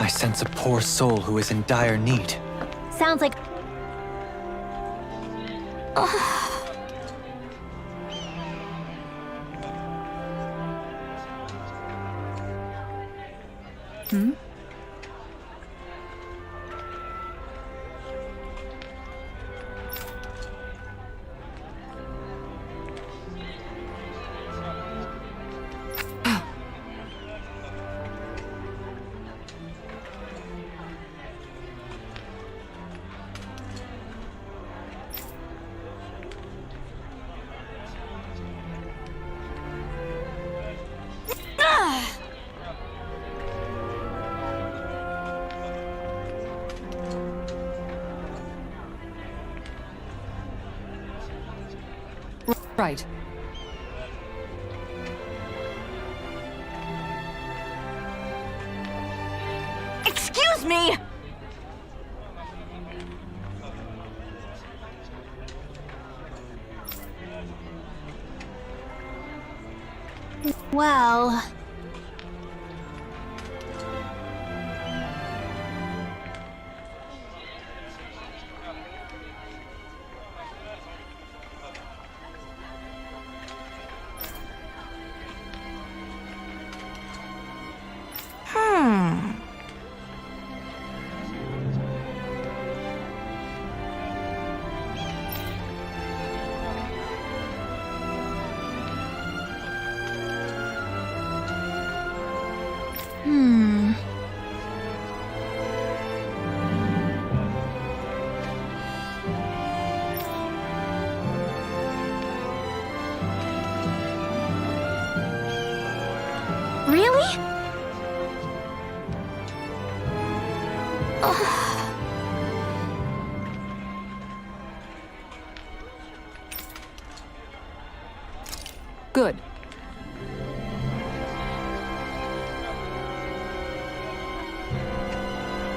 I sense a poor soul who is in dire need. Sounds like... Hmm? Right. Excuse me! Well... Really? Good.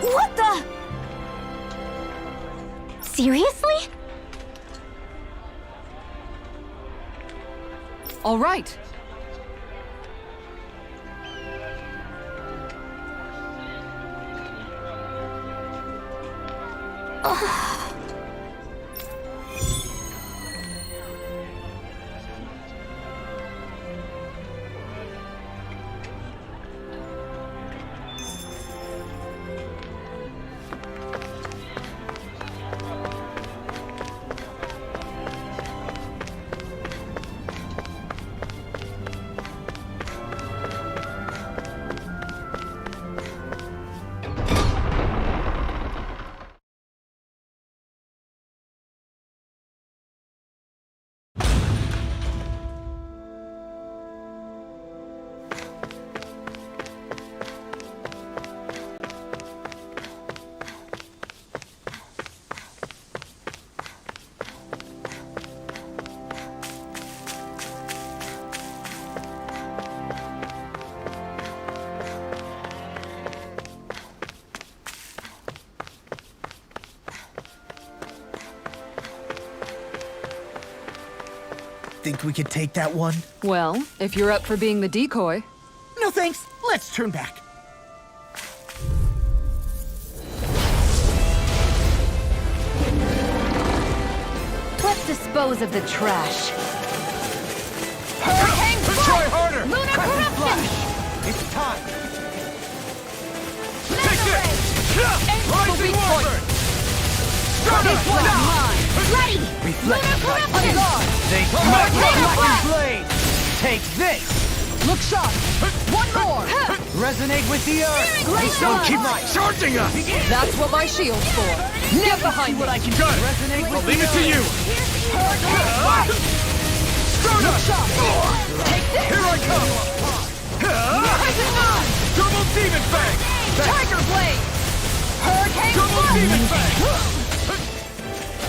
What the? Seriously? All right. Think we could take that one? Well, if you're up for being the decoy. No thanks. Let's turn back. Let's dispose of the trash. Try harder! Lunar Crescent corruption! Flash! It's time! Take this! Rising Warford! This one's mine! Ready! Lunar corruption! They Hard Lightning Blade! Take this! Look sharp. One more. Resonate with the earth! Great Don't one! keep charging us! That's what my shield's for. Get behind What me. I can do! Resonate with Leave it to you! Look sharp. Take this. Here I come! Double Demon Fang! Tiger blade. Hurricane Double Blast. Demon Fang!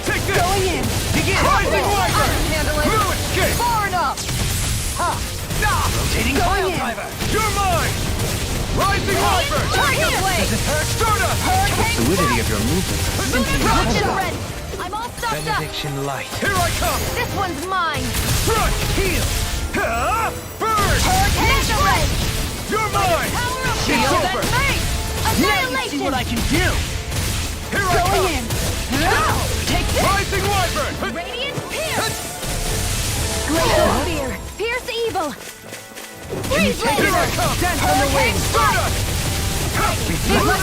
Take this! Going in. Begin! Rising I Wyvern! can handle it. No escape! Far enough. Rotating Going Pile in. Driver! You're mine! Rising Wyvern! Tiger blade. Stardust! Hurricane Fluidity of your movements is simply Corruption remarkable. ready! I'm all stocked up! Benediction Light. Here I come! This one's mine! Front! Heal! Burn! Hurricane Blade! You're mine! Power of Shield over. and mace. Annihilation! What I can do! Here I Going come! in! Take this! Rising Wyvern! Radiant pierce! Glacial Oh. Spear! Pierce evil! Freeze Here I Laser! come! Dance on the wings! Stardust! Let's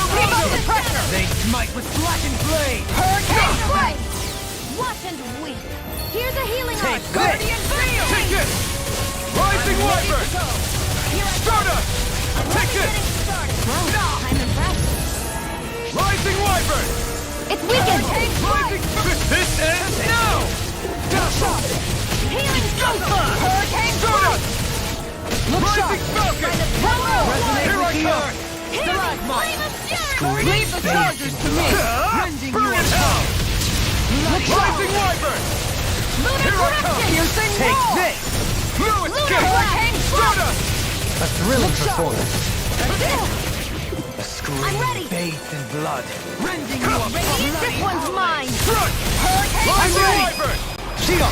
keep up the pressure! They smite with blackened blade! Hurricane Strike! Watch and weep! Here's a healing Take art! this! Guardian Field! Take it! Rising Wyvern! Stardust! Take it! I'm impressed. Rising Wyvern! It's weakened! Rising... This ends now! Healing Hurricane Stardust! Look sharp! Rising Falcon! Resonate Here with I the come! earth! Flame of fury! Leave the charges to me! Rending Burn you in hell! Look sharp! Rising Wyvern! Lunar Here I come! corruption! Piercing Take roll! this! No escape! Hurricane Strike! Stardust! A thrilling Look sharp. performance. I'm A scream ready! bathed in blood. Rending you a This one's mine! Strike! Hurricane Rising Strike! Wyvern! Shield!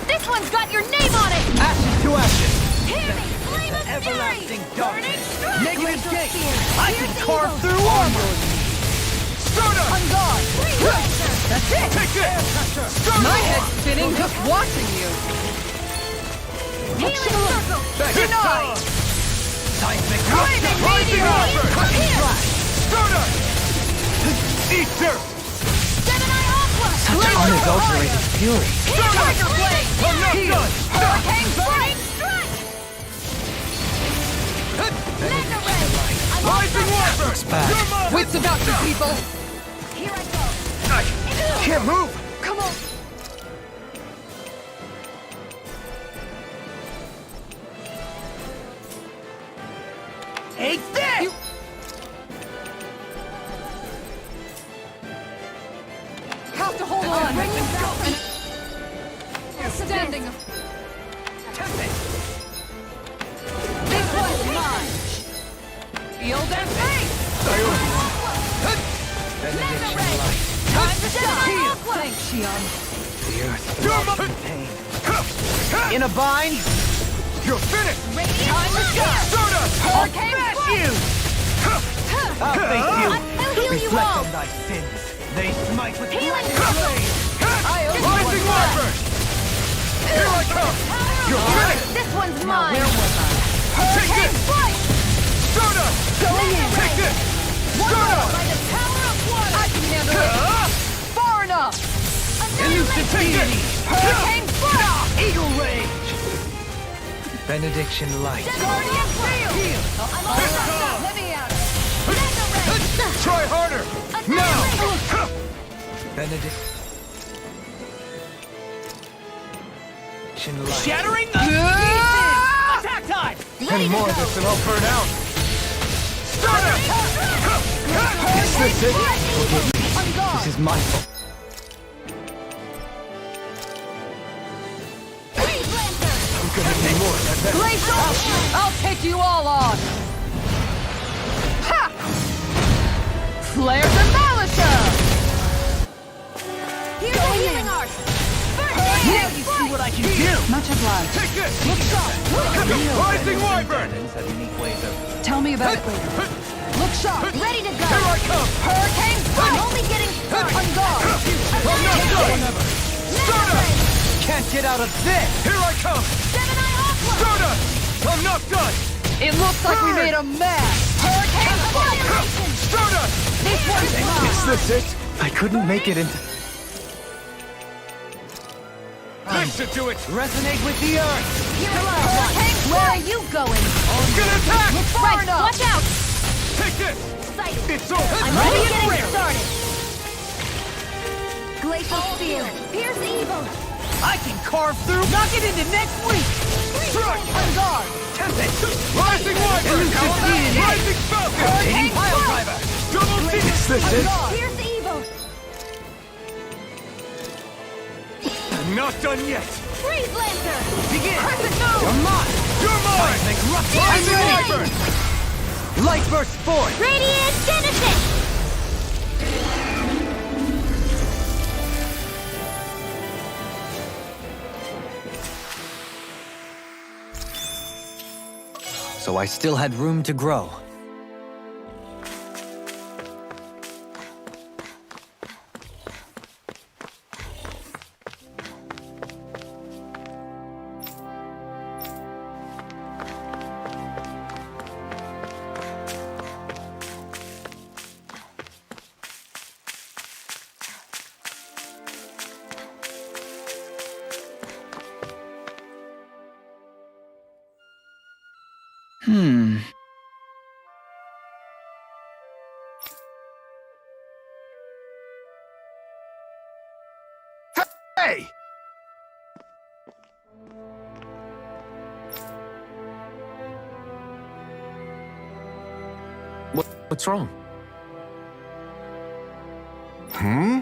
This one's got your name on it! Ashes to ashes! Hear me! Flame of Everlasting fury! darkness! Strike! Negative Glacial gate! spear! I can Pierce carve evil! through armor! Stardust! On guard! That's it! Take it! My Stardust! head's spinning just watching you! Healing circle! Denied! Seismic Flaming Rising meteor! Wyvern! Here! Stardust! Eat dirt! Gemini Aqua! Such unadulterated fury. Tiger Blade! I'm not done! Hurricane Strike! Strike! Mega Ray! I'm on Rising Wyvern! Looks bad. You're mine! Wits about you, people! Here I go! Can't move! Come on! Take this! Have to hold on! Standing! This one's mine! Shield and face! Mega Ray! Time to Gemini shine! Aqua! Thanks, Shion. The earth You're throbs mine! in pain. In a bind? You're finished! Radiant Time to Fire! shine! Stardust! Hurricane Smash Strike! you! I'll face you! I'll heal you Reflect all! on thy sins. They smite with Healing blackened blade! I owe you Rising one. Wyvern! Here I come! You're finished! This one's mine! Take it! Strike! Stardust! Going in! Take it! One more! Stardust! By the power of water! I can handle it! Far enough! Elusive Take it! deity! Hurricane Strike! Eagle rage! Benediction light. Guardian Field! I'm all set up! Let me out! Mega Ray! Try harder! Now! Benediction light. Shattering the pieces! Attack time! Any more of this and I'll burn out! Stardust! Is this it? Forgive me. On guard! This is my fault. Freeze Lancer! I'm gonna need more than that. Glacial! I'll take you all on! Ha! Flare Demolisher! Here's a healing art! Now you see what I can do! Much obliged. Take this! Look sharp! Rising Wyvern! Have unique ways of Tell me about it later. Look sharp! Ready to go! Here I come! Hurricane I'm Strike! only getting started! On guard! I'm not done! Stardust! Can't get out of this! Here I come! Gemini Aqua! Stardust! I'm not done! It looks like we made a mess! Hurricane Strike! Annihilation! Stardust! This one's mine! Is this it? I couldn't make it into... This should do it! Resonate with the earth! Hurricane Where are Strike! you going? I'm gonna attack! Far Right, enough! watch out! Take this! Sighted! It's over! I'm Ready only and getting ready. started! Glacial Spear! Pierce evil! I can carve through! Knock it into next week! Strike! On guard! Tempest! Rising Wyvern! Elusive deity! Rising Falcon! Rotating pile driver! Double team! Is this On it? guard! Pierce evil! I'm not done yet! Freeze Lancer! Begin! Crescent Moon! You're mine! You're mine! Seismic rush! Rising ready. Wyvern! Light burst forth! Radiant Genesis! So I still had room to grow. Hey! What's wrong? Hmm?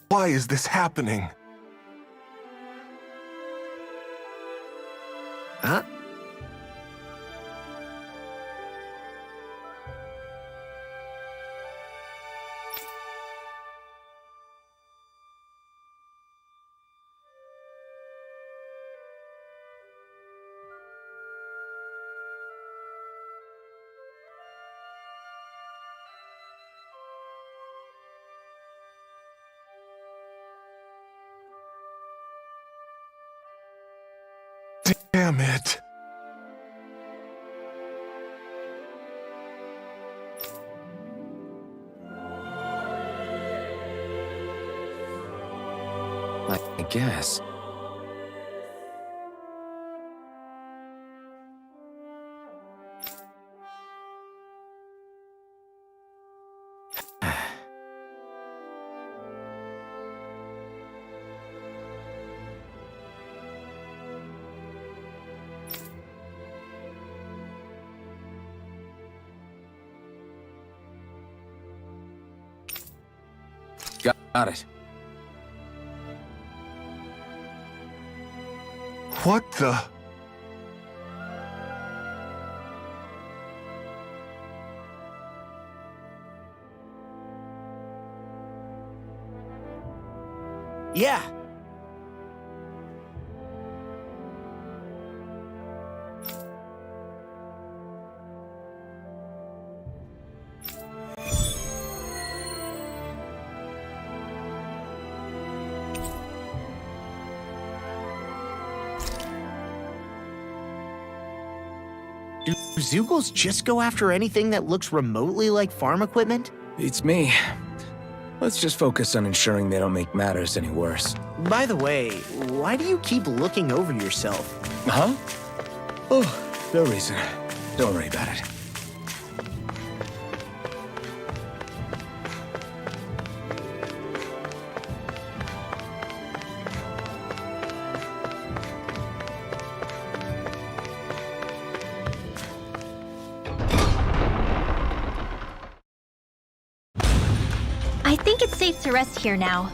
Why is this happening? Huh? Damn it. I guess. Got it. What the? Yeah. Do Zeugles just go after anything that looks remotely like farm equipment? Beats me. Let's just focus on ensuring they don't make matters any worse. By the way, why do you keep looking over yourself? Huh? Oh, no reason. Don't worry about it. I think it's safe to rest here now.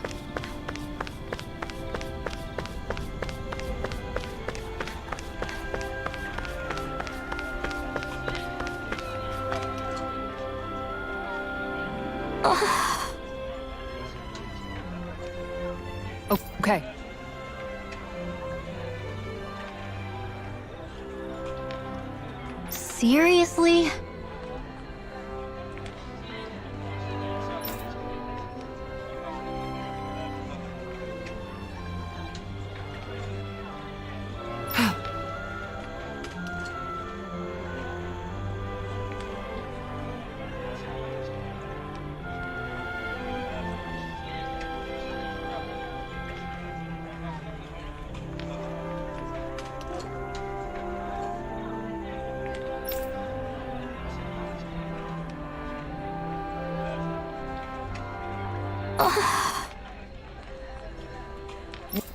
Okay. Seriously?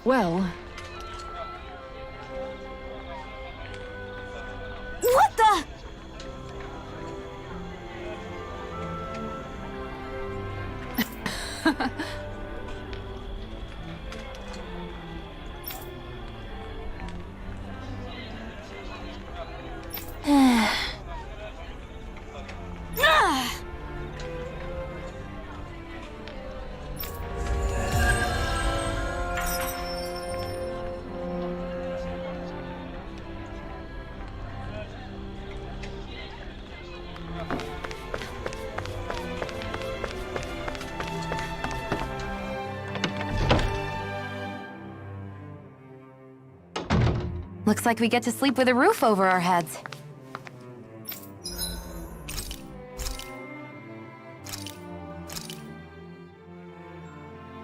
Well, What the? Looks like we get to sleep with a roof over our heads.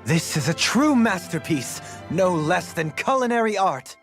This is a true masterpiece, no less than culinary art.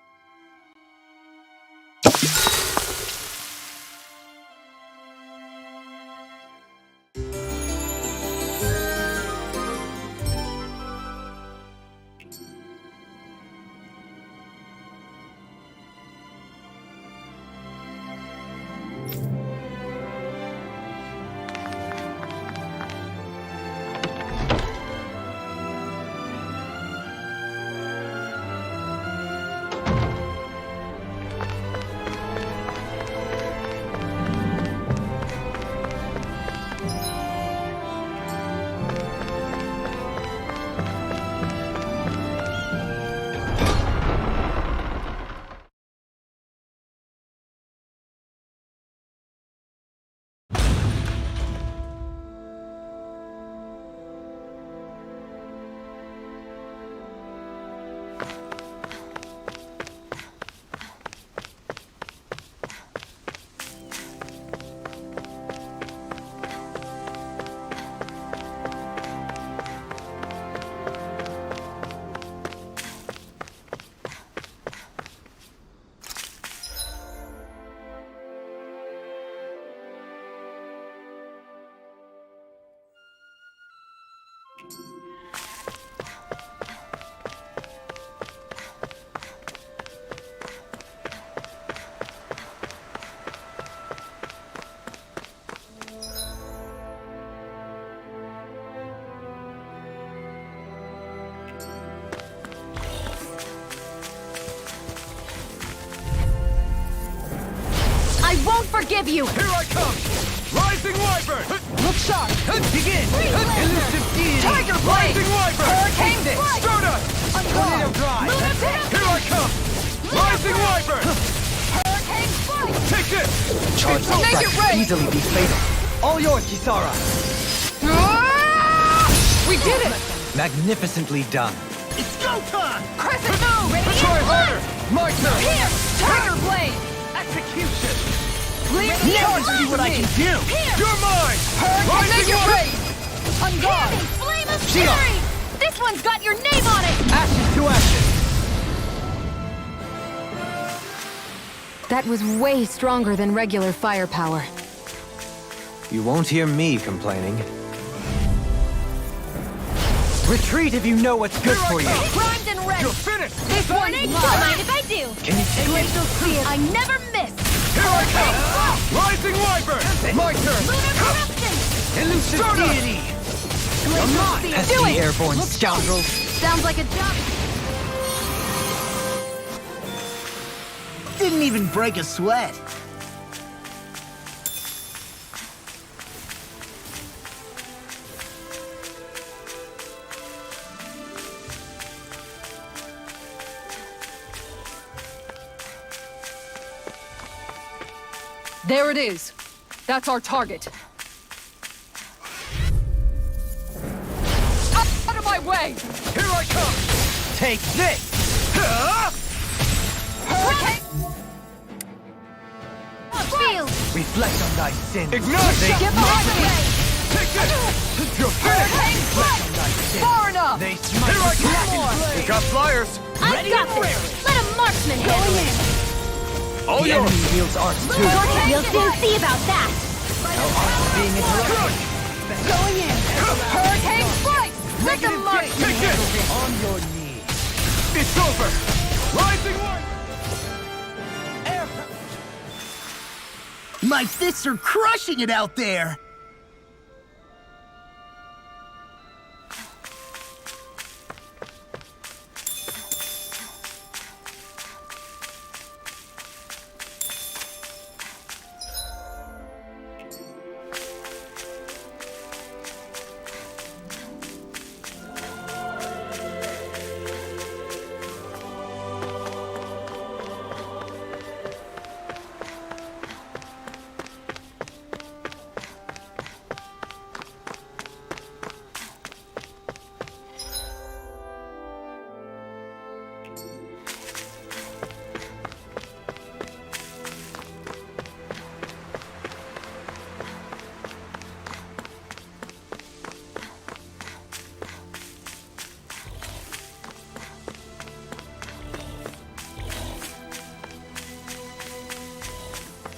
I won't forgive you! Here I come! Rising Wyvern! Look sharp! Begin! Elusive deity! Tiger Blade! Rising Wyvern! Hurricane Take this! Strike! Stardust! Tornado Drive! Lunar Here I come! Rising Wyvern! Hurricane Strike! Take this! Charge It's over. Make it rain! easily be fatal. All yours, Kisara. We did it! Magnificently done. It's go time! Crescent Moon! Try harder! My turn! Here! Tiger Blade! Execution! Leave Now see what I can do! You're mine! Hurricane Rising Wyvern! On guard! Flame of Shield. Fury! This one's got your name on it! Ashes to ashes. That was way stronger than regular firepower. You won't hear me complaining. Retreat if you know what's good for you. Primed and ready! You're finished! This one's Don't mine! mind if I do! Can you take it? Glacial Clear! I never miss! Here I come! Rising Wyvern! My turn! Lunar Corruption! Elusive Stardust. deity. Glacial Clear! Pesky Do it! airborne scoundrels. Sounds like a job! Didn't even break a sweat. There it is. That's our target. Out of my way! Here I come! Take this. Hurricane! Field! Reflect on thy sins. Ignite! Get behind me! Take this! You're Hurricane finished! Strike! Far enough! They smite. Here I More! come! We got flyers! I've got this! Let a marksman handle it! All The yours! enemy wields arts too. You'll soon see about that! Being interrupted. Going in! Hurricane Strike! Let the marksman Take this! On your knees. It's over! Rising Wyvern! My fists are crushing it out there.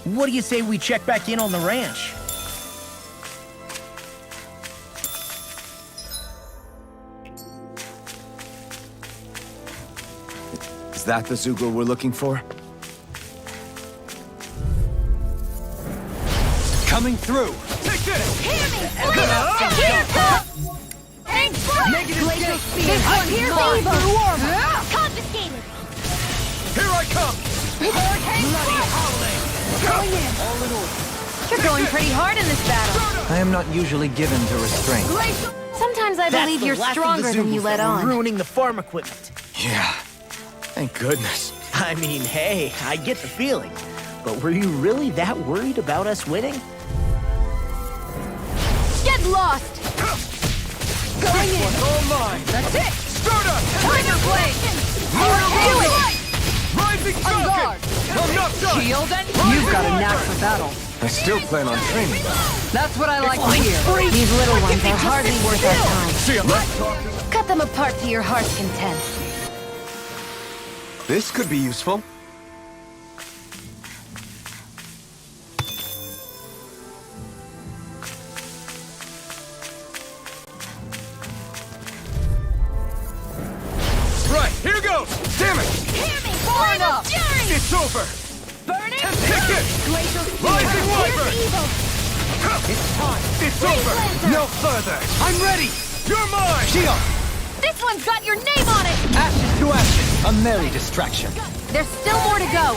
What do you say we check back in on the ranch? Is that the Zugel we're looking for? Coming through. Take this! Hear me! Negative Glacial Spear! Spear. I'm here for evil! Confiscated! Here I come! Hurricane Going in! You're going pretty hard in this battle. I am not usually given to restraint. Glacial! Sometimes I That's believe the you're last of the stronger than you Zugals let that were on. ruining the farm equipment. Yeah. Thank goodness. I mean, hey, I get the feeling. But were you really that worried about us winning? Get lost! Going in! All mine! That's it! Stardust! Tiger Blade! Do it! Rising On guard! Falcon! I'm not done! Shield and You've got a knack for battle. I still plan on training. That's what I like to hear. These little ones are hardly worth our time. See ya! Cut them apart to your heart's content. This could be useful. Right, here goes! Damn it! Hear me! Burn up! It's over! Burning! Take this! Glacial Spear! Rising Wyvern! Here's evil! It's time! It's over! No further. I'm ready. You're mine! Shield. This one's got your name on it! Ashes to ashes. A merry distraction. There's still more to go.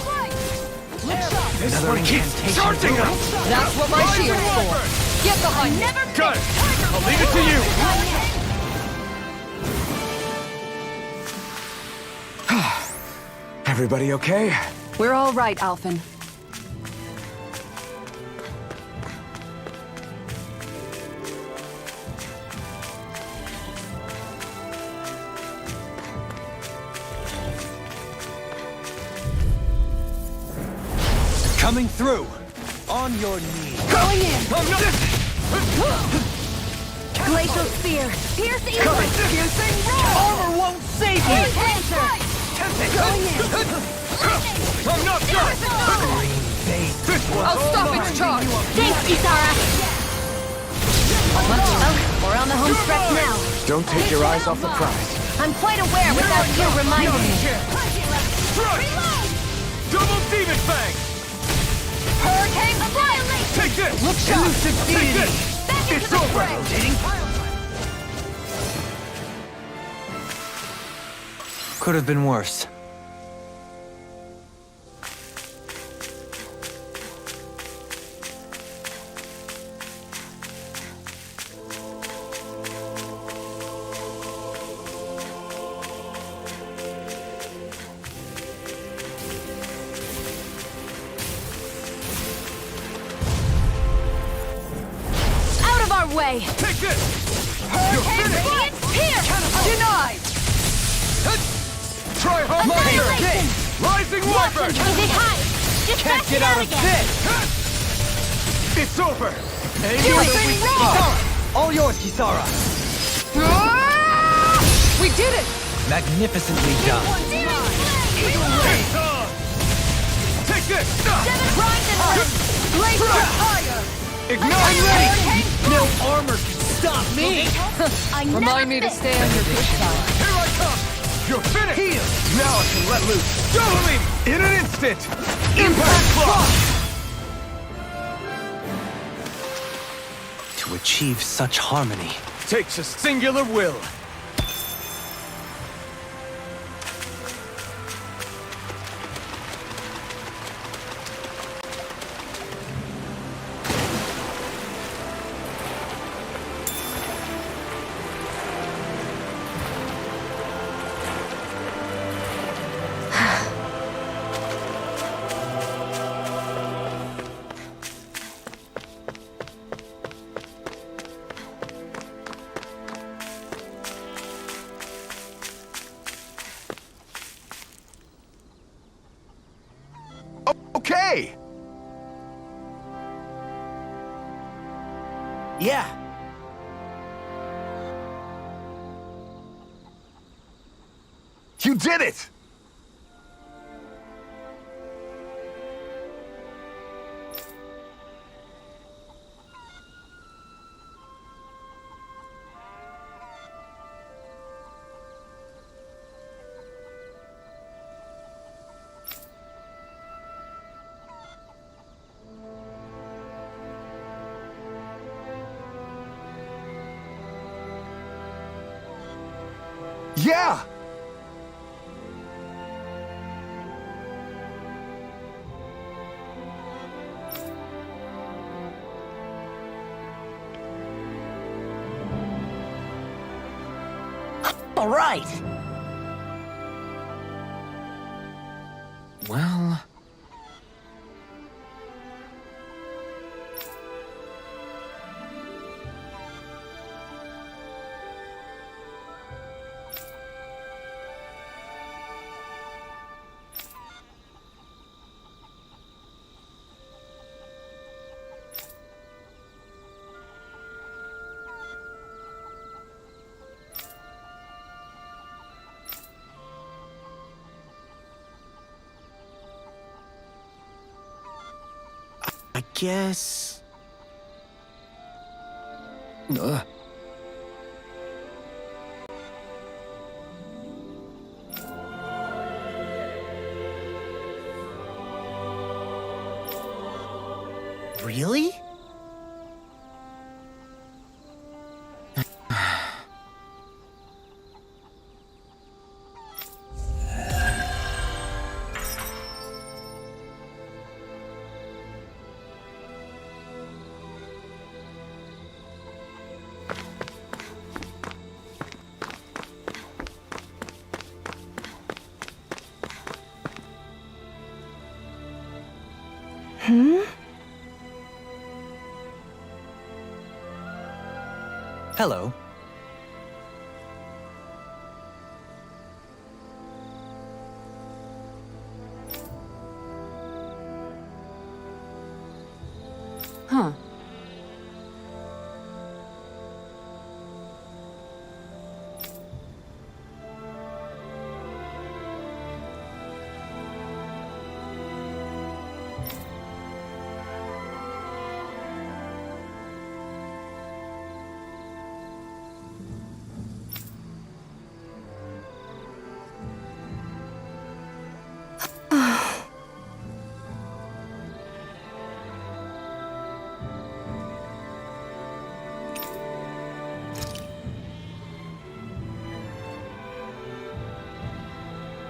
This Another one keeps incantation. charging us! That's what my Rising shield's for. Wyvern! Get behind me. Got it! I'll leave it to you! Everybody okay? We're all right, Alphen. Coming through. On your knees. Going in! I'm not... Glacial Spear. Pierce evil! Piercing roar! Armor won't save you. Cancer! Going in! I'm not done! This one's I'll all stop mine. its charge. Thanks, Kisara. Oh, we're on the home stretch now. Don't take your eyes off the prize. I'm quite aware without you reminding me. Strike! Double Demon Fang! Hurricane Annihilate! Take this! Look shot. Elusive Take deity. this! Back into It's the over! fray! Could have been worse. Out of our way! Take this! Hurricane Radiant Pierce! Denied. Try home later! Annihilation! Rising Wyvern! Is it high? Just Can't back get it out out of again! this. It's over! Piercing roar! Kisara. All yours, Kisara. We did it. Magnificently done. It's on! Take this! Grind and Glacial fire. Ignite! Hurricane No armor can stop me. I Remind me to stay on your good side. Here I come! You're finished! Now I can let loose! Doubling! In an instant! Impact Block! To achieve such harmony. Takes a singular will. Okay! Yeah. You did it! Yeah! All right. Well... I guess... Ugh. Really? Hello. Huh.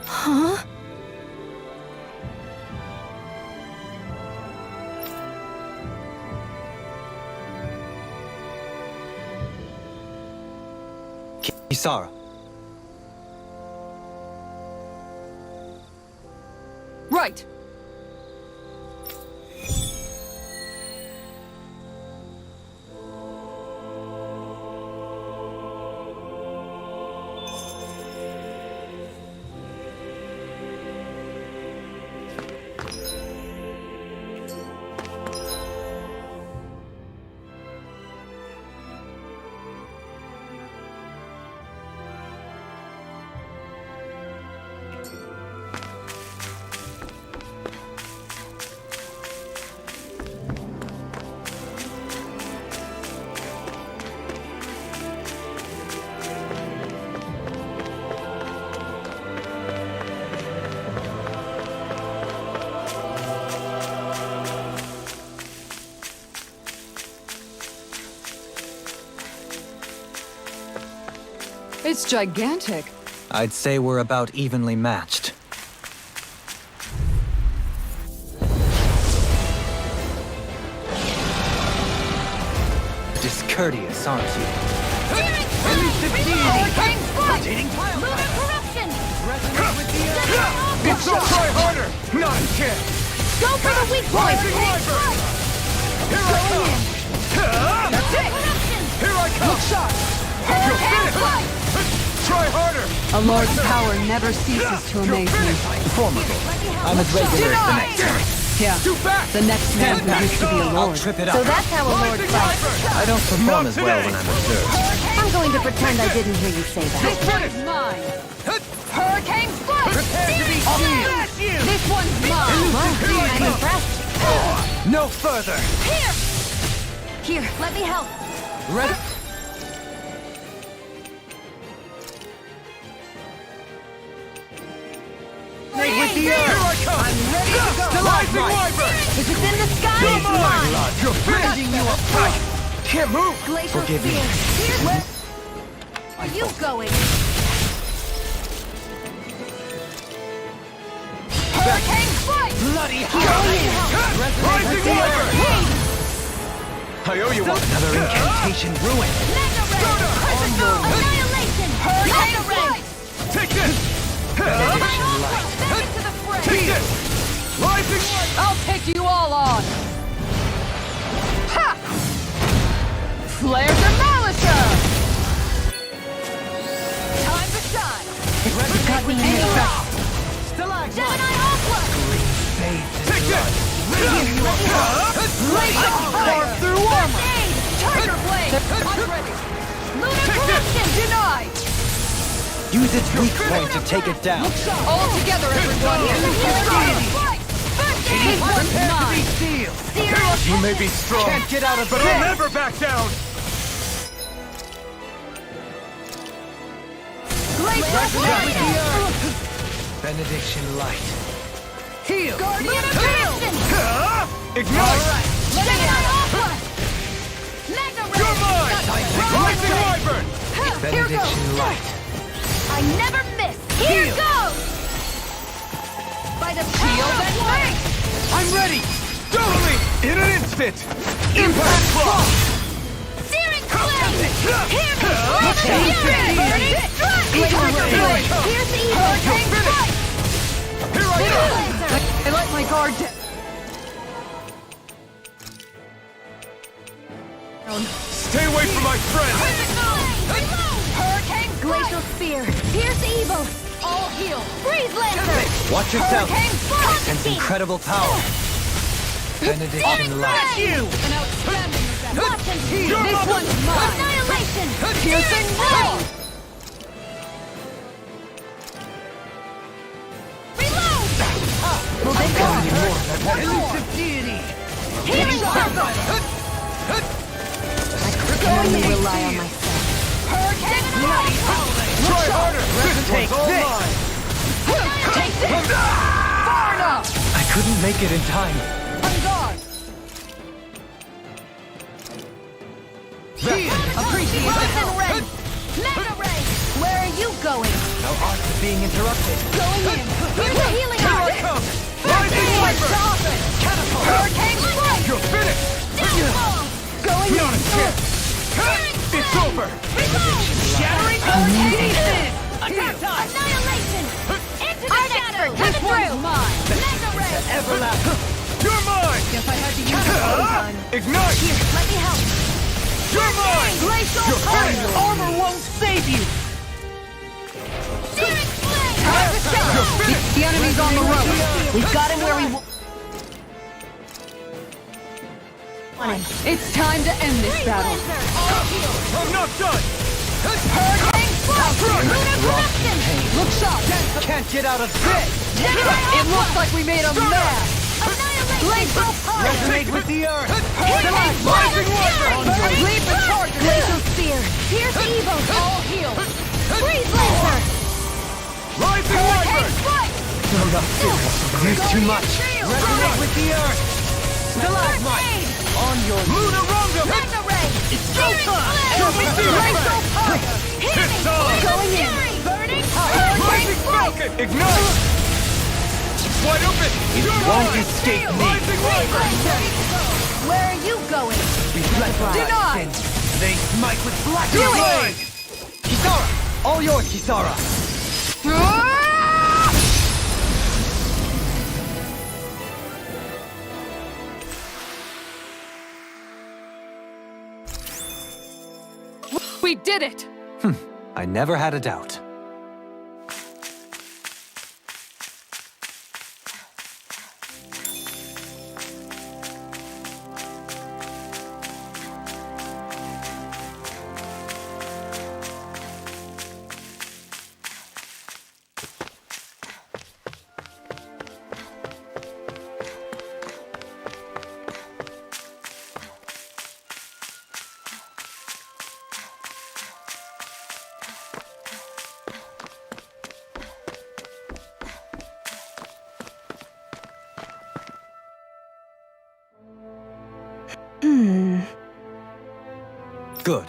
Huh? Kisara. Right. It's gigantic. I'd say we're about evenly matched. Discourteous, aren't you? Hurricane strike! Lunar corruption! It's so try harder! Not a chance! Go for the weak point! Rising Wyvern! Here I come! That's it! Corruption! Here I come! Look shot! You're finished! Try harder! A lord's power never ceases to amaze me. Formidable. I'm as regular as the next. Yeah, Do back! the next man who used to be a I'll lord. trip it So up. that's how a lord Rising fights. Wyvern! I don't perform Not as well today. when I'm observed. I'm going to pretend I didn't hear you say that. This one's mine! Hurricane strike! Prepare to be sealed! This one's mine! I'm impressed. No further! Here! Here, let me help. Ready? With the air! Here I come! I'm ready to go! Rising Wyvern! If it's in the sky, it's mine. You're finished! You up! Can't move! Glacial Forgive me. Sphere. Here's where are you going? Hurricane strike! Bloody hell! Rising Wyvern! I owe you one. Another incantation ruined. Mega ray! Annihilation! Hurricane strike! Take this! Benediction light. Back into the fray! Take this! Rising I'll take you all on! Ha! Flare Demolisher! Time to shine! Resonate with the effect. Stalagmite. Gemini Aqua! Take this! Carve through armor! Aid! Tiger Blade! I'm ready! Lunar Corruption! Denied! Use its weak point to take it down. All together, everyone! Aid was Prepare to be mine! sealed. Serious You may be strong, Can't get out of but I'll bed. never back down! Resonate with the earth. Benediction light. Heal. Guardian of Corruption! Ignite! Gemini Aqua! Mega Ray! You're mine! Rising Wyvern! Here goes! Benediction light. I never miss! Here goes! By the power of light! I'm ready. Totally! In an instant! Impact block. Searing flame! Hear me! Change the Burning field. strike! Laser blade. Here's the evil! Hurricane strike! Here I go! Laser! I let my guard down. Stay away from my friends! Hurricane Glacial Spear! Pierce evil! All heal! Freeze Lancer! Watch yourself. Hurricane Frost Sense Beam! incredible power. Benediction light. An outstanding effect! Watch and see! You're This mother- one's mine! Annihilation! Piercing Rain! Reload! Elusive deity. Healing Circle! Only rely on myself. Hurricane Strike! Try harder! Take this. Take this! Far enough! I couldn't make it in time. On guard! Appreciate the Frozen help. Ray! Mega Ray! Where are you going? No art is being interrupted. Going in! Here's the healing Here I art! come! Rising Wyvern! Catapult. Hurricane Strike! You're finished! Downfall! Going Not a in! chance! It's over! Shattering telekinesis! Annihilation! Into the shadows! This one's mine! Mega Ray! Everlasting. You're mine! Guess I had to use it all the time. Ignite! Here, let me help! You're mine! Glacial You're Fire! finished! Armor won't save you. Searing Flame! You're finished! The enemy's on the road. We've got him where we want him. It's time to end this Freeze battle. Laser! All heal! I'm not done! Hurricane Strike! Lunar Corruption! Look sharp! Can't get out of bed. It looks like we made a mess! Annihilation! Glacial Fire! Resonate with the earth. Hurricane Rising Wyvern! Lead the charger! Glacial Spear! Pierce evil! All heal! Freeze Laser! Rising Hurricane Wyvern! Strike! I'm not serious. There's too much. Shield! Resonate with the earth. Stalagmite. On your Lunar Roundup! Mega Ray! Searing You're Flame! with the Glacial effect! Fire! It's Healing! on! Going in! Burning! Hurricane Rising Strike! Falcon! Ignite! Wide open! You're won't mine! escape me. Rising Freeze Wyvern! Laser! Where are you going? reflect Denied. They smite with black You're flame. mine! Kisara, all yours, Kisara. We did it! I never had a doubt. Good.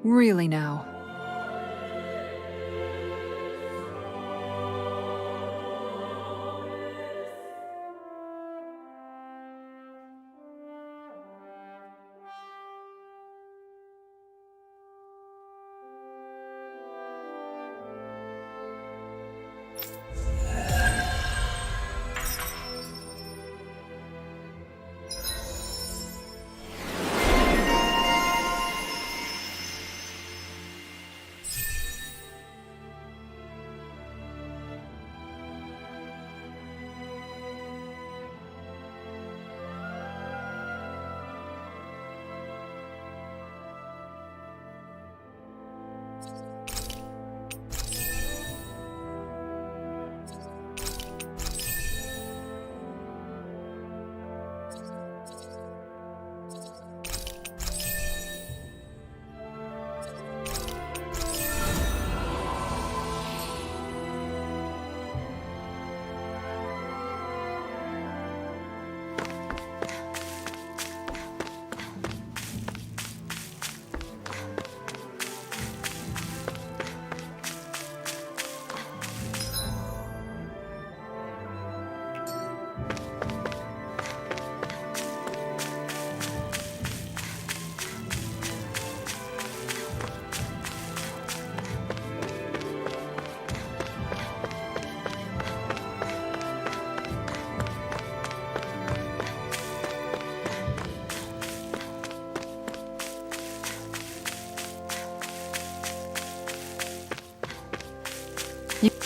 Really now.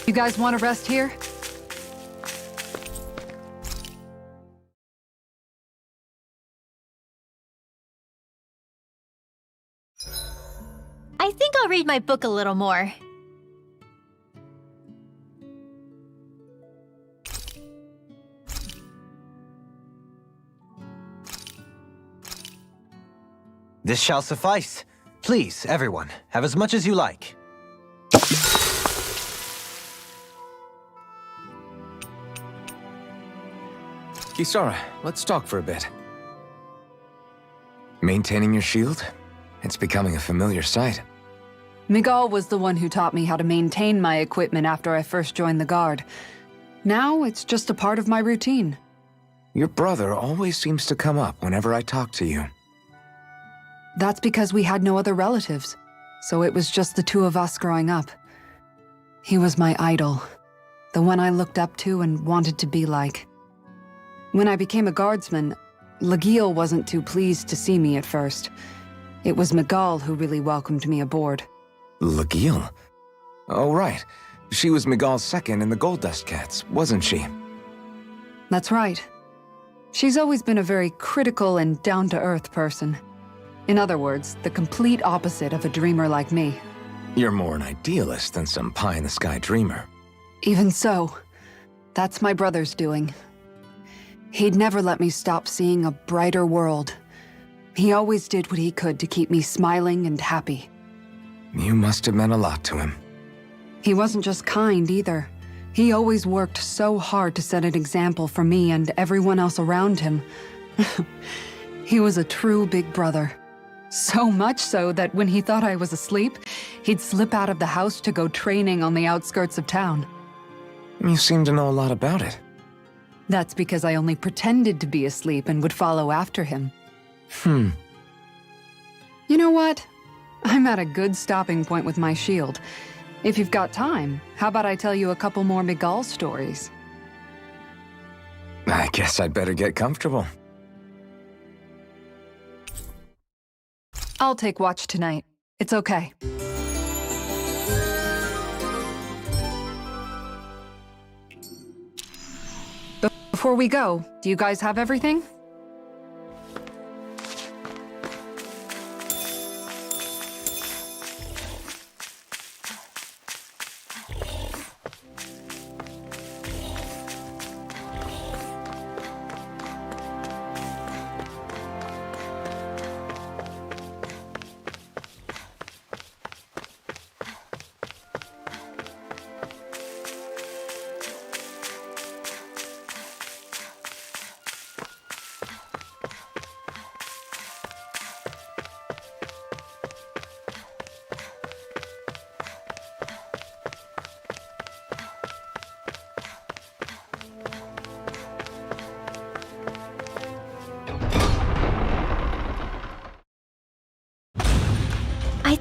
You guys want to rest here? I think I'll read my book a little more. This shall suffice. Please, everyone, have as much as you like. Kisara, let's talk for a bit. Maintaining your shield? It's becoming a familiar sight. Miguel was the one who taught me how to maintain my equipment after I first joined the Guard. Now it's just a part of my routine. Your brother always seems to come up whenever I talk to you. That's because we had no other relatives, so it was just the two of us growing up. He was my idol, the one I looked up to and wanted to be like. When I became a guardsman, Lagiel wasn't too pleased to see me at first. It was Miguel who really welcomed me aboard. Lagiel? Oh, right. She was Miguel's second in the Gold Dust Cats, wasn't she? That's right. She's always been a very critical and down-to-earth person. In other words, the complete opposite of a dreamer like me. You're more an idealist than some pie-in-the-sky dreamer. Even so, that's my brother's doing. He'd never let me stop seeing a brighter world. He always did what he could to keep me smiling and happy. You must have meant a lot to him. He wasn't just kind either. He always worked so hard to set an example for me and everyone else around him. He was a true big brother. So much so that when he thought I was asleep, he'd slip out of the house to go training on the outskirts of town. You seem to know a lot about it. That's because I only pretended to be asleep and would follow after him. You know what? I'm at a good stopping point with my shield. If you've got time, how about I tell you a couple more Miguel stories? I guess I'd better get comfortable. I'll take watch tonight. It's okay. Before we go, do you guys have everything?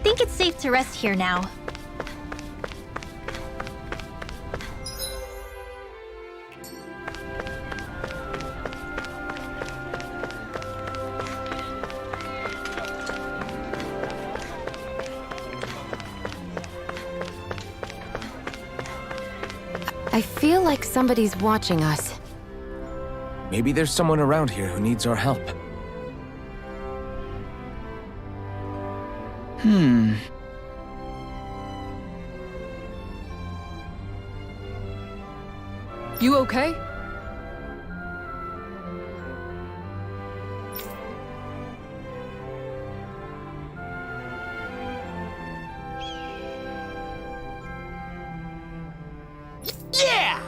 think it's safe to rest here now. I feel like somebody's watching us. Maybe there's someone around here who needs our help. You okay? Yeah!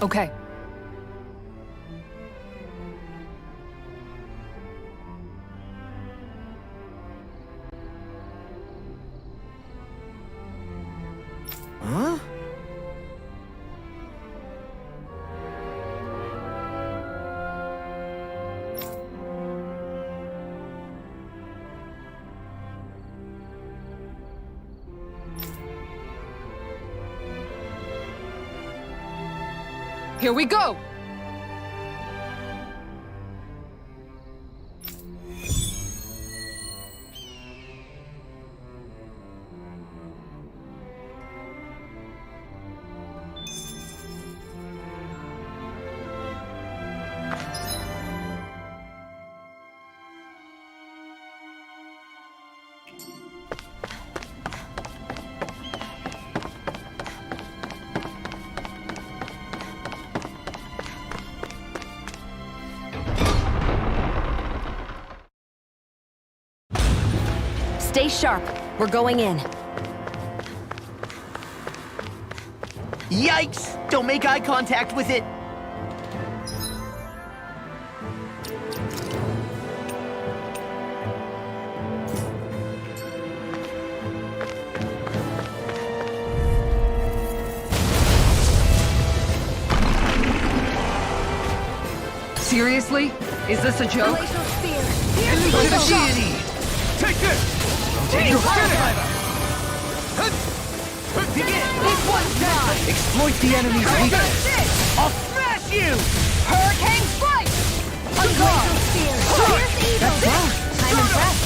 Okay. Huh? Here we go! Stay sharp. We're going in. Yikes! Don't make eye contact with it! Seriously? Is this a joke? Glacial Spear! Here's the Deity! Take this! You're finished! Begin! This one's mine! Exploit the enemy's weakness! I'll smash you! Hurricane Strike! A Glacial Spear! Here's Evil! I'm impressed!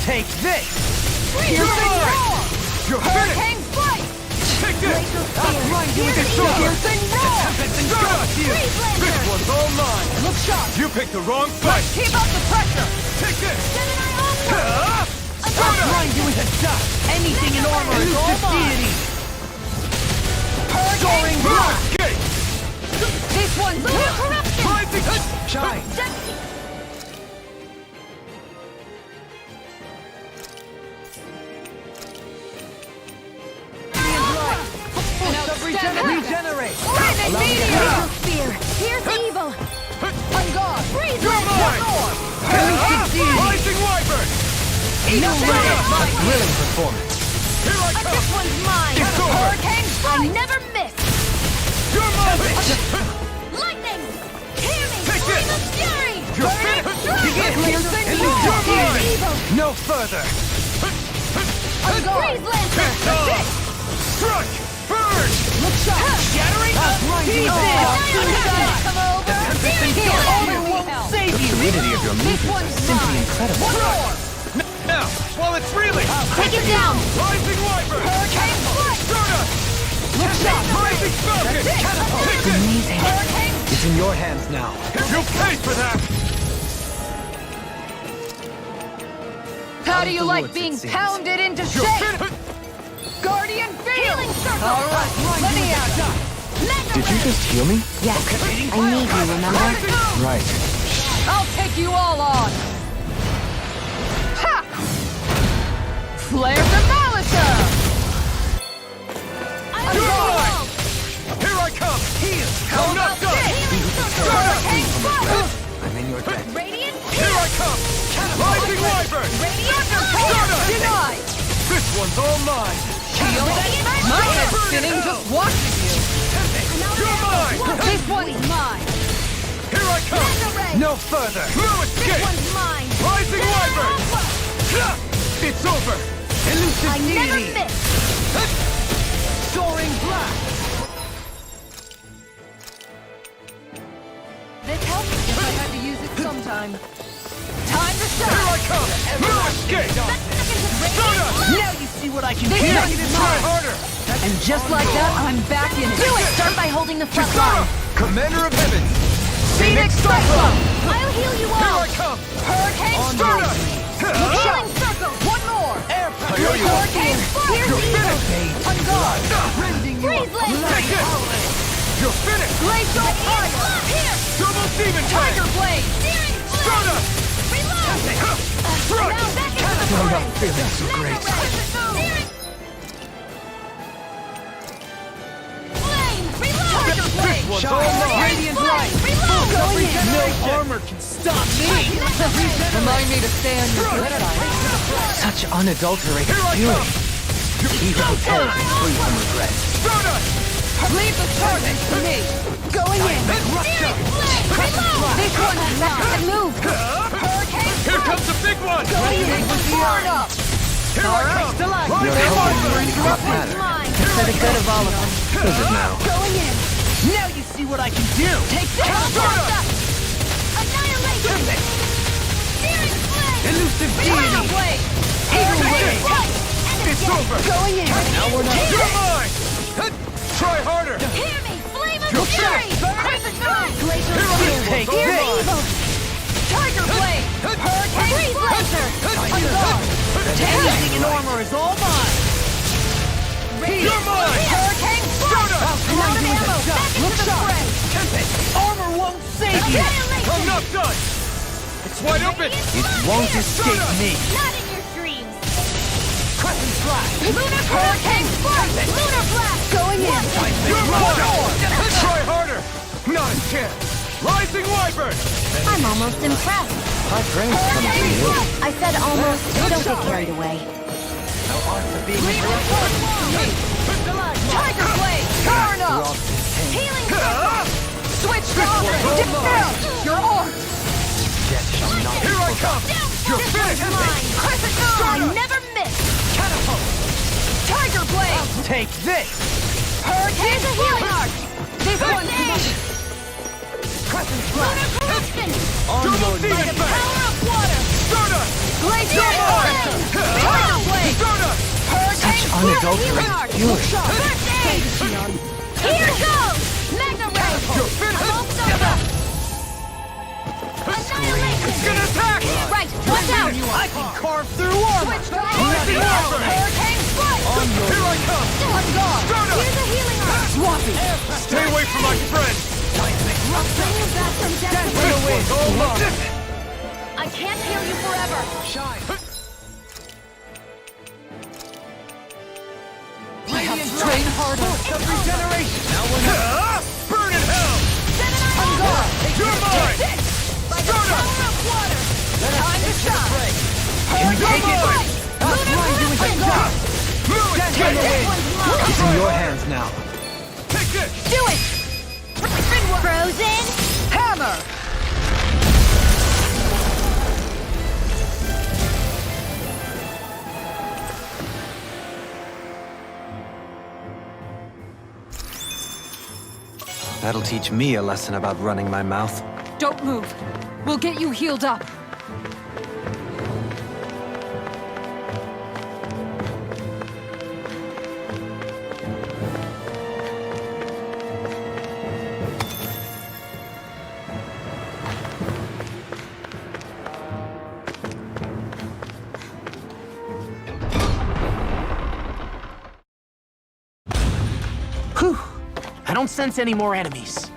Take this! Piercing Roar! You're finished! Hurricane Strike! Take this! Glacial Spear! Blind you with Here's this sword! Piercing Roar! Tempest and got you! Freeze This Laser! one's all mine! Look sharp! You picked the wrong fight! Keep up the pressure! Take this! Gemini Ultra! Blind you with a dust! Anything in armor is all mine! Deity! Hurricane Blast! Escape! This one's Lunar Corruption! Rising! Shine! Regenerate! Lightning Meteor! Spear! Here's Evil! On guard! Freeze Laser! Rising Wyvern! A thrilling performance. Here I come! This one's mine! It's over. Hurricane Strike! I never miss! You're mine! Lightning! Hear me! Take Scream it. of Fury! You're Burning finished. Strike! Begin. Piercing And Roar! you're Here's mine. Evil! No further! On guard! Freeze Lancer! Strike! Burn! Look sharp! Shattering the pieces! Come over! Here! Won't save you! Fluidity of your This movements one's is simply mine! incredible. One more! Now, while it's reeling! Take it down! Rising Wyvern! Hurricane Strike! Stardust! Look sharp! Rising Falcon! Take it! Amazing. Hurricane It's in your hands now. You pay for that! How do you the like woods, being it seems. pounded into You're shape? finished! Guardian Field! Healing Circle! All right, let me out. Did you just heal me? Yes. I need you, remember? Right. I'll take you all on! Ha! Flare Demolisher! You're mine! Here I Radiant attack! Denied! This one's all mine! My head's spinning just watching you! You're mine! This one's mine! Here I come! No further! No This escape! one's mine! Rising Wyvern! It's over! Elusive I never deity! miss! Soaring blast! This helps if I had to use it sometime. Time to Here I shine! come! No escape! Soda! Now you see what I can This do! one's Try mine! harder! And just like that, I'm back in it! Do it! Start by holding the front line! Commander of Heavens! Phoenix Cyclone! I'll heal you Here all! I come! Hurricane Soda! Strike! Healing Circle! One more! Air I owe you one. Hurricane Strike! Here's evil! On guard! rending you Freeze laser! Take this! You're finished! Glacial Fire! Here! Double Demon Tiger Blade! Blade! Searing Soda! Reload! Strike! Now back into the I'm fray! not feeling so great. Searing Flame! Reload! Tiger Blade! This one's all mine! Radiant light! Reload! Going in! No armor can stop me! Remind me to stay on your good side. Such unadulterated Here I fury. come! Even prepared is free from regret. Soda! Leave the charges to me. Going in. Reload! This one's not move. Hurricane Here comes the big one! Going in. Burn up. Here I come! Your Rising help Wyvern! does not matter. Mine. For the good of all of us. Does it now? Going in. Now you see what I can do! Take this. Annihilation. Searing flame. Elusive Tiger deity! blade. Eagle Hurricane blade! strike. And It's again. over! Going in. Now we're not. You're mine! Try harder! Hear me. Flame of You're fury. back. Crescent moon. Glacial Here I spear. am. Take Here's this. evil. Tiger blade. Hurricane freeze laser. On guard. Anything in armor is all mine! You're mine! Hurricane strike. I'm out of ammo. Back into the fray. Armor won't save you! I'm not done! It's wide open! It won't escape me! Not in your dreams. Crescent Slash! Lunar hurricane strike. Lunar blast. Going in. You're mine! Try harder! Not a chance! Rising Wyvern! I'm almost impressed. My brain's coming to you. I said almost. Don't get carried away. Tiger blade. Turn up. Healing circle. Switch to defense. Your art. Here I come! You're This one's finished! mine. Crescent moon. I never miss. Catapult! Tiger blade. Take this! Hurricane a healing art. This one's mine. Crescent Lunar Slash! corruption. Double By Demon the Blade! power of water. Soda! Glacial flame. Tiger blade. Soda! Hurricane Such unadulterated healing art. fury. First aid. Here goes. Magna ray. You're finished! Almost over. Annihilation. It's gonna attack! Right. Watch out. I can carve through armor! Switch to Rising Wyvern! Hurricane strike. Here I come! On guard. Soda! Here's a healing art. Swappy! Stay away from my friend! I'll bring you back from death. This one's all mine! I can't heal you forever. I have to train harder! Of regeneration! Now Burn in hell! On guard. You're mine! By the Soda! power of water. Time to shine. You're mine! Lunar corruption. No escape! This one's mine. It's in your hands now. Take this! Do it. Frozen hammer. That'll teach me a lesson about running my mouth. Don't move. We'll get you healed up. Whew! I don't sense any more enemies.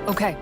Okay.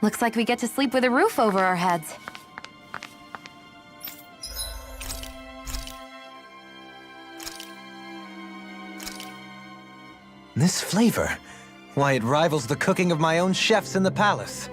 Looks like we get to sleep with a roof over our heads. This flavor, why, it rivals the cooking of my own chefs in the palace.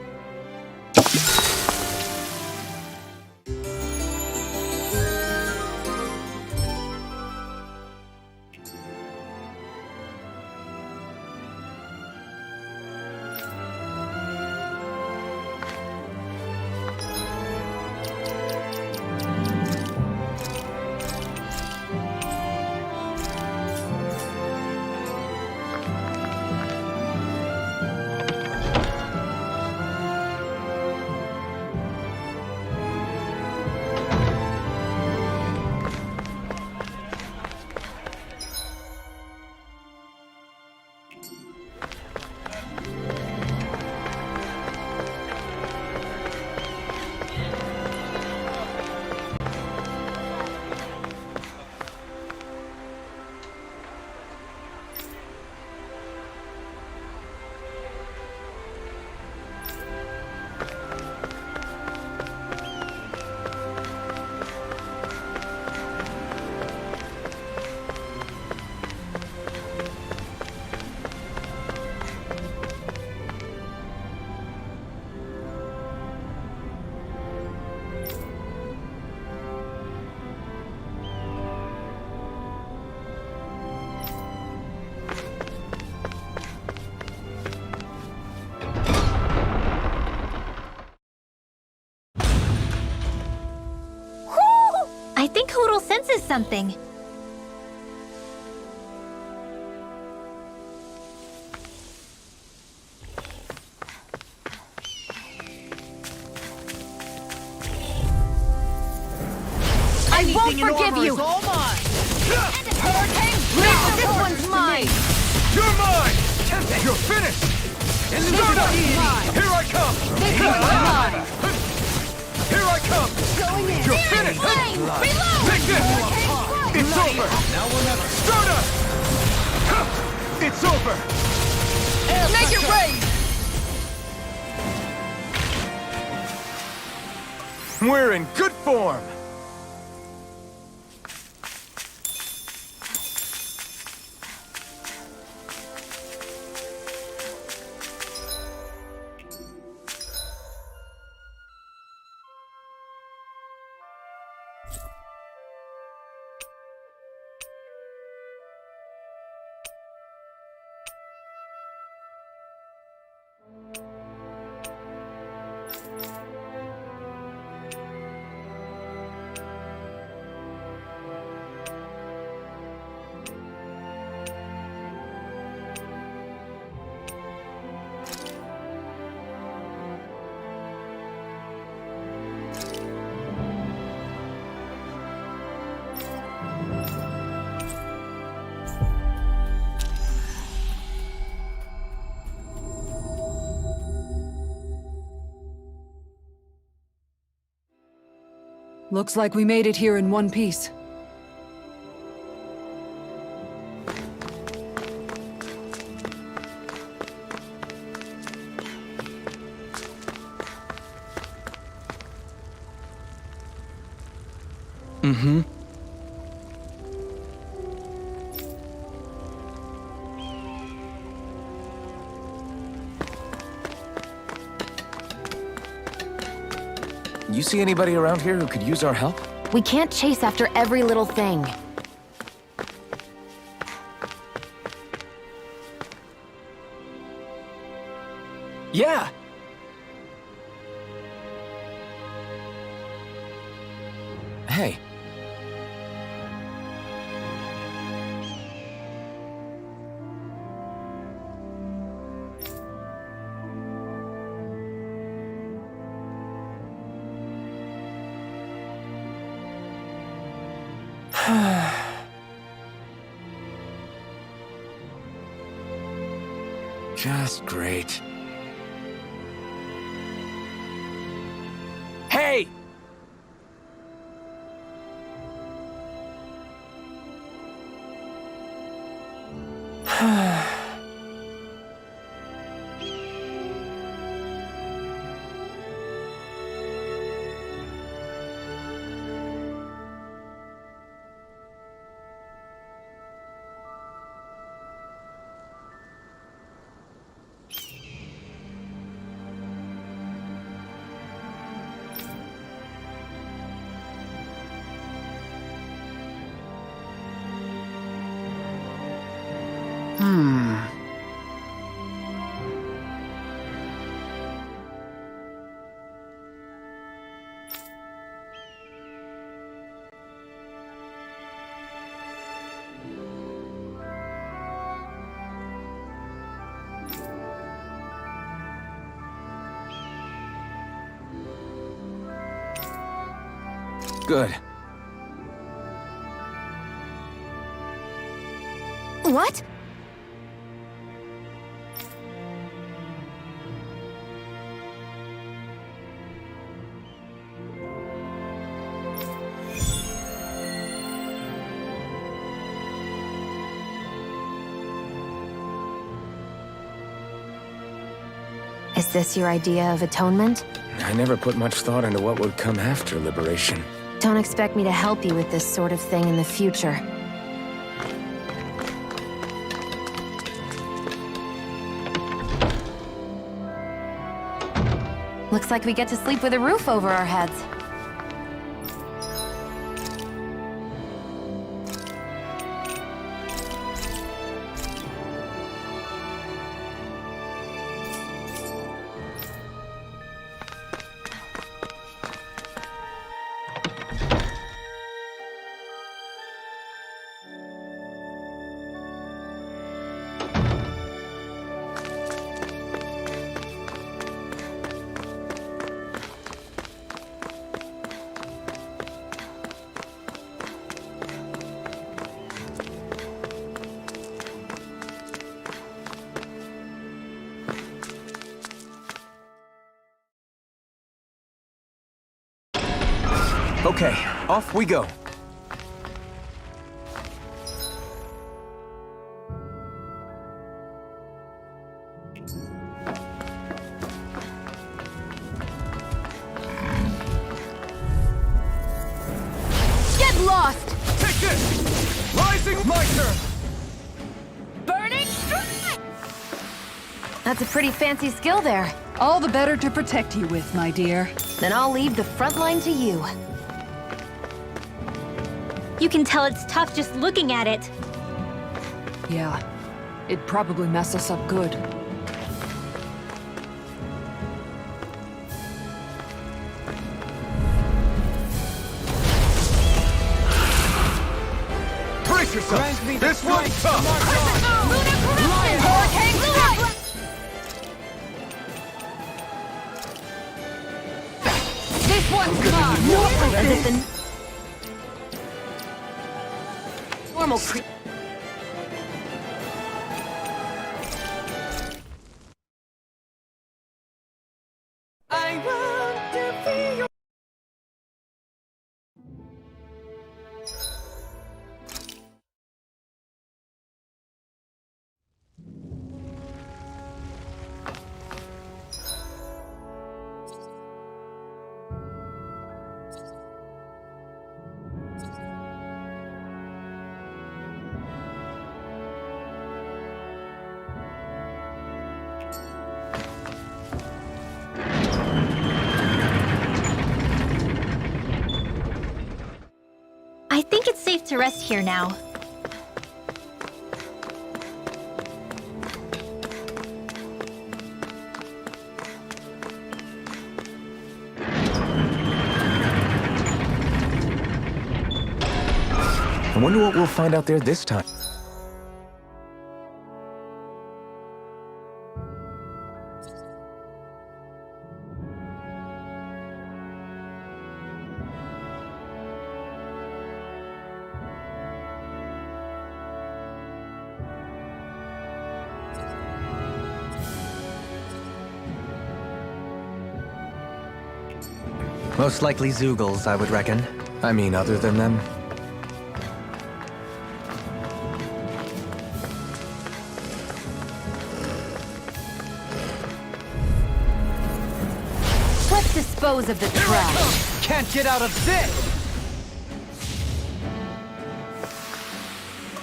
I think Hootle senses something. I won't forgive you! All mine. Hurricane! No, this one's mine! You're mine! You're finished! Start up! Here I come! This one's mine! Here I come! Going in! You're finished! Flame! Reload! Take this! It's over! Now or never! Start up! It's over! Make it rain! We're in good form! Looks like we made it here in one piece. Mm-hmm. You see anybody around here who could use our help? We can't chase after every little thing. Yeah! Hey. Just great. Hey! Good. What? Is this your idea of atonement? I never put much thought into what would come after liberation. Don't expect me to help you with this sort of thing in the future. Looks like we get to sleep with a roof over our heads. Okay, off we go. Get lost! Take this! Rising Mitre! Burning Strike! That's a pretty fancy skill there. All the better to protect you with, my dear. Then I'll leave the front line to you. You can tell it's tough just looking at it. Yeah, it'd probably mess us up good. Brace yourself! This one's tough! Luna Corruption! Hurricane Strike! This one's mine! Normal citizen! Normal cre- think it's safe to rest here now. I wonder what we'll find out there this time. Most likely Zeugles, I would reckon. I mean, other than them. Let's dispose of the trash. Can't get out of this!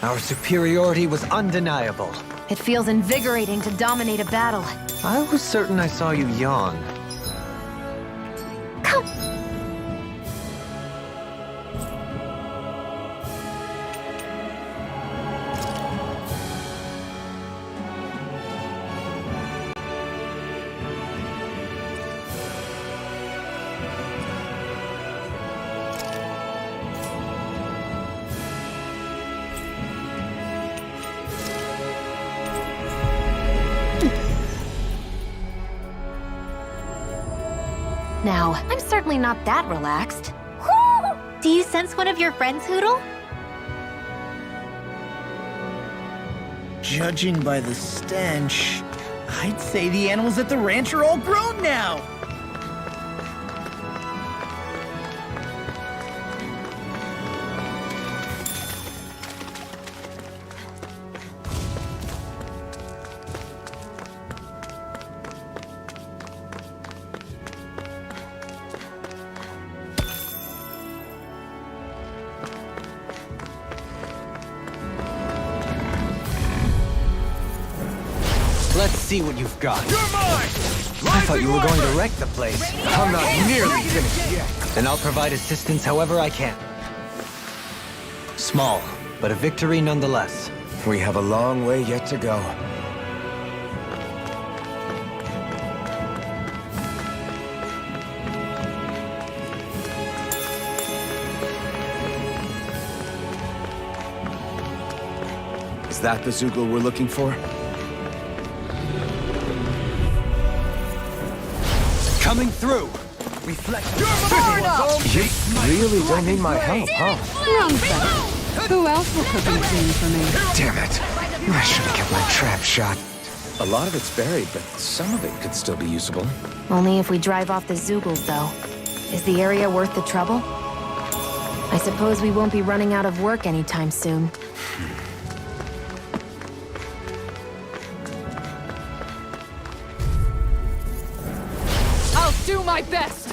Our superiority was undeniable. It feels invigorating to dominate a battle. I was certain I saw you yawn. Now, I'm certainly not that relaxed. Whoo! Do you sense one of your friends, Hootle? Judging by the stench, I'd say the animals at the ranch are all grown now. Let's see what you've got. You're mine! I thought you were going to wreck the place. I'm not nearly finished yet. Then I'll provide assistance however I can. Small, but a victory nonetheless. We have a long way yet to go. Is that the Zeugle we're looking for? Coming through! Reflect. You really don't need my help, huh? Nonsense. Who else will cook and clean for me? Damn it. I should have kept my trap shot. A lot of it's buried, but some of it could still be usable. Only if we drive off the Zeugles, though. Is the area worth the trouble? I suppose we won't be running out of work anytime soon. I'll do my best!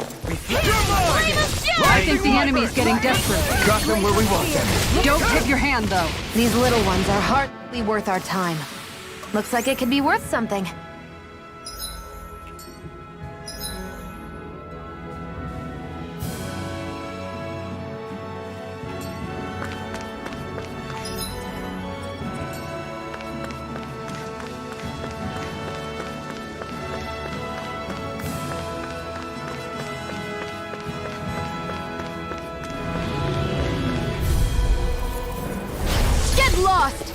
I think the enemy's getting desperate. Got them where we want them. Don't tip your hand, though. These little ones are hardly worth our time. Looks like it could be worth something. Lost!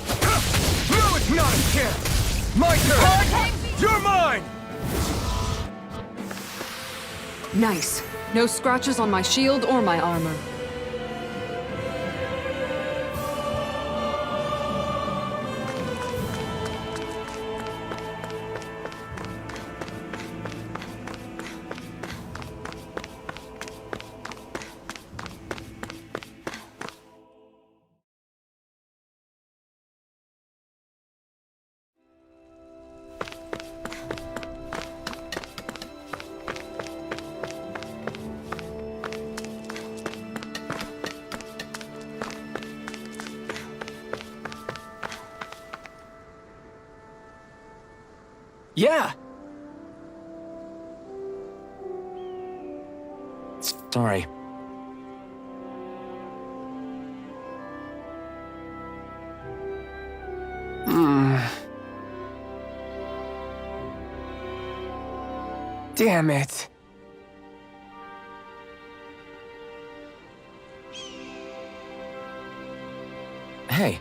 No, it's not a chance! My turn! You're mine! Nice. No scratches on my shield or my armor. Yeah! Sorry. Damn it. Hey.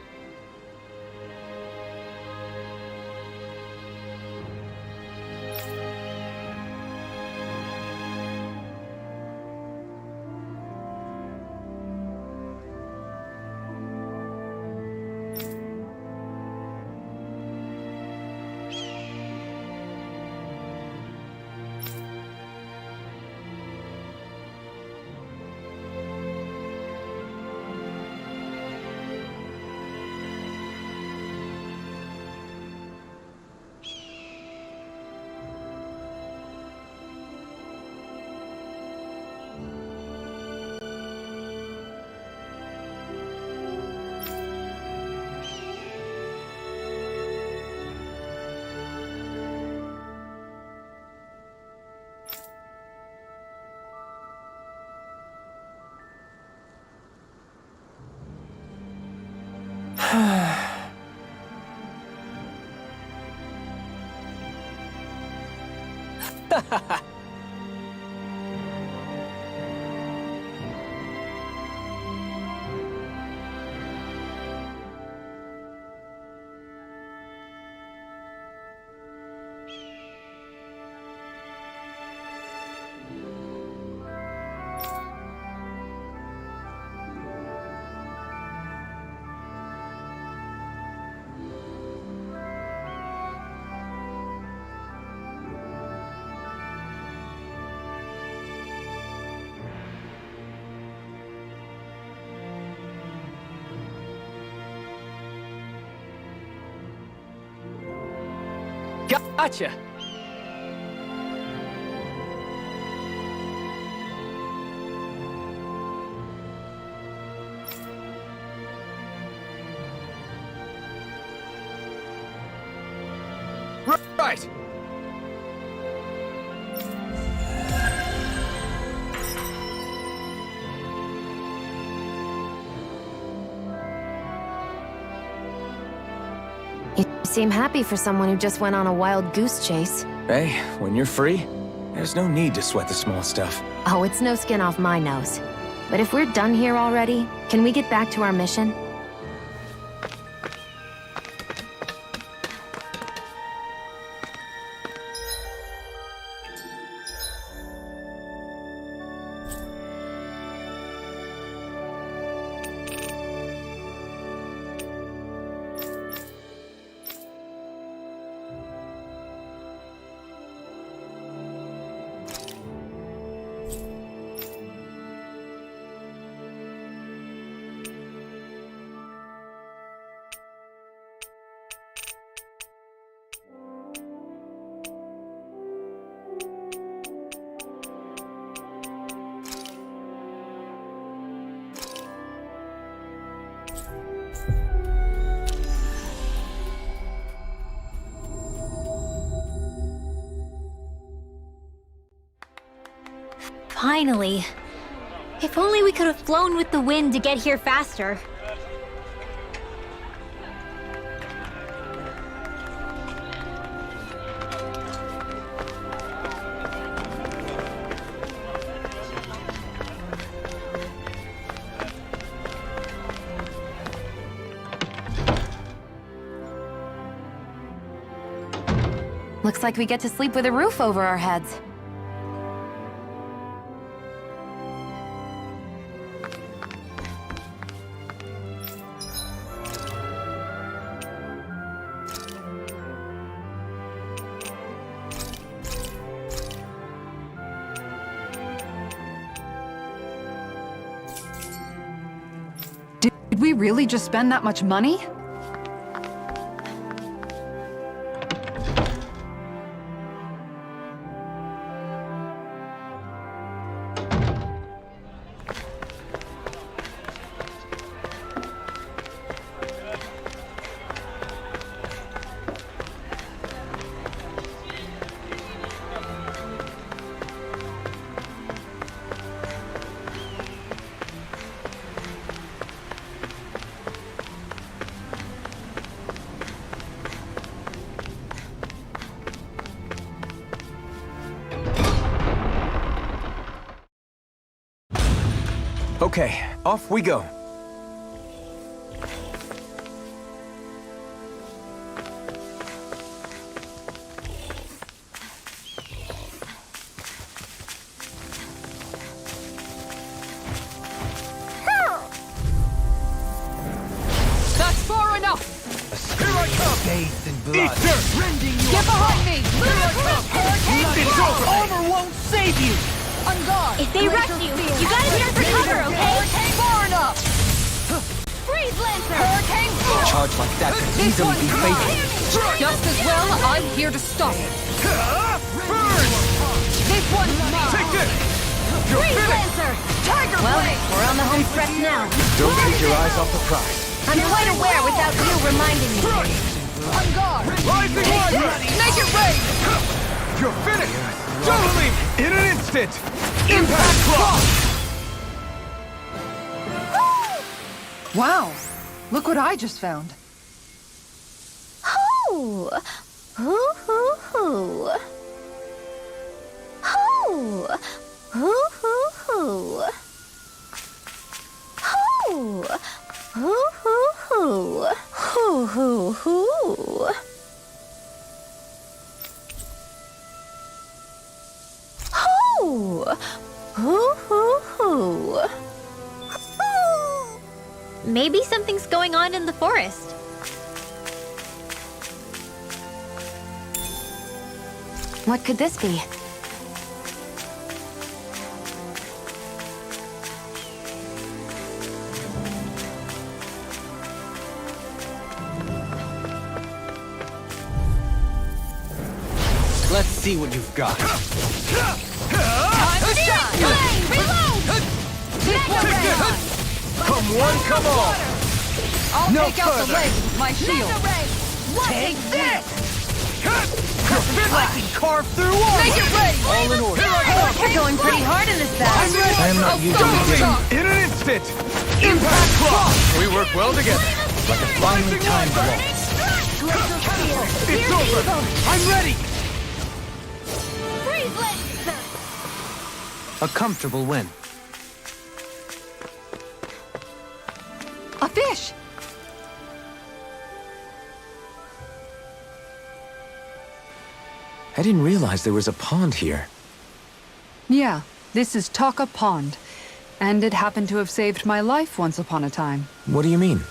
Gotcha. Right. You seem happy for someone who just went on a wild goose chase. Hey, when you're free, there's no need to sweat the small stuff. Oh, it's no skin off my nose. But if we're done here already, can we get back to our mission? Finally. If only we could have flown with the wind to get here faster. Looks like we get to sleep with a roof over our heads. Did we really just spend that much money? Okay, off we go. That's far enough! Here I come! Bathed in Eat blood. dirt! Rending you Get behind me! It's over! Armor won't save you! On guard! If they rush you, you gotta turn for cover, okay? Hurricane far enough! Freeze, Lancer! Hurricane A charge like that could easily be fatal. Just as well, I'm here to stop it. Burn! This one's mine! Take this! You're Freeze, finished! Lancer! Tiger Well, Blade! we're on the home stretch now. Don't take your eyes off the prize. I'm quite aware without you reminding me. On guard! Rising water! Make it rain! You're finished! Double leap! In an instant! Impact block! Wow! Look what I just found. Hoo! Hoo hoo hoo. Hoo! Hoo hoo hoo. Hoo! Hoo hoo hoo. Hoo hoo hoo. Hoo! Hoo hoo hoo. Hoo! Maybe something's going on in the forest. What could this be? Let's see what you've got. Time to shine! Reload! This one's mine! Come one, come all! I'll No take out the further. leg with my shield! Take this! You're finished! I can carve through all! Make it rain! All in order! You're going pretty hard in this battle. I am not using the game. In an instant! Impact block! We work well together. Like a finely timed waltz. It's over! I'm ready! Freeze, Lancer! A comfortable win. A fish! I didn't realize there was a pond here. Yeah, this is Taka Pond. And it happened to have saved my life once upon a time. What do you mean?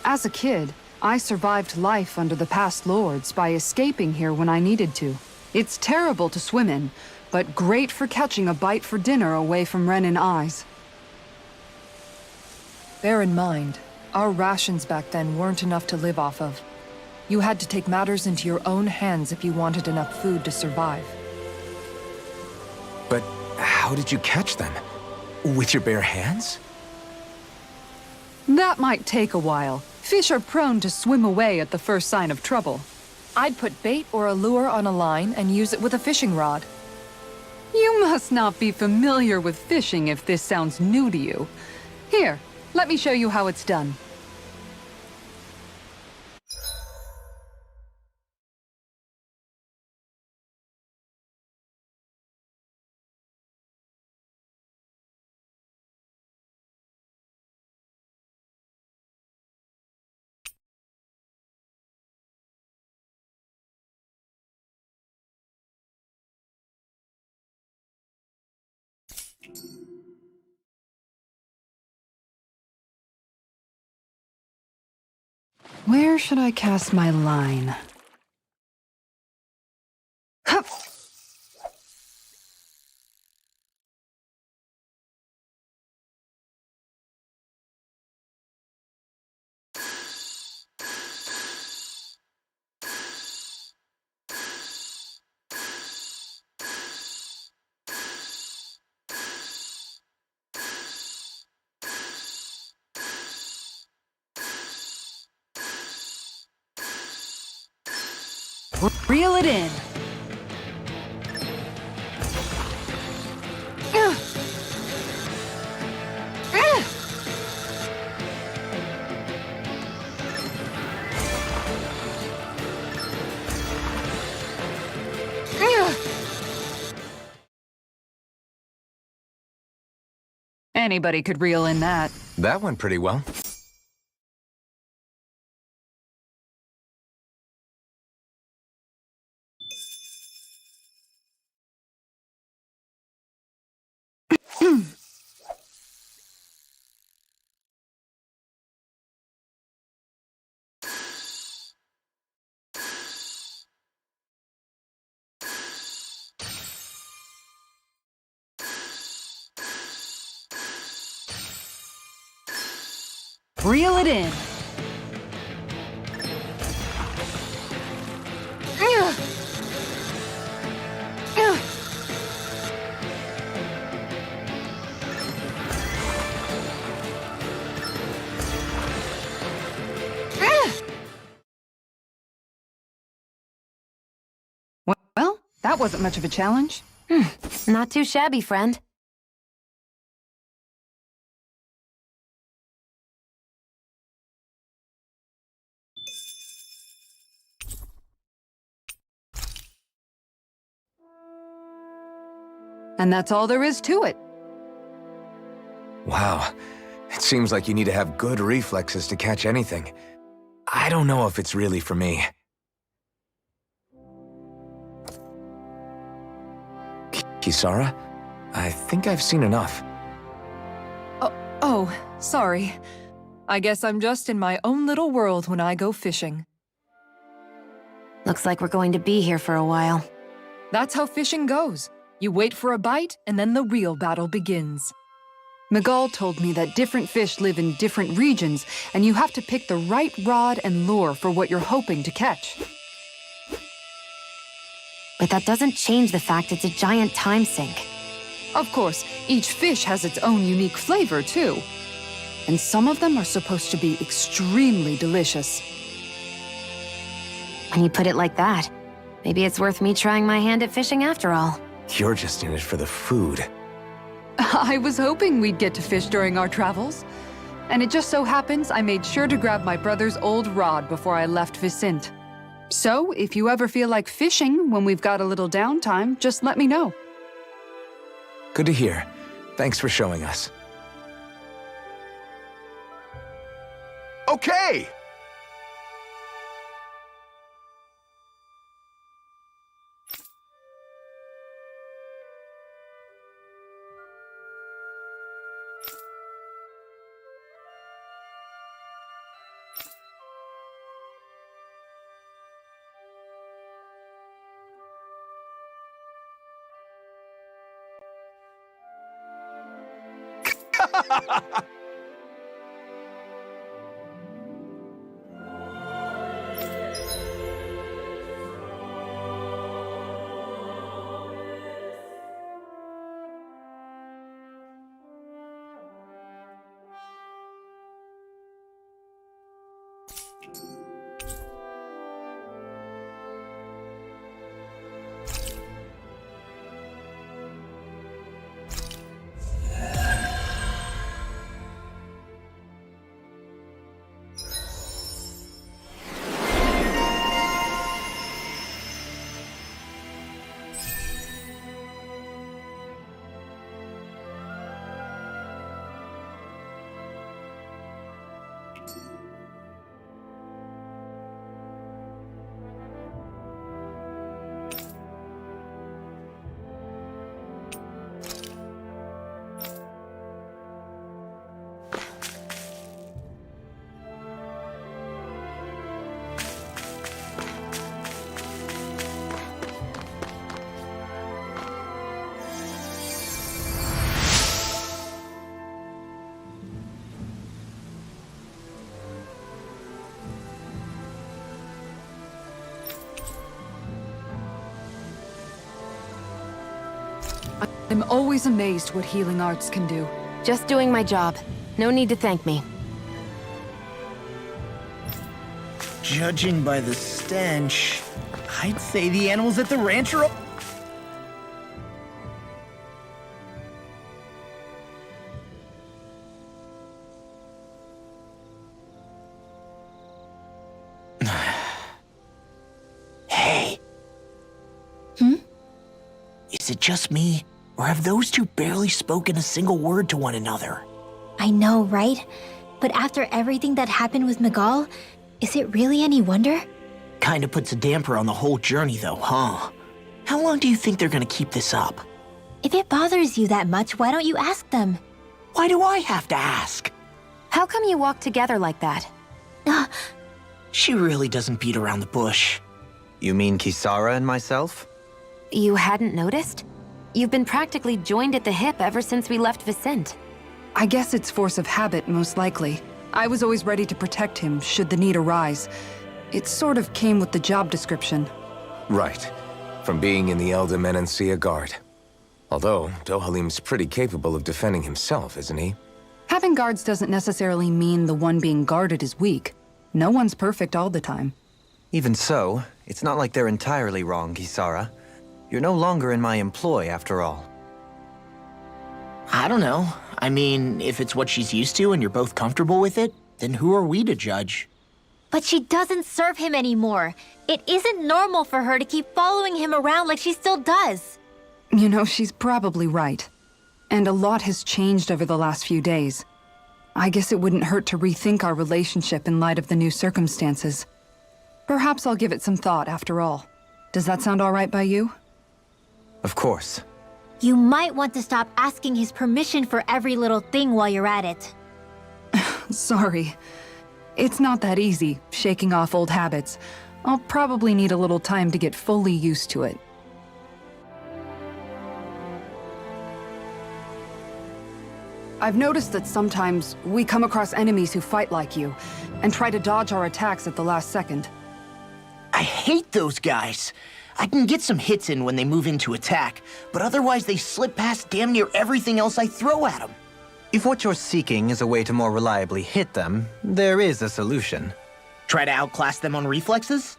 As a kid, I survived life under the past lords by escaping here when I needed to. It's terrible to swim in, but great for catching a bite for dinner away from Renin eyes. Bear in mind, our rations back then weren't enough to live off of. You had to take matters into your own hands if you wanted enough food to survive. But how did you catch them? With your bare hands? That might take a while. Fish are prone to swim away at the first sign of trouble. I'd put bait or a lure on a line and use it with a fishing rod. You must not be familiar with fishing if this sounds new to you. Here, let me show you how it's done. Where should I cast my line? Hup! Reel it in. Anybody could reel in that. That went pretty well. Reel it in. Well, that wasn't much of a challenge. Not too shabby, friend. And that's all there is to it. Wow. It seems like you need to have good reflexes to catch anything. I don't know if it's really for me. Kisara? I think I've seen enough. Oh, sorry. I guess I'm just in my own little world when I go fishing. Looks like we're going to be here for a while. That's how fishing goes. You wait for a bite, and then the real battle begins. Miguel told me that different fish live in different regions, and you have to pick the right rod and lure for what you're hoping to catch. But that doesn't change the fact it's a giant time sink. Of course, each fish has its own unique flavor, too. And some of them are supposed to be extremely delicious. When you put it like that, maybe it's worth me trying my hand at fishing after all. You're just in it for the food. I was hoping we'd get to fish during our travels. And it just so happens I made sure to grab my brother's old rod before I left Vicente. So, if you ever feel like fishing when we've got a little downtime, just let me know. Good to hear. Thanks for showing us. Okay! I'm always amazed what healing arts can do. Just doing my job. No need to thank me. Judging by the stench, I'd say the animals at the ranch are... Hey. Is it just me, Or have those two barely spoken a single word to one another? I know, right? But after everything that happened with Miguel, is it really any wonder? Kinda puts a damper on the whole journey though, huh? How long do you think they're gonna keep this up? If it bothers you that much, why don't you ask them? Why do I have to ask? How come you walk together like that? She really doesn't beat around the bush. You mean Kisara and myself? You hadn't noticed? You've been practically joined at the hip ever since we left Vicente. I guess it's force of habit, most likely. I was always ready to protect him, should the need arise. It sort of came with the job description. Right. From being in the Elder Menancia Guard. Although, Dohalim's pretty capable of defending himself, isn't he? Having guards doesn't necessarily mean the one being guarded is weak. No one's perfect all the time. Even so, it's not like they're entirely wrong, Kisara. You're no longer in my employ, after all. I don't know. I mean, if it's what she's used to and you're both comfortable with it, then who are we to judge? But she doesn't serve him anymore. It isn't normal for her to keep following him around like she still does. You know, she's probably right. And a lot has changed over the last few days. I guess it wouldn't hurt to rethink our relationship in light of the new circumstances. Perhaps I'll give it some thought after all. Does that sound all right by you? Of course. You might want to stop asking his permission for every little thing while you're at it. Sorry. It's not that easy, shaking off old habits. I'll probably need a little time to get fully used to it. I've noticed that sometimes we come across enemies who fight like you, and try to dodge our attacks at the last second. I hate those guys. I can get some hits in when they move into attack, but otherwise they slip past damn near everything else I throw at them. If what you're seeking is a way to more reliably hit them, there is a solution. Try to outclass them on reflexes?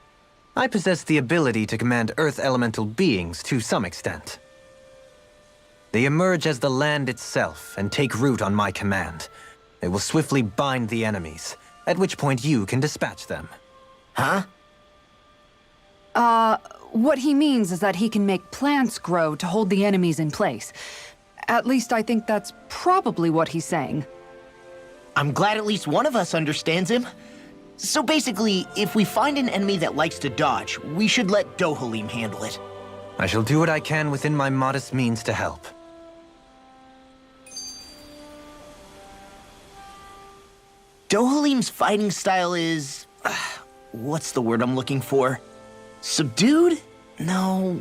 I possess the ability to command Earth elemental beings to some extent. They emerge as the land itself and take root on my command. They will swiftly bind the enemies, at which point you can dispatch them. Huh? What he means is that he can make plants grow to hold the enemies in place. At least I think that's probably what he's saying. I'm glad at least one of us understands him. So basically, if we find an enemy that likes to dodge, we should let Dohalim handle it. I shall do what I can within my modest means to help. Dohalim's fighting style is... what's the word I'm looking for? Subdued? No...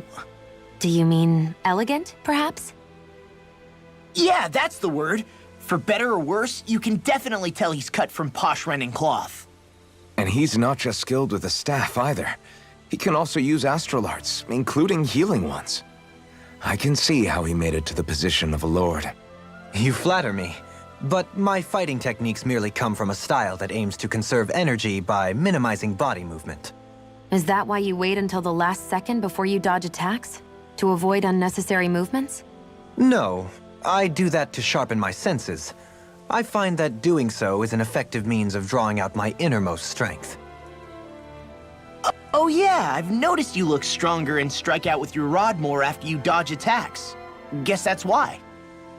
Do you mean elegant, perhaps? Yeah, that's the word. For better or worse, you can definitely tell he's cut from posh rending cloth. And he's not just skilled with the staff either. He can also use astral arts, including healing ones. I can see how he made it to the position of a lord. You flatter me, but my fighting techniques merely come from a style that aims to conserve energy by minimizing body movement. Is that why you wait until the last second before you dodge attacks? To avoid unnecessary movements? No, I do that to sharpen my senses. I find that doing so is an effective means of drawing out my innermost strength. Oh yeah, I've noticed you look stronger and strike out with your rod more after you dodge attacks. Guess that's why.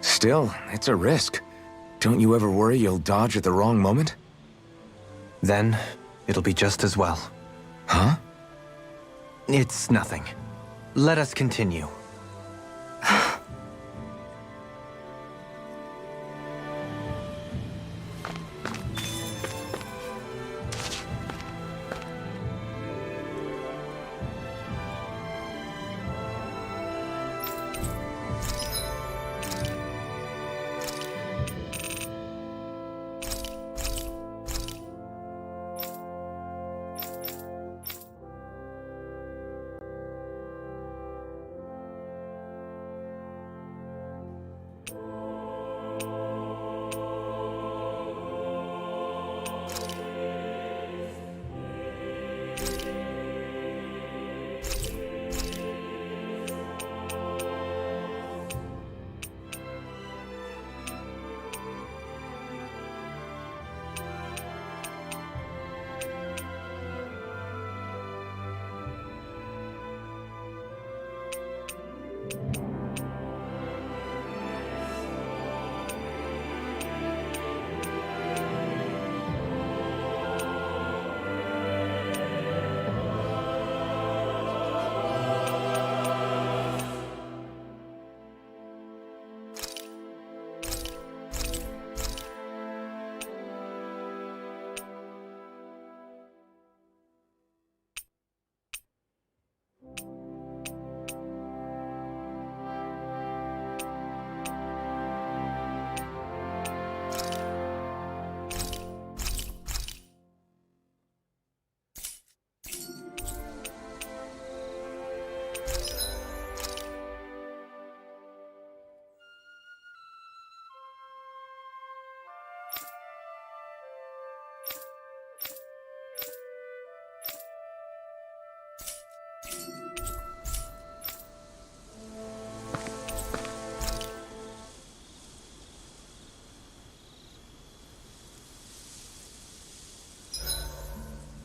Still, it's a risk. Don't you ever worry you'll dodge at the wrong moment? Then, it'll be just as well. Huh? It's nothing. Let us continue.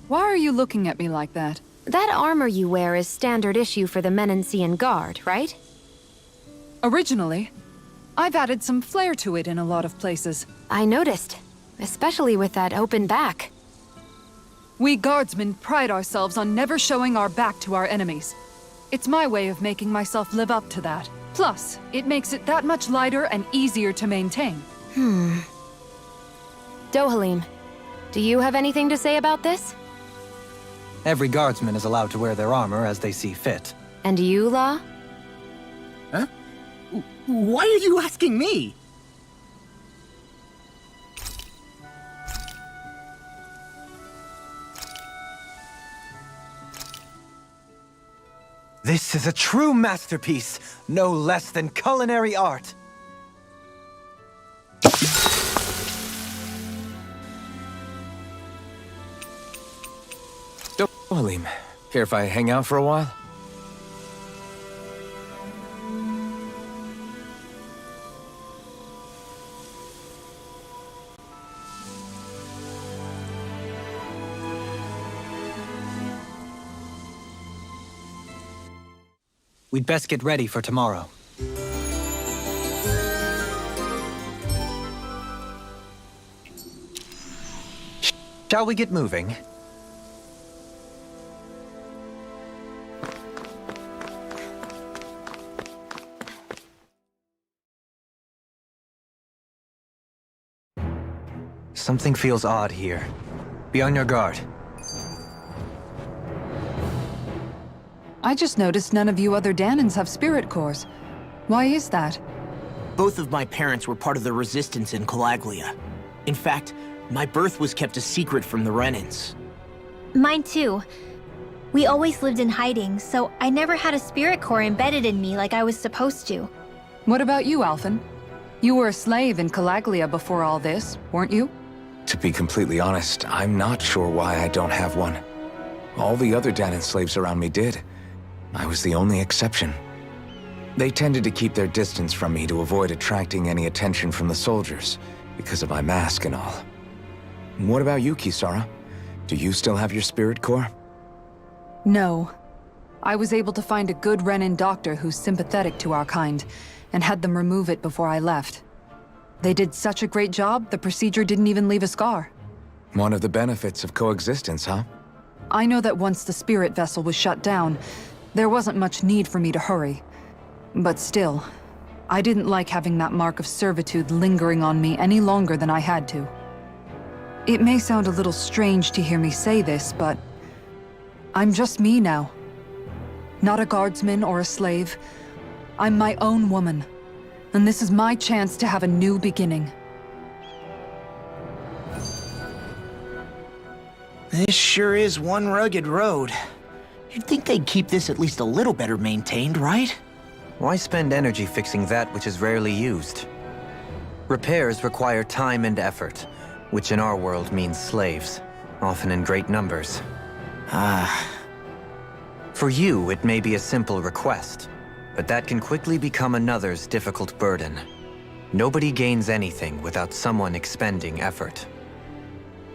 Why are you looking at me like that? That armor you wear is standard issue for the Menancian Guard, right? Originally, I've added some flair to it in a lot of places. I noticed, especially with that open back. We guardsmen pride ourselves on never showing our back to our enemies. It's my way of making myself live up to that. Plus, it makes it that much lighter and easier to maintain. Dohalim, do you have anything to say about this? Every guardsman is allowed to wear their armor as they see fit. And you, Law? Huh? Why are you asking me? This is a true masterpiece, no less than culinary art. Dohalim, care if I hang out for a while? We'd best get ready for tomorrow. Shall we get moving? Something feels odd here. Be on your guard. I just noticed none of you other Danans have spirit cores. Why is that? Both of my parents were part of the resistance in Calaglia. In fact, my birth was kept a secret from the Renans. Mine too. We always lived in hiding, so I never had a spirit core embedded in me like I was supposed to. What about you, Alphen? You were a slave in Calaglia before all this, weren't you? To be completely honest, I'm not sure why I don't have one. All the other Danan slaves around me did. I was the only exception. They tended to keep their distance from me to avoid attracting any attention from the soldiers, because of my mask and all. What about you, Kisara? Do you still have your spirit core? No. I was able to find a good Renan doctor who's sympathetic to our kind, and had them remove it before I left. They did such a great job, the procedure didn't even leave a scar. One of the benefits of coexistence, huh? I know that once the spirit vessel was shut down, there wasn't much need for me to hurry. But still, I didn't like having that mark of servitude lingering on me any longer than I had to. It may sound a little strange to hear me say this, but I'm just me now. Not a guardsman or a slave. I'm my own woman. And this is my chance to have a new beginning. This sure is one rugged road. You'd think they'd keep this at least a little better maintained, right? Why spend energy fixing that which is rarely used? Repairs require time and effort, which in our world means slaves, often in great numbers. For you, it may be a simple request, but that can quickly become another's difficult burden. Nobody gains anything without someone expending effort.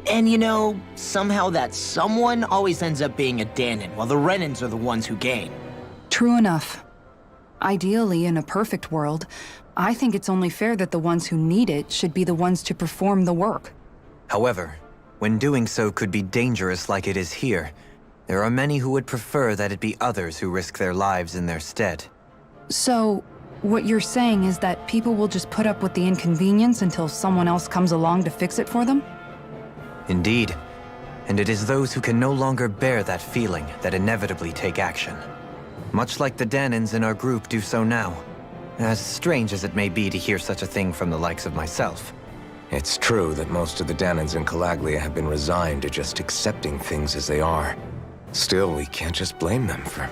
And you know, somehow that someone always ends up being a Danan, while the Renans are the ones who gain. True enough. Ideally, in a perfect world, I think it's only fair that the ones who need it should be the ones to perform the work. However, when doing so could be dangerous like it is here, there are many who would prefer that it be others who risk their lives in their stead. So, what you're saying is that people will just put up with the inconvenience until someone else comes along to fix it for them? Indeed. And it is those who can no longer bear that feeling that inevitably take action. Much like the Danans in our group do so now. As strange as it may be to hear such a thing from the likes of myself. It's true that most of the Danans in Calaglia have been resigned to just accepting things as they are. Still, we can't just blame them for...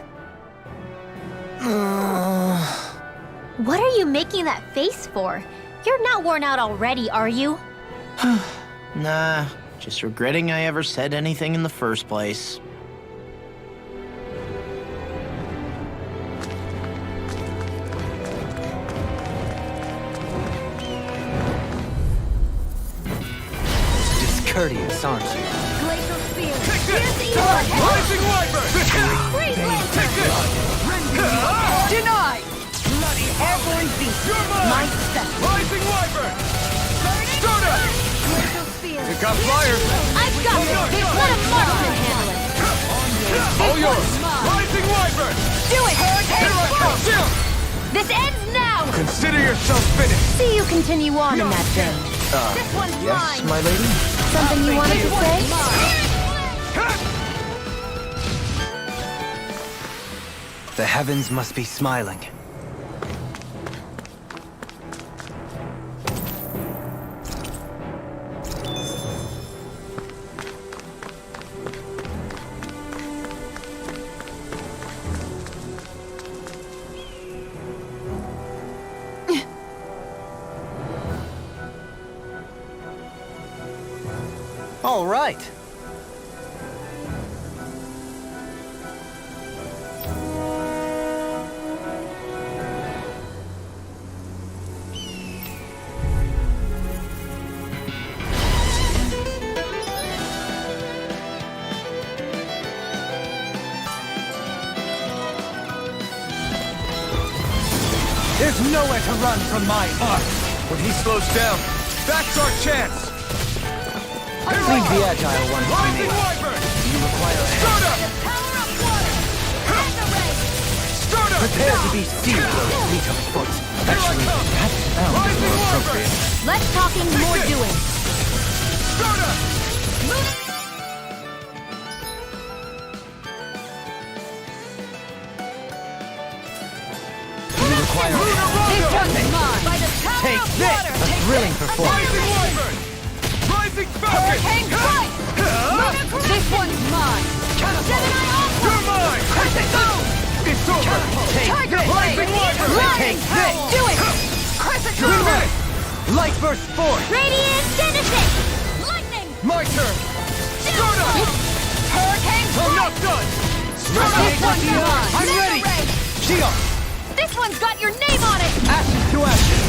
What are you making that face for? You're not worn out already, are you? Nah, just regretting I ever said anything in the first place. Discourteous, aren't you? Glacial spear. Take this! Here's the evil. Rising Wyvern! Freeze Lance. Take this! Denied. Bloody airborne beast. You're mine! My special. Rising Wyvern! Soda! Crystal spear. Pick up fire! I've got this. Let a marksman handle it. All yours! Rising Wyvern! Do it. Here I come! Shield! This ends now. Consider yourself finished! See you continue on in that vein. This one's Yes, mine. my lady? Something you wanted to say? The heavens must be smiling. All right. There's nowhere to run from my arc! When he slows down, that's our chance! Leave the agile one to me. Rising Wyvern! You require a hand. Soda! Power of water. And the ray. Soda! Prepare to be sealed, fleet of foot. Actually, that sounds Rising more Wyvern! appropriate. Less talking, more doing. Soda! You require a hand. This one's mine. By the power Take of this! water. A thrilling performance. Rising Wyvern! Rising Falcon! Hurricane strike. This one's mine. Gemini Alpha. You're mine! It's over! Tiger Rising Blade. Wyvern! Lightning Take this. Howl. Do it. Crescent You're Moon. finished! Light burst forth! Radiant Genesis. Lightning. My turn! Soda! Hurricane I'm strike. not done! This one's mine. I'm Laser ready. ray. Shield! This one's got your name on it. Ashes to ashes!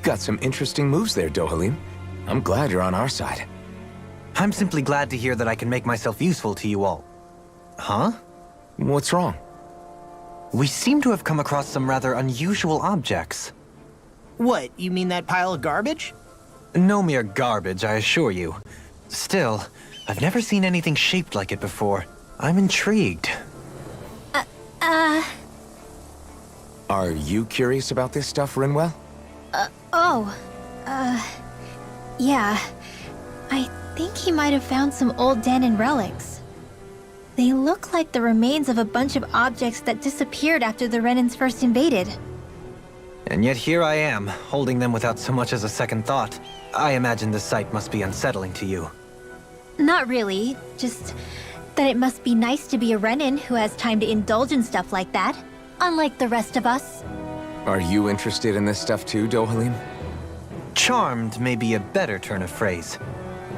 Got some interesting moves there, Dohalim. I'm glad you're on our side. I'm simply glad to hear that I can make myself useful to you all. Huh? What's wrong? We seem to have come across some rather unusual objects. What, you mean that pile of garbage? No mere garbage, I assure you. Still, I've never seen anything shaped like it before. I'm intrigued. Are you curious about this stuff, Rinwell? Yeah. I think he might have found some old Danon relics. They look like the remains of a bunch of objects that disappeared after the Renans first invaded. And yet here I am, holding them without so much as a second thought. I imagine the sight must be unsettling to you. Not really, just that it must be nice to be a Renan who has time to indulge in stuff like that, unlike the rest of us. Are you interested in this stuff too, Dohalim? Charmed may be a better turn of phrase.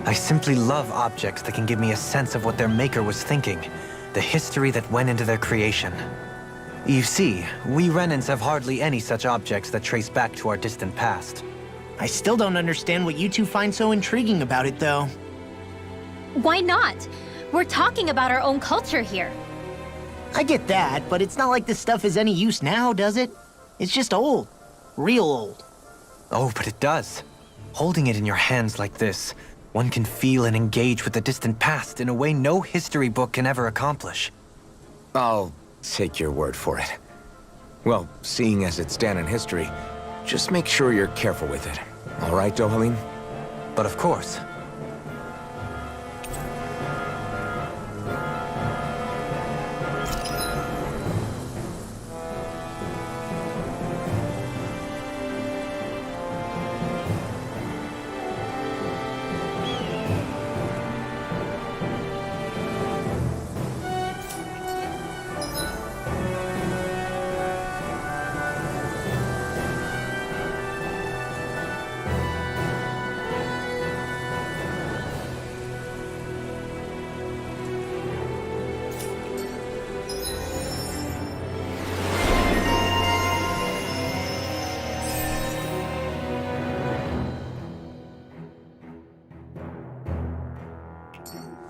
I simply love objects that can give me a sense of what their maker was thinking, the history that went into their creation. You see, we Renans have hardly any such objects that trace back to our distant past. I still don't understand what you two find so intriguing about it, though. Why not? We're talking about our own culture here. I get that, but it's not like this stuff is any use now, does it? It's just old. Real old. Oh, but it does. Holding it in your hands like this, one can feel and engage with the distant past in a way no history book can ever accomplish. I'll take your word for it. Well, seeing as it's Danon history, just make sure you're careful with it. All right, Dohalim? But of course.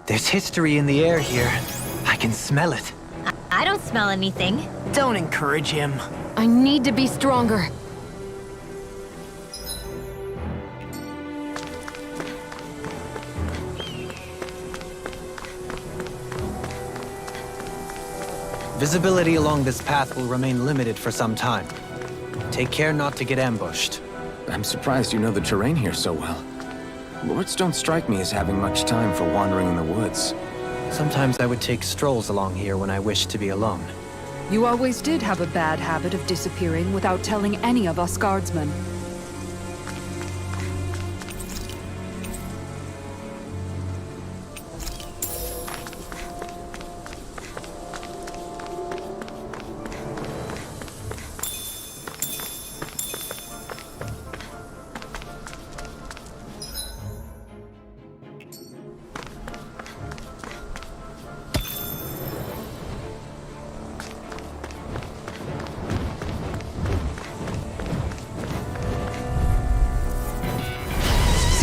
There's history in the air here. I can smell it. I don't smell anything. Don't encourage him. I need to be stronger. Visibility along this path will remain limited for some time. Take care not to get ambushed. I'm surprised you know the terrain here so well. Lords don't strike me as having much time for wandering in the woods. Sometimes I would take strolls along here when I wished to be alone. You always did have a bad habit of disappearing without telling any of us guardsmen.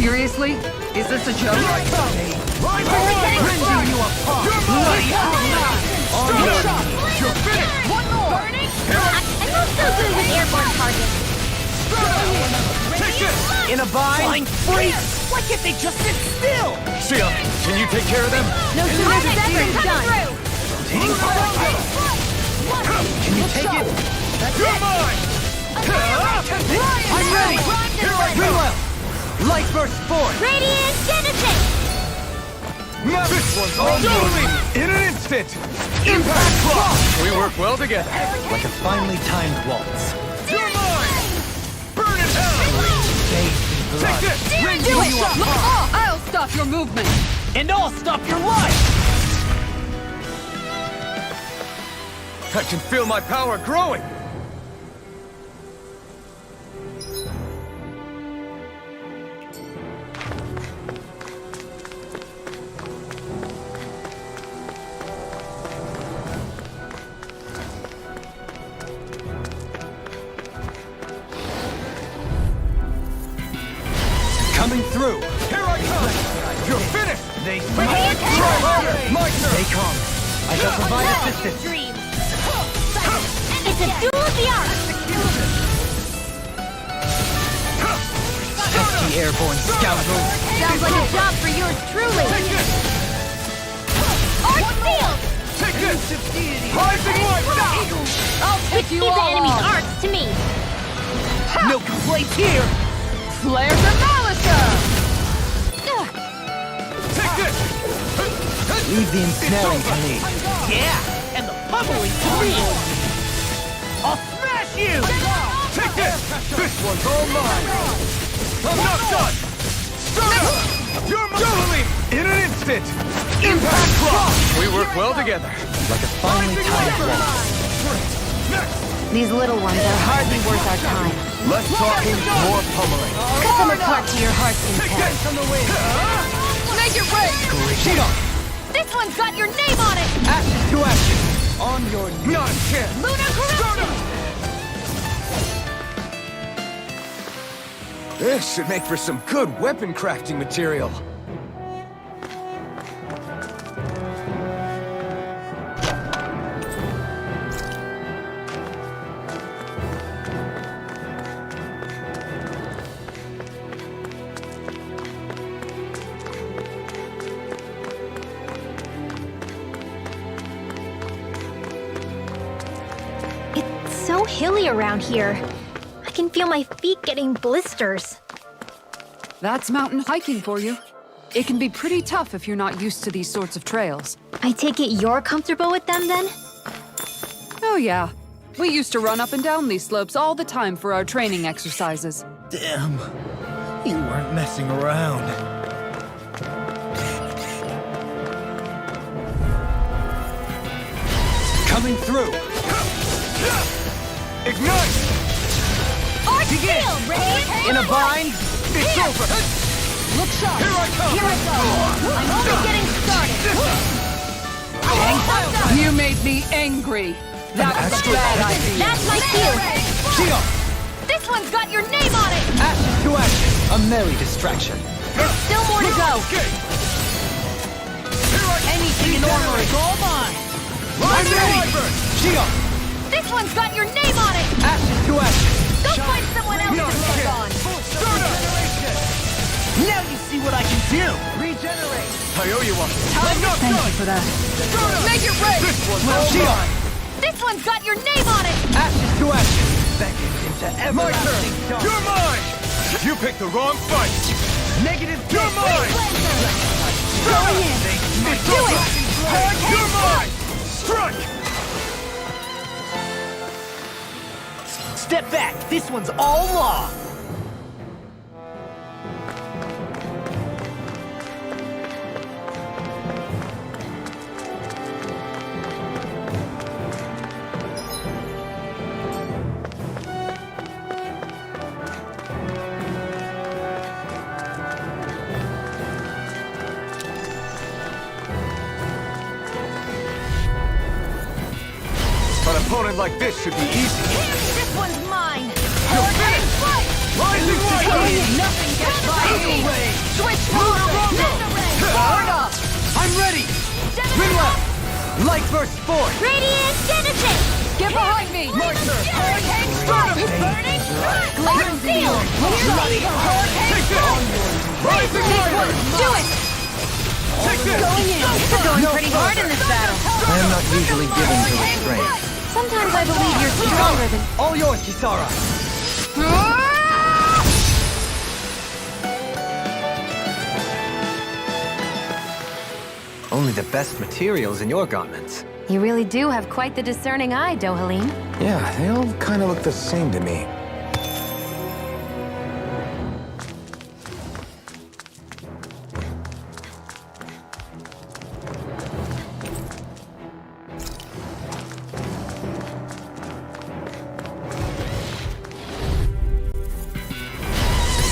Seriously? Is this a joke? You're finished! One more! I'm not so good with airborne targets. Take this! In a bind? Freak! Why can't they just sit still? Sia, can you take care of them? No sooner is everything done. Can you take it? You're mine! I'm ready! Meanwhile, Light Burst forth! Radiant Genesis! This one's all yours! In an instant! Impact Clock! We work well together. Like a finely timed waltz. You're mine! Burn in hell! Take this! Do it! Oh, I'll stop your movement! And I'll stop your life! I can feel my power growing! Coming through! Here I come! You're finished! They Try harder! My turn! Stay calm. I shall provide assistance. Dream. It's a duel of the arts! Pesky airborne scoundrels. Sounds like a job for yours truly. Arch Field! Take this! Rising light! I'll take you Give the all enemy's on! arts to me. No complaints here! Flares of Malicer! Take this! Leave the ensnaring to me. Yeah! And the pummeling to me! I'll smash you! Take this! This one's all mine! I'm not done! Start up! You're mine! In an instant! Impact Clock! We work well together. Like a finely timed waltz. These little ones are hardly worth our time. Less talking, more pummeling. Cut them apart to your heart's Take content. this on the way! Make it rain! Shido! This one's got your name on it! Ashes to ashes! On your knees. Not a chance! Lunar corruption! This should make for some good weapon crafting material. It's so hilly around here. I can feel my feet getting blisters. That's mountain hiking for you. It can be pretty tough if you're not used to these sorts of trails. I take it you're comfortable with them then? Oh yeah. We used to run up and down these slopes all the time for our training exercises. Damn. You weren't messing around. Coming through! Ignite! Arch Field! Radiant! In a bind? It's over! Look sharp! Here I come! Here I go! I'm only getting started! You made me angry. That was a bad idea. That's my cue! Shido! This one's got your name on it! Ashes to ashes! A merry distraction. There's still more to go! Okay! Here in armor is all mine! Rising Wyvern! Shield! This one's got your name on it! Ashes to ashes! Go find someone else to take on! Start up! Now you see what I can do! Regenerate! I owe you one. Thank you for that. Start up! Make it rain! This one's all Shield! mine! This one's got your name on it! Ashes to ashes! Beckon into My turn! everlasting dark. You're mine! You picked the wrong fight! Negative You're mine! Going in! It's Do over! it! You're mine! Strike! Step back! This one's all law! An opponent like this should be easy. This one's mine! You're finished! Rising Wyvern! Nothing gets by me! Switch Move forward! your Send the red! Forward up! I'm ready! Rinwell! Light burst forth! Radiant Genesis! Get behind me! My turn! Hurricane strike! Burning strike! Glacial seal! Hurricane Take strike! this! Rising Wyvern! Do it! Take this! Going in! You're going pretty hard in this battle! I am not usually given to restraint. Sometimes I believe you're stronger than... All yours, Kisara! Only the best materials in your garments. You really do have quite the discerning eye, Dohalim. Yeah, they all kind of look the same to me.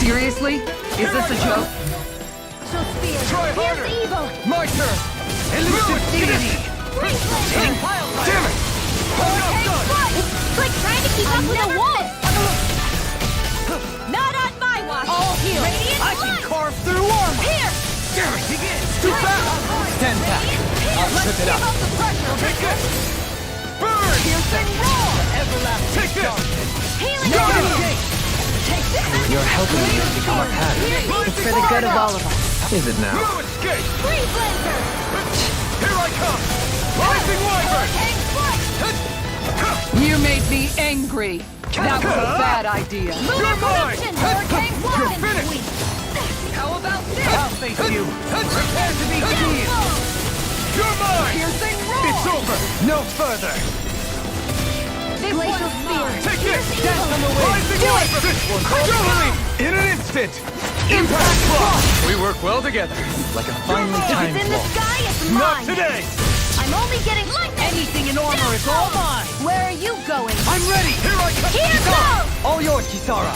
Seriously? Is this a joke? Try harder! Evil! My turn! Elusive deity! Damn it! I'm not done! It's like trying to keep up with a wall! Not on my watch! All healed! Radiant I can light! carve through armor! Here! Damn it! Too fast! Stand back! I'll trip it up. Give up the pressure! Take this! Burn! Piercing roar! Everlasting Take this! Healing Go! energy! Take this! You're helping me to become a pattern. It's for the good of all of us. Is it now? No escape! Free blazer! Here I come! Rising Wyvern! Hurricane strike! You made me angry. That was a bad idea. You're mine! Hurricane You're fly! finished! How about this? I'll face you! Prepare to be healed! You're mine! Piercing roar! It's over! No further! Glacial spear! Take this! Dance on the wind! Rising Wyvern! This one's Dohalim! In an instant! Impact Frost! We work well together. Like a finely If timed it's in the walk. sky, it's Not mine! today! I'm only getting lightning! Anything in armor is all mine! Where are you going? I'm ready! Here I come! Here goes! All yours, Kisara!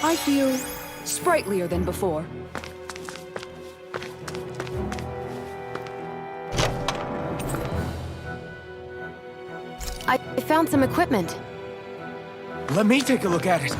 I feel sprightlier than before. I found some equipment. Let me take a look at it.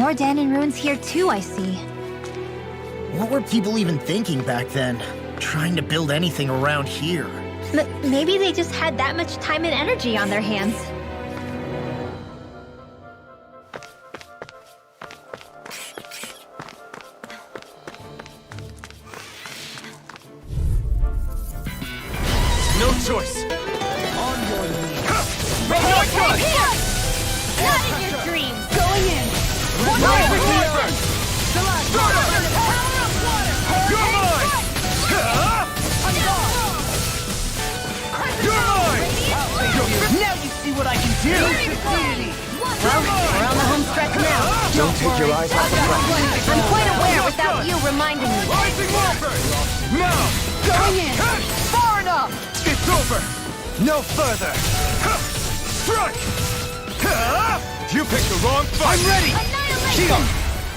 more Danon ruins here too, I see. What were people even thinking back then? Trying to build anything around here. Maybe they just had that much time and energy on their hands. No choice. Not in your dreams! Going in! One more! Start up! You're mine! You're mine! Now you see what I can do! Well, we're on the home stretch now. Don't take your eyes off the prize. I'm quite aware without you reminding me. Rising Wyvern! Now! Going in! Far enough! It's over! No further! Strike! You picked the wrong fight! I'm ready! Annihilation!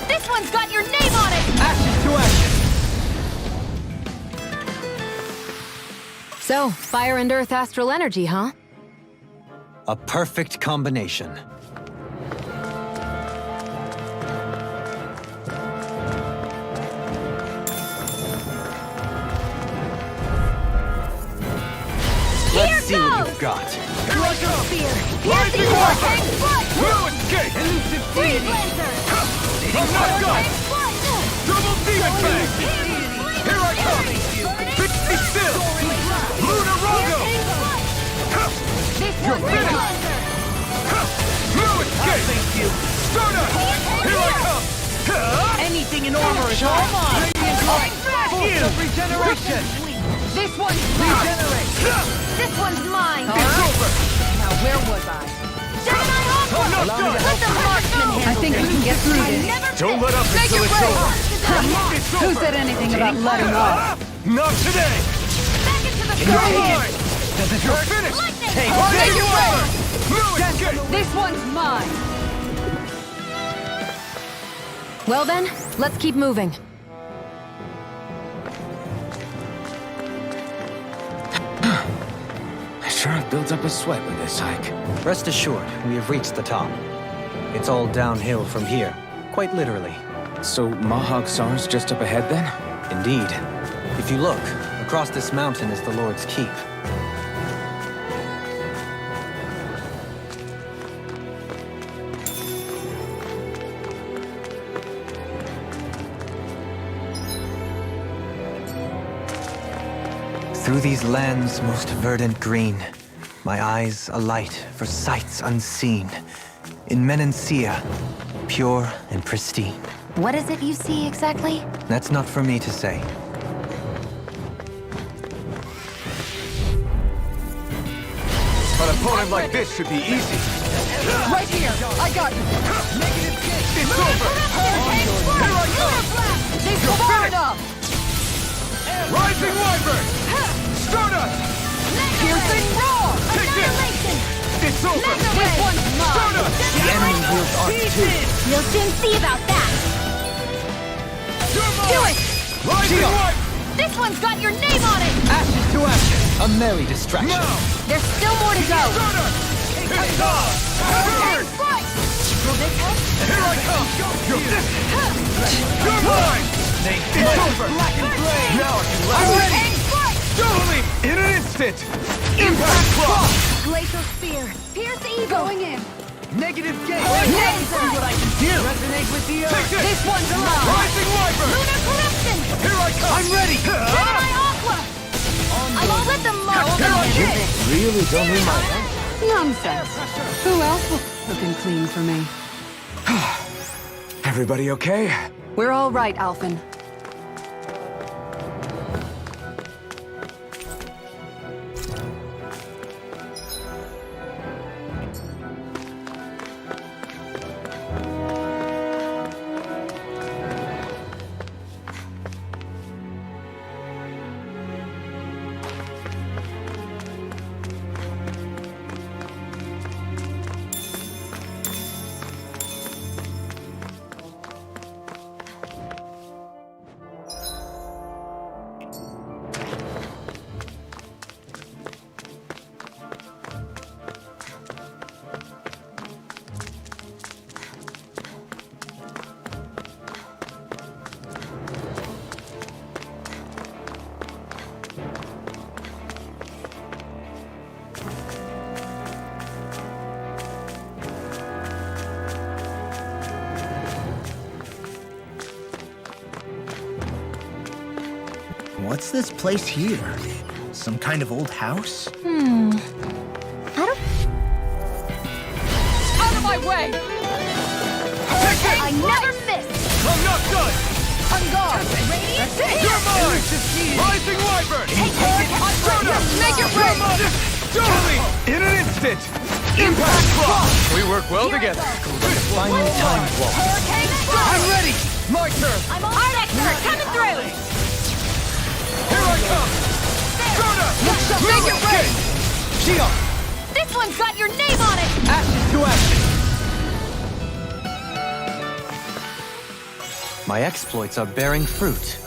This one's got your name on it! Ashes to ashes! So, fire and earth astral energy, huh? A perfect combination. Let's see what you've got. Glacial Spear! Rising Piercing Wyvern! Foot! No escape! Elusive Deity! I'm not done! Double Demon Fang! Here I come! Be still! Luna Rogo! You're finished! No escape! Thank you! Stardust! Here I come! Anything in armor is all mine! Force of regeneration! This one's mine! This one's mine! It's over! Now where was I? Gemini Aqua! I'm not done! Let the marksman handle I think we can get through this. Don't let up until it's over! It's Who over! said anything about letting up? Not today! Back into the You're fray! mine! You're finished! Lightning! Take it away! No escape! This one's mine! Well then, let's keep moving. I sure have built up a sweat with this hike. Rest assured, we have reached the top. It's all downhill from here, quite literally. So Mahag Sar's just up ahead then? Indeed. If you look, across this mountain is the Lord's Keep. Through these lands most verdant green, my eyes alight for sights unseen. In Menancia, pure and pristine. What is it you see exactly? That's not for me to say. An opponent like this should be easy. Right here! I got you! It's over! Here I come! This is far enough! Rising Wyvern! Stardust! Piercing Roar! Take this! It's over! This one's mine! Stardust! The enemy wields art too. You'll soon see about that. You're mine! Do it! Rising Wyvern! This one's got your name on it! Ashes to ashes! A merry distraction. Now! There's still more to go. Stardust! It's on! Burn! Here I come! You're mine! It's over! Now I can let I'm ready! Dueling! In an instant! Impact Claw! Glacial Spear! Pierce Eagle! Going in! Negative gate! See what I can do! Resonate with the This earth! one's mine! Rising Wyvern! Lunar Corruption! Here I come! I'm ready! Gemini Aqua! I won't let them mark You really don't need my help. Nonsense. Who else will looking clean for me? Everybody okay? We're all right, Alphen. What's this place here? Some kind of old house? I don't. Out of my way! I never miss! I'm not done! On guard! That's it! You're mine! Rising Wyvern! Make it rain! Totally! In an instant! Impact Frost! We work well together. Final time walk. Hurricane I'm ready! My turn! Ardexter, coming through! Here I come! Gerda! Make it rain! Shield! This one's got your name on it! Ashes to ashes! My exploits are bearing fruit.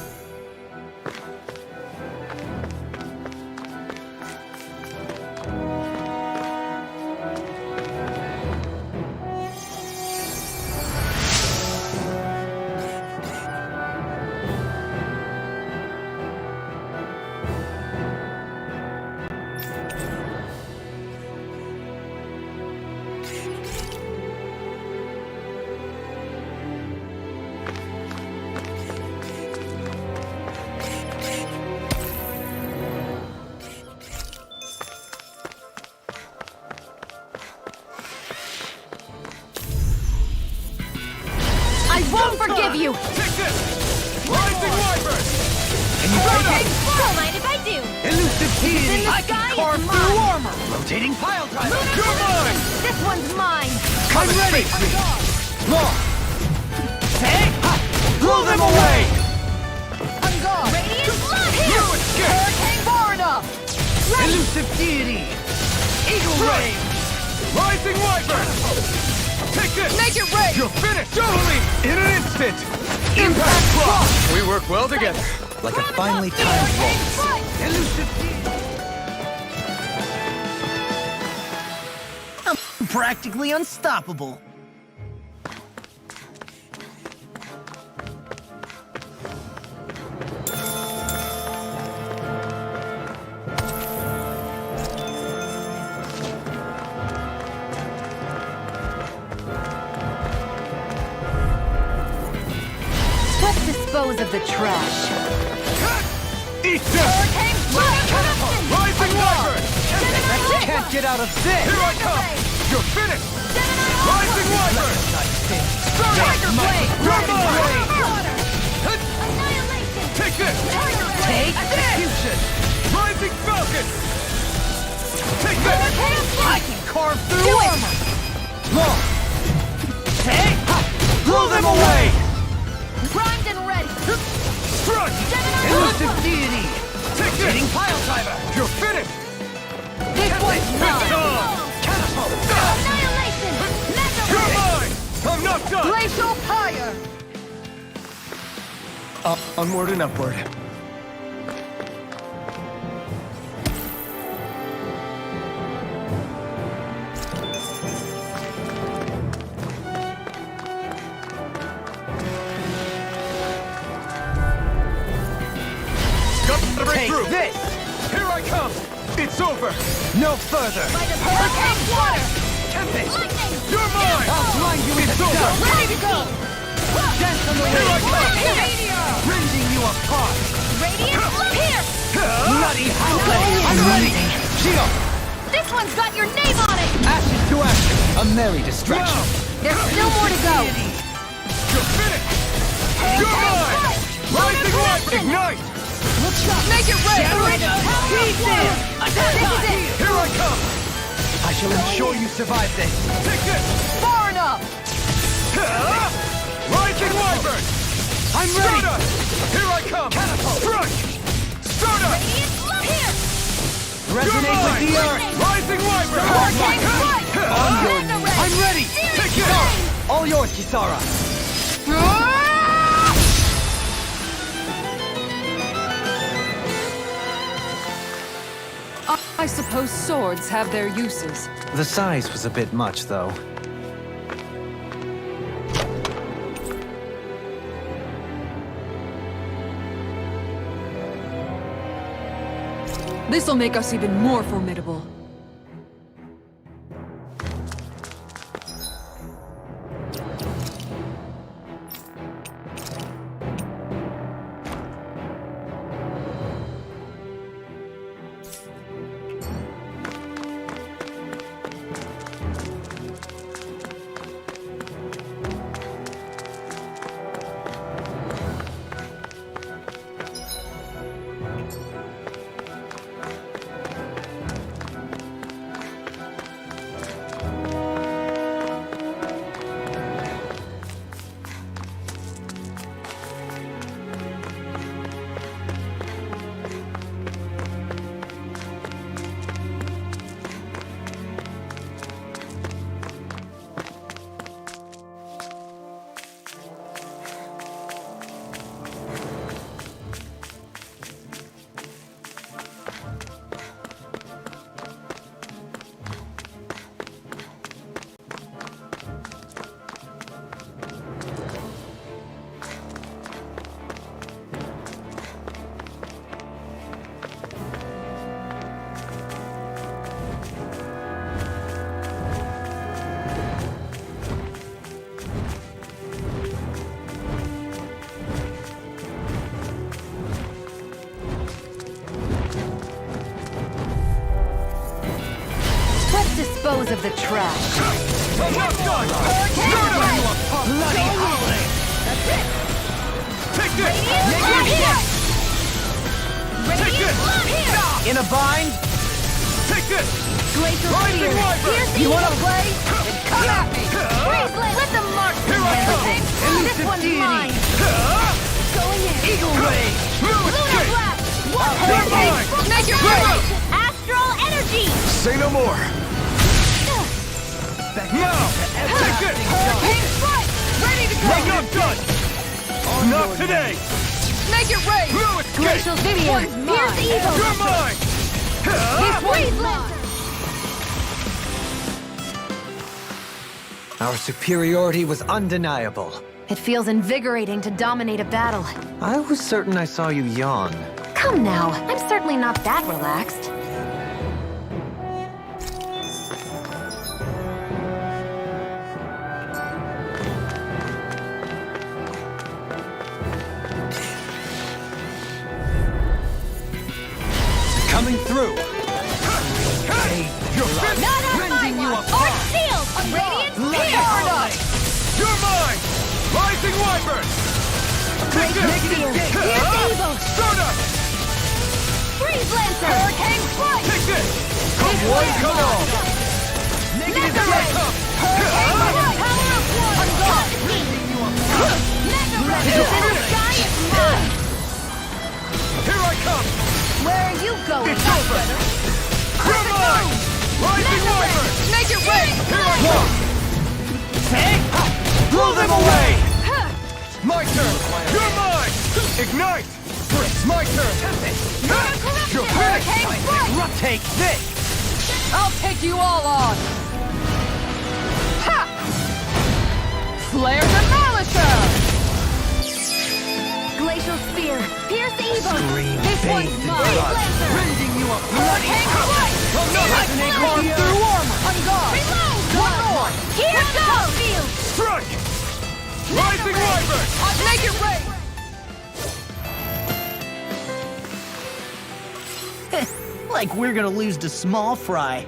I won't forgive you! Take this! Rising Wyvern! Don't mind if I do! Elusive In deity! the sky is mine! armor! Rotating pile driver! You're mine! This one's mine! I'm ready! Law! Take! Blow them away! On guard! Radiant blood You here! escape! Hurricane Varna! Elusive deity! Eagle Ray! Rising Wyvern! Take this! Make it rain! You're finished! Totally! In an instant! Impact Frost! We work well together. Like a finely timed waltz. Elusive deity! Practically unstoppable. Let's dispose of the trash. Eat this! Hurricane Fire! Rising Wyvern! Can't get out of this! Here I come! You're finished! Rising Wyvern! Tiger Blade! You're mine! Annihilation! Take this! Take Execution! Rising Falcon! Take this! Hurricane I Flight! can carve through armor! Law! Take! Blow them away! Primed and ready! Strike! Elusive deity! Take this! Hitting pile driver! You're finished! This one's mine! Catapult! Annihilation! You're Nether mine! I'm not done! Glacial Fire! Onward and upward. Gotta break through! this! Here I come! It's over! No further! Hurricane Water! Tempest! Lightning! You're mine! I'll grind you It's into over! dust! Ready to go! Dance on the Here I wind! come! Meteor! Rending you apart! Radiant Blood here! Bloody howling! I'm ready! Shield! This one's got your name on it! Ashes to ashes! A merry distraction! Wow! There's still more to go! You're finished! You're mine! Rising Wyvern! Ignite! Make it rain! Pieces! This is it! Here I come! I shall ensure you survive this! Take this! Far enough! Rising Wyvern! I'm ready! Stardust! Here I come! Strike! Stardust! Radiant Blood here! You're Resonate with mine! the earth! Rising Wyvern! Hurricane Flight! On your Nether knees! Ray! I'm ready! Take this! All yours, Kisara! I suppose swords have their uses. The size was a bit much, though. This'll make us even more formidable. remains of the trash. I'm not done! Bloody holiday! Take this! Take this! In a bind? Take this! Glacial Rising Spear. Wyvern! You wanna play? Then come at me! Let the marksman Here I handle come! things. This one's mine. Going in. Eagle Ray! Blue Luna escape! Blast. One They're mine! Make it Zero! Astral energy. Say no more! Now! Take this! Hurricane Strike. Ready to go. I'm not done! Not today! Make it rain. Blue escape! Glacial Spear. Pierce evil. You're mine! This one's mine. Our superiority was undeniable. It feels invigorating to dominate a battle. I was certain I saw you yawn. Come now, I'm certainly not that relaxed. Coming through! Hey! You're finished! Not on Rending my you watch. apart! Arch shield. Radiant Bloody Spear. holiday! You're mine! Rising Wyvern! Take this! Spear. Pierce evil. Stardust! Freeze Lancer. Hurricane Strike. Take this! Come one, come all! Mega Ray. Hurricane Strike. Power of one. Unguard. Mega Ray. This sky is mine. Here I come! Where are you going? It's over! You're mine! Rising Wyvern! Make it rain. Here I come! Blow them away! My turn! You're mine! Ignite! It's my turn! You're finished! Take this! I'll take you all on. Ha! Flare the Demolisher. Glacial Spear. Pierce evil. This one's mine. Freeze Lancer. Rending you apart! Hurricane Strike. Resonate with Through armor. On guard. Reload. One more. Here goes. Field. Strike! Rising Wyvern! Make it rain. Like we're gonna lose to Small Fry.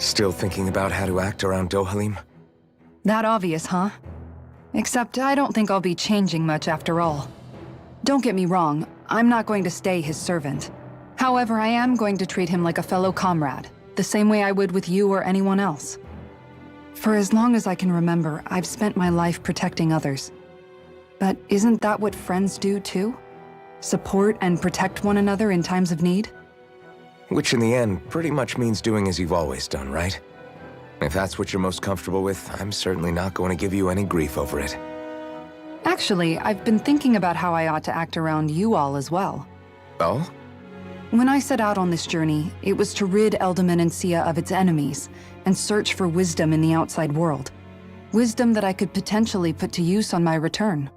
Still thinking about how to act around Dohalim? That obvious, huh? Except I don't think I'll be changing much after all. Don't get me wrong, I'm not going to stay his servant. However, I am going to treat him like a fellow comrade, the same way I would with you or anyone else. For as long as I can remember, I've spent my life protecting others. But isn't that what friends do too? Support and protect one another in times of need? Which in the end pretty much means doing as you've always done, right? If that's what you're most comfortable with, I'm certainly not going to give you any grief over it. Actually, I've been thinking about how I ought to act around you all as well. Oh? When I set out on this journey, it was to rid Eldaman and Sia of its enemies and search for wisdom in the outside world. Wisdom that I could potentially put to use on my return.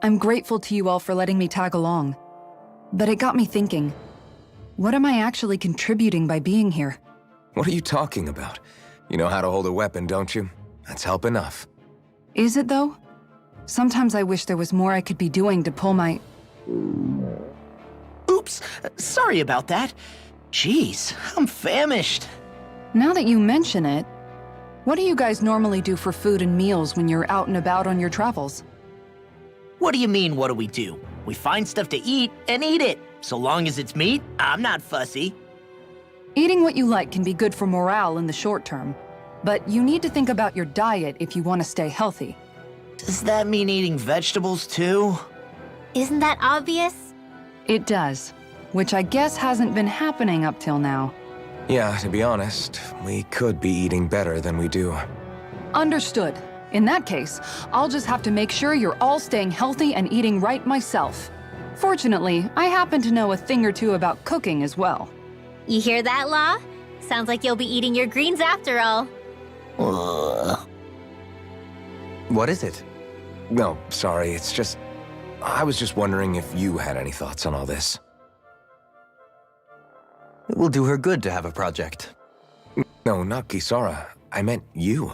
I'm grateful to you all for letting me tag along, but it got me thinking, what am I actually contributing by being here? What are you talking about? You know how to hold a weapon, don't you? That's help enough. Is it though? Sometimes I wish there was more I could be doing to pull my... Oops, sorry about that. Jeez, I'm famished. Now that you mention it, What do you guys normally do for food and meals when you're out and about on your travels? What do you mean, what do we do? We find stuff to eat and eat it. So long as it's meat, I'm not fussy. Eating what you like can be good for morale in the short term, but you need to think about your diet if you want to stay healthy. Does that mean eating vegetables too? Isn't that obvious? It does, which I guess hasn't been happening up till now. Yeah, to be honest, we could be eating better than we do. Understood. In that case, I'll just have to make sure you're all staying healthy and eating right myself. Fortunately, I happen to know a thing or two about cooking as well. You hear that, Law? Sounds like you'll be eating your greens after all. What is it? No, sorry, it's just... I was just wondering if you had any thoughts on all this. It will do her good to have a project. No, not Kisara. I meant you.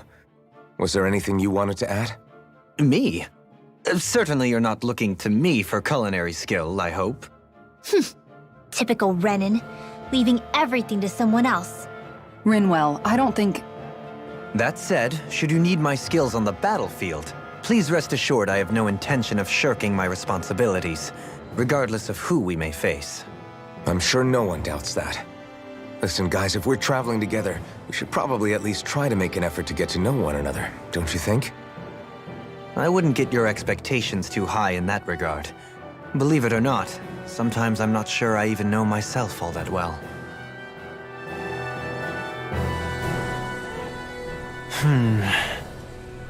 Was there anything you wanted to add? Me? Certainly you're not looking to me for culinary skill, I hope. Typical Renan, leaving everything to someone else. Rinwell, I don't think... That said, should you need my skills on the battlefield, please rest assured I have no intention of shirking my responsibilities, regardless of who we may face. I'm sure no one doubts that. Listen, guys, if we're traveling together, we should probably at least try to make an effort to get to know one another, don't you think? I wouldn't get your expectations too high in that regard. Believe it or not, sometimes I'm not sure I even know myself all that well.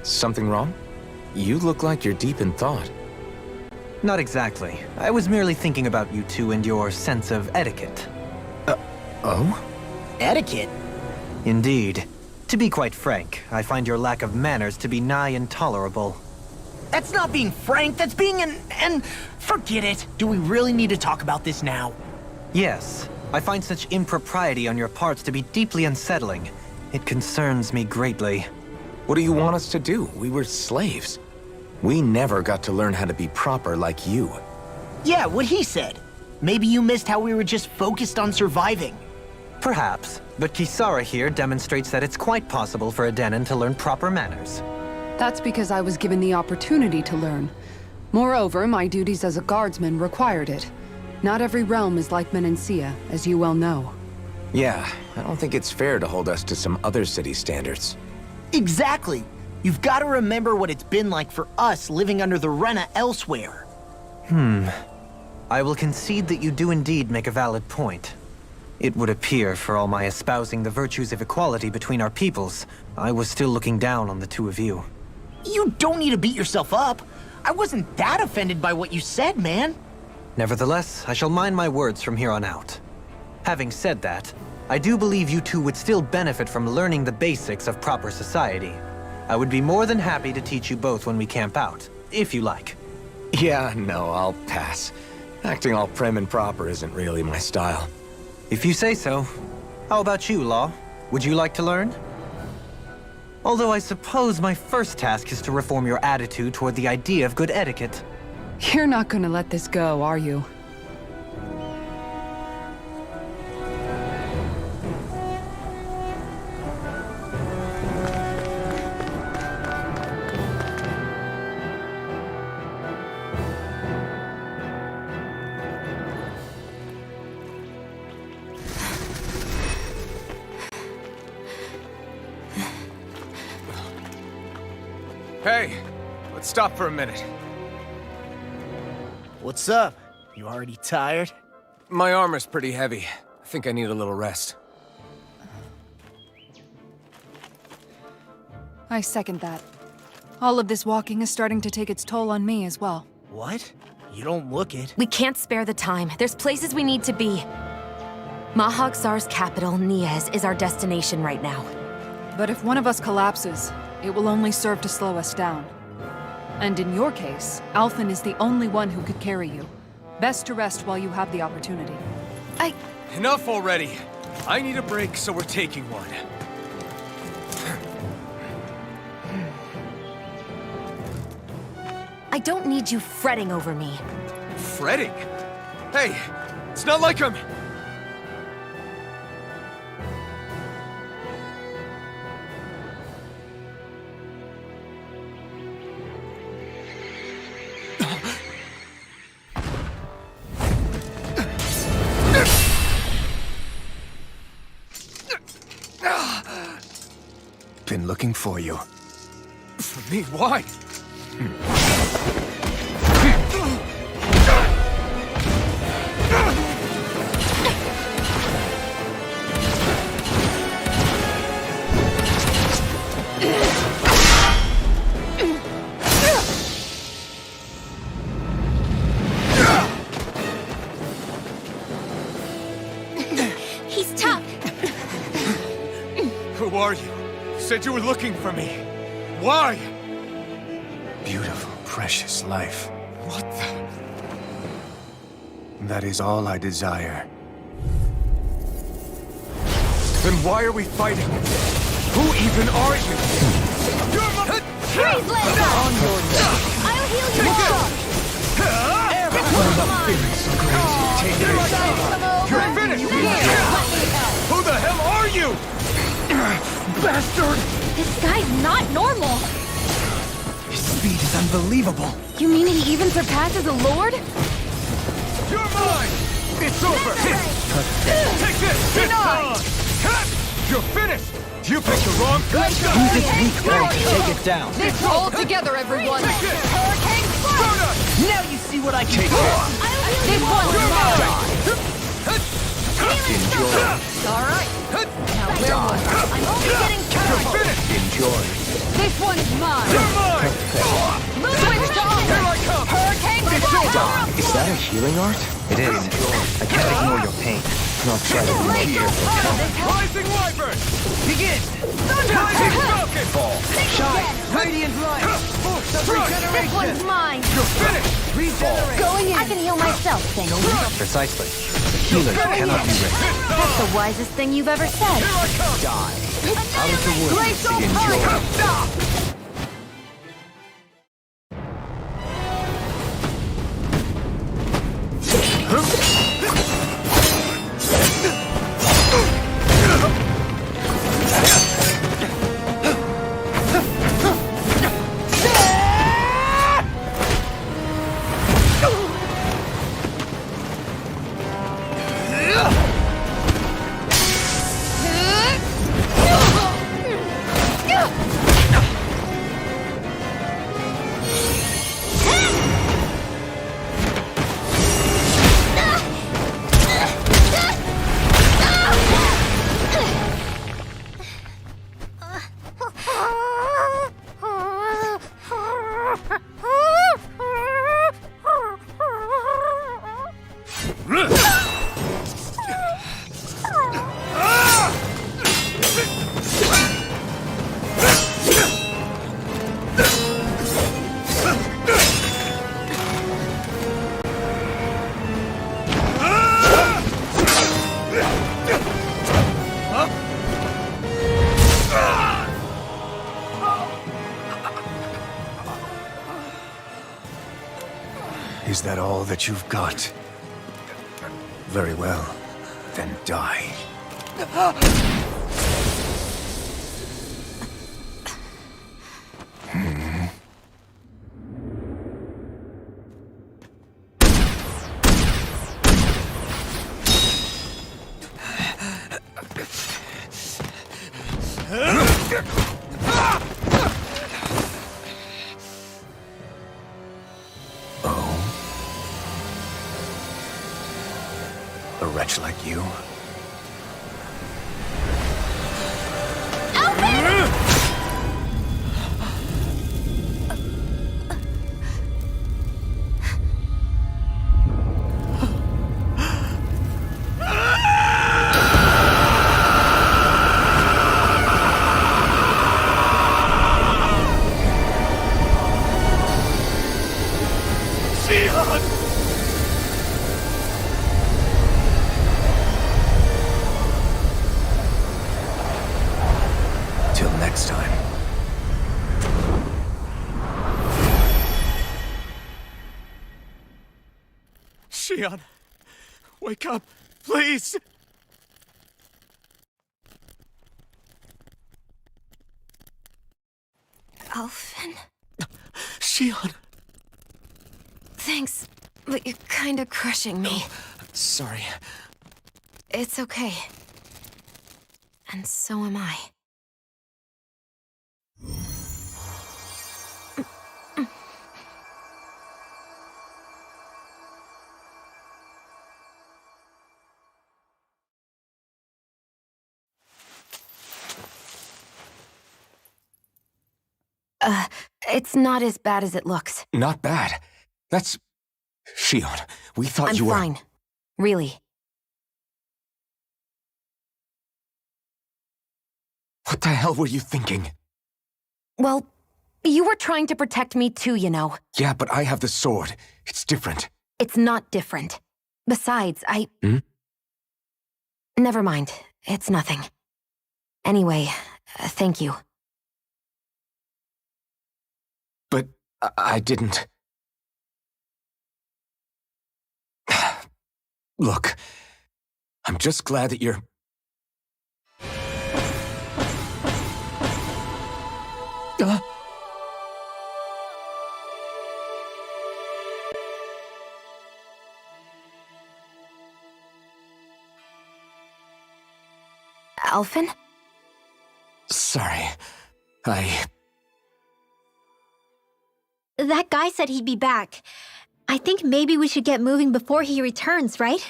Something wrong? You look like you're deep in thought. Not exactly. I was merely thinking about you two and your sense of etiquette. Oh? Etiquette? Indeed. To be quite frank, I find your lack of manners to be nigh intolerable. That's not being frank, that's being and forget it. Do we really need to talk about this now? Yes, I find such impropriety on your parts to be deeply unsettling. It concerns me greatly. What do you want us to do? We were slaves. We never got to learn how to be proper like you. Yeah, what he said. Maybe you missed how we were just focused on surviving. Perhaps, but Kisara here demonstrates that it's quite possible for a Denon to learn proper manners. That's because I was given the opportunity to learn. Moreover, my duties as a guardsman required it. Not every realm is like Menancia, as you well know. Yeah, I don't think it's fair to hold us to some other city standards. Exactly. You've got to remember what it's been like for us living under the Rena elsewhere. I will concede that you do indeed make a valid point. It would appear, for all my espousing the virtues of equality between our peoples, I was still looking down on the two of you. You don't need to beat yourself up. I wasn't that offended by what you said, man. Nevertheless, I shall mind my words from here on out. Having said that, I do believe you two would still benefit from learning the basics of proper society. I would be more than happy to teach you both when we camp out, if you like. Yeah, no, I'll pass. Acting all prim and proper isn't really my style. If you say so. How about you, Law? Would you like to learn? Although I suppose my first task is to reform your attitude toward the idea of good etiquette. You're not gonna let this go, are you? Hey, let's stop for a minute. What's up? You already tired? My armor's pretty heavy. I think I need a little rest. I second that. All of this walking is starting to take its toll on me as well. What? You don't look it. We can't spare the time. There's places we need to be. Mahag Sar's capital, Niez, is our destination right now. But if one of us collapses, it will only serve to slow us down. And in your case, Alphen is the only one who could carry you. Best to rest while you have the opportunity. Enough already. I need a break, so we're taking one. I don't need you fretting over me. Fretting? Hey, it's not like I'm... looking for you. For me? Why? He's tough. Who are you? You said you were looking for me. Why? Beautiful, precious life. What the? That is all I desire. Then why are we fighting? Who even are you? You're my... Freeze, Lando! I'll heal you all! You're finished! Who the hell are you? Bastard! This guy's not normal! His speed is unbelievable. You mean he even surpasses a lord? You're mine! It's over! Take this! Denied! You're finished! You picked the wrong Use its weak point to take it down. This all together, everyone! Take this! Hurricane Splash! Now you see what I can do. This one's mine! Enjoy. All right. Now where was I? I'm only getting You're started! finished! Enjoy. This one's mine! You're mine! Switched on! Here I come! Hurricane It's Splash! over! Is that a healing art? It is. I can't ignore your pain. I'll try to be here. Rising Wyvern! Begin! Rising Falcon! Shine! Radiant light. This one's mine! You're finished! Going in. I can heal myself, thank you. Precisely. The healers cannot be risked. That's the wisest thing you've ever said. Here I come! Out of the woods. Enjoy. Is that all that you've got? Very well. Then die. A wretch like you? Till next time. Xion, wake up, please! Alphen, Xion. thanks, but you're kinda crushing me. Sorry. It's okay. And so am I. It's not as bad as it looks. Not bad. That's... Shion, we thought I'm you were... fine. Really. What the hell were you thinking? Well, you were trying to protect me too, you know. Yeah, but I have the sword. It's different. It's not different. Besides, Hmm? Never mind. It's nothing. Anyway, thank you. But I didn't... Look, I'm just glad that you're... Alphen? Sorry. That guy said he'd be back. I think maybe we should get moving before he returns, right?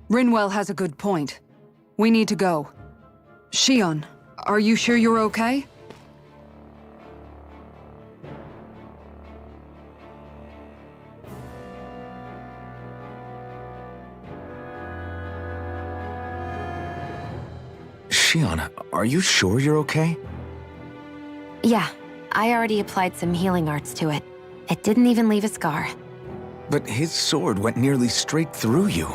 Rinwell has a good point. We need to go. Shion, are you sure you're okay? Shion, are you sure you're okay? Yeah, I already applied some healing arts to it. It didn't even leave a scar. But his sword went nearly straight through you.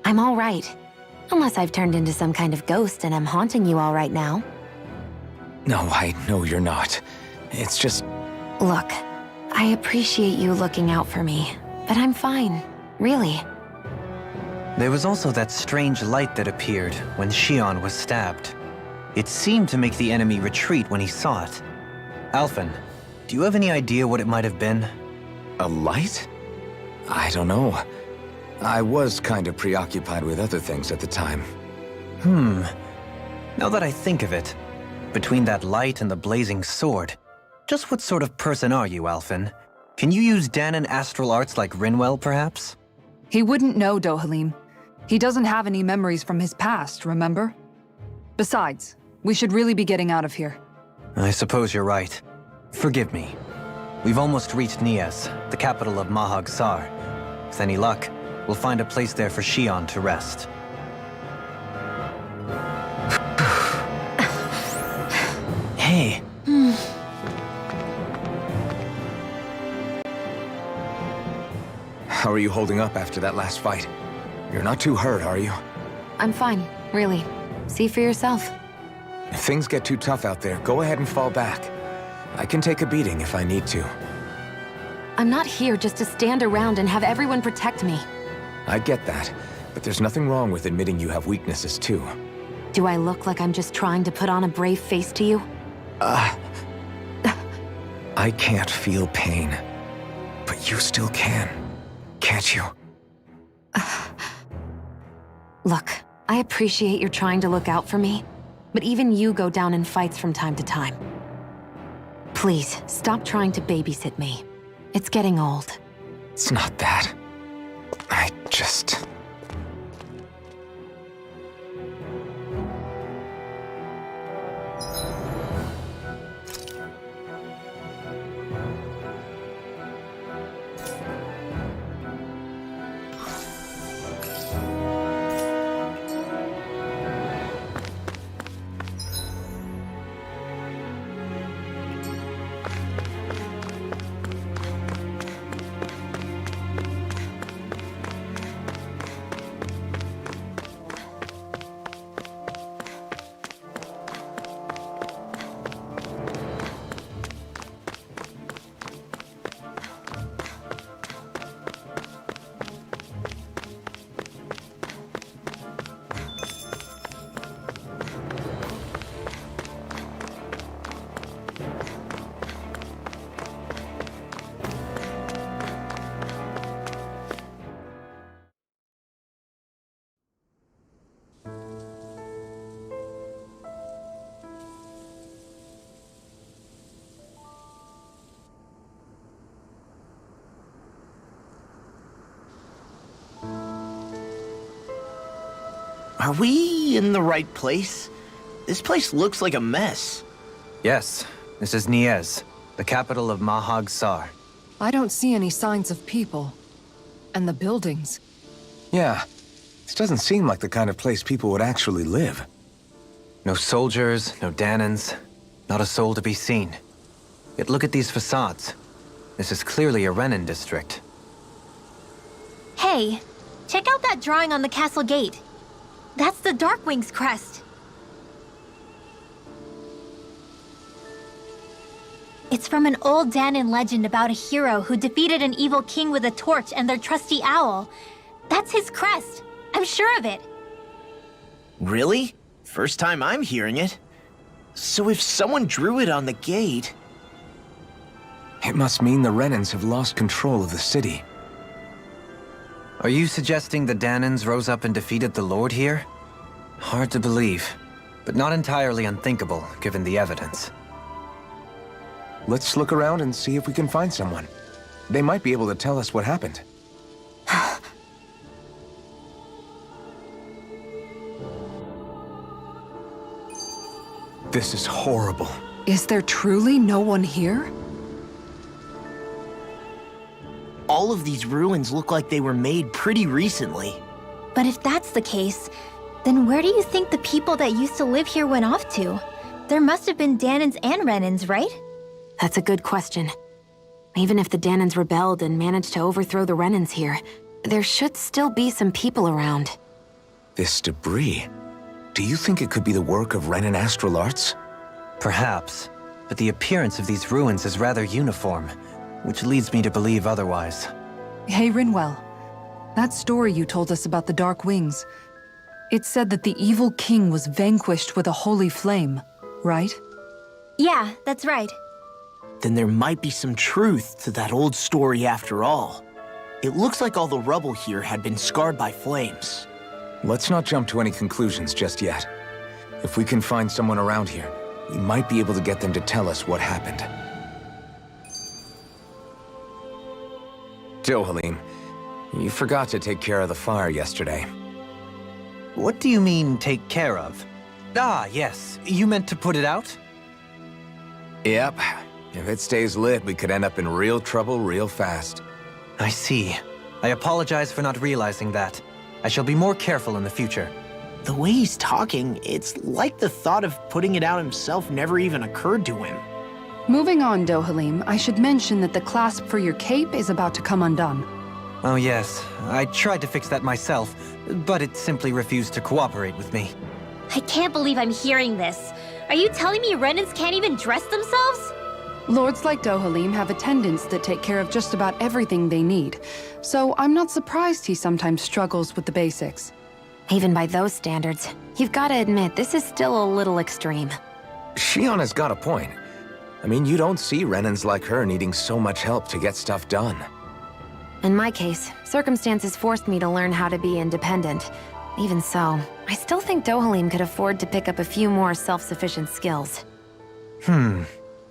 I'm all right. Unless I've turned into some kind of ghost and I'm haunting you all right now. No, I know you're not. It's just... Look, I appreciate you looking out for me, but I'm fine, really. There was also that strange light that appeared when Shion was stabbed. It seemed to make the enemy retreat when he saw it. Alphen, do you have any idea what it might have been? A light? I don't know. I was kind of preoccupied with other things at the time. Now that I think of it, between that light and the blazing sword, just what sort of person are you, Alphen? Can you use Dahnan astral arts like Rinwell, perhaps? He wouldn't know, Dohalim. He doesn't have any memories from his past, remember? Besides, we should really be getting out of here. I suppose you're right. Forgive me. We've almost reached Nias, the capital of Mahag Sar. With any luck, we'll find a place there for Shion to rest. Hey. How are you holding up after that last fight? You're not too hurt, are you? I'm fine, really. See for yourself. If things get too tough out there, go ahead and fall back. I can take a beating if I need to. I'm not here just to stand around and have everyone protect me. I get that, but there's nothing wrong with admitting you have weaknesses too. Do I look like I'm just trying to put on a brave face to you? I can't feel pain, but you still can, can't you? Look, I appreciate you're trying to look out for me, but even you go down in fights from time to time. Please, stop trying to babysit me. It's getting old. It's not that. I just... Are we in the right place? This place looks like a mess. Yes, this is Niez, the capital of Mahag Sar. I don't see any signs of people. And the buildings. Yeah, this doesn't seem like the kind of place people would actually live. No soldiers, no Danans, not a soul to be seen. Yet look at these facades. This is clearly a Renan district. Hey, check out that drawing on the castle gate. That's the Darkwing's crest. It's from an old Danan legend about a hero who defeated an evil king with a torch and their trusty owl. That's his crest. I'm sure of it. Really? First time I'm hearing it. So if someone drew it on the gate... It must mean the Renans have lost control of the city. Are you suggesting the Danans rose up and defeated the Lord here? Hard to believe, but not entirely unthinkable, given the evidence. Let's look around and see if we can find someone. They might be able to tell us what happened. This is horrible. Is there truly no one here? All of these ruins look like they were made pretty recently. But if that's the case, then where do you think the people that used to live here went off to? There must have been Danans and Renans, right? That's a good question. Even if the Danans rebelled and managed to overthrow the Renans here, there should still be some people around. This debris. Do you think it could be the work of Renan astral arts? Perhaps, but the appearance of these ruins is rather uniform, which leads me to believe otherwise. Hey, Rinwell. That story you told us about the Dark Wings. It said that the evil king was vanquished with a holy flame, right? Yeah, that's right. Then there might be some truth to that old story after all. It looks like all the rubble here had been scarred by flames. Let's not jump to any conclusions just yet. If we can find someone around here, we might be able to get them to tell us what happened. Dohalim, you forgot to take care of the fire yesterday. What do you mean, take care of? Ah, yes. You meant to put it out? Yep. If it stays lit, we could end up in real trouble real fast. I see. I apologize for not realizing that. I shall be more careful in the future. The way he's talking, it's like the thought of putting it out himself never even occurred to him. Moving on, Dohalim, I should mention that the clasp for your cape is about to come undone. Oh yes, I tried to fix that myself, but it simply refused to cooperate with me. I can't believe I'm hearing this. Are you telling me Renans can't even dress themselves? Lords like Dohalim have attendants that take care of just about everything they need, so I'm not surprised he sometimes struggles with the basics. Even by those standards, you've got to admit this is still a little extreme. Shionna's got a point. I mean, you don't see Renans like her needing so much help to get stuff done. In my case, circumstances forced me to learn how to be independent. Even so, I still think Dohalim could afford to pick up a few more self-sufficient skills.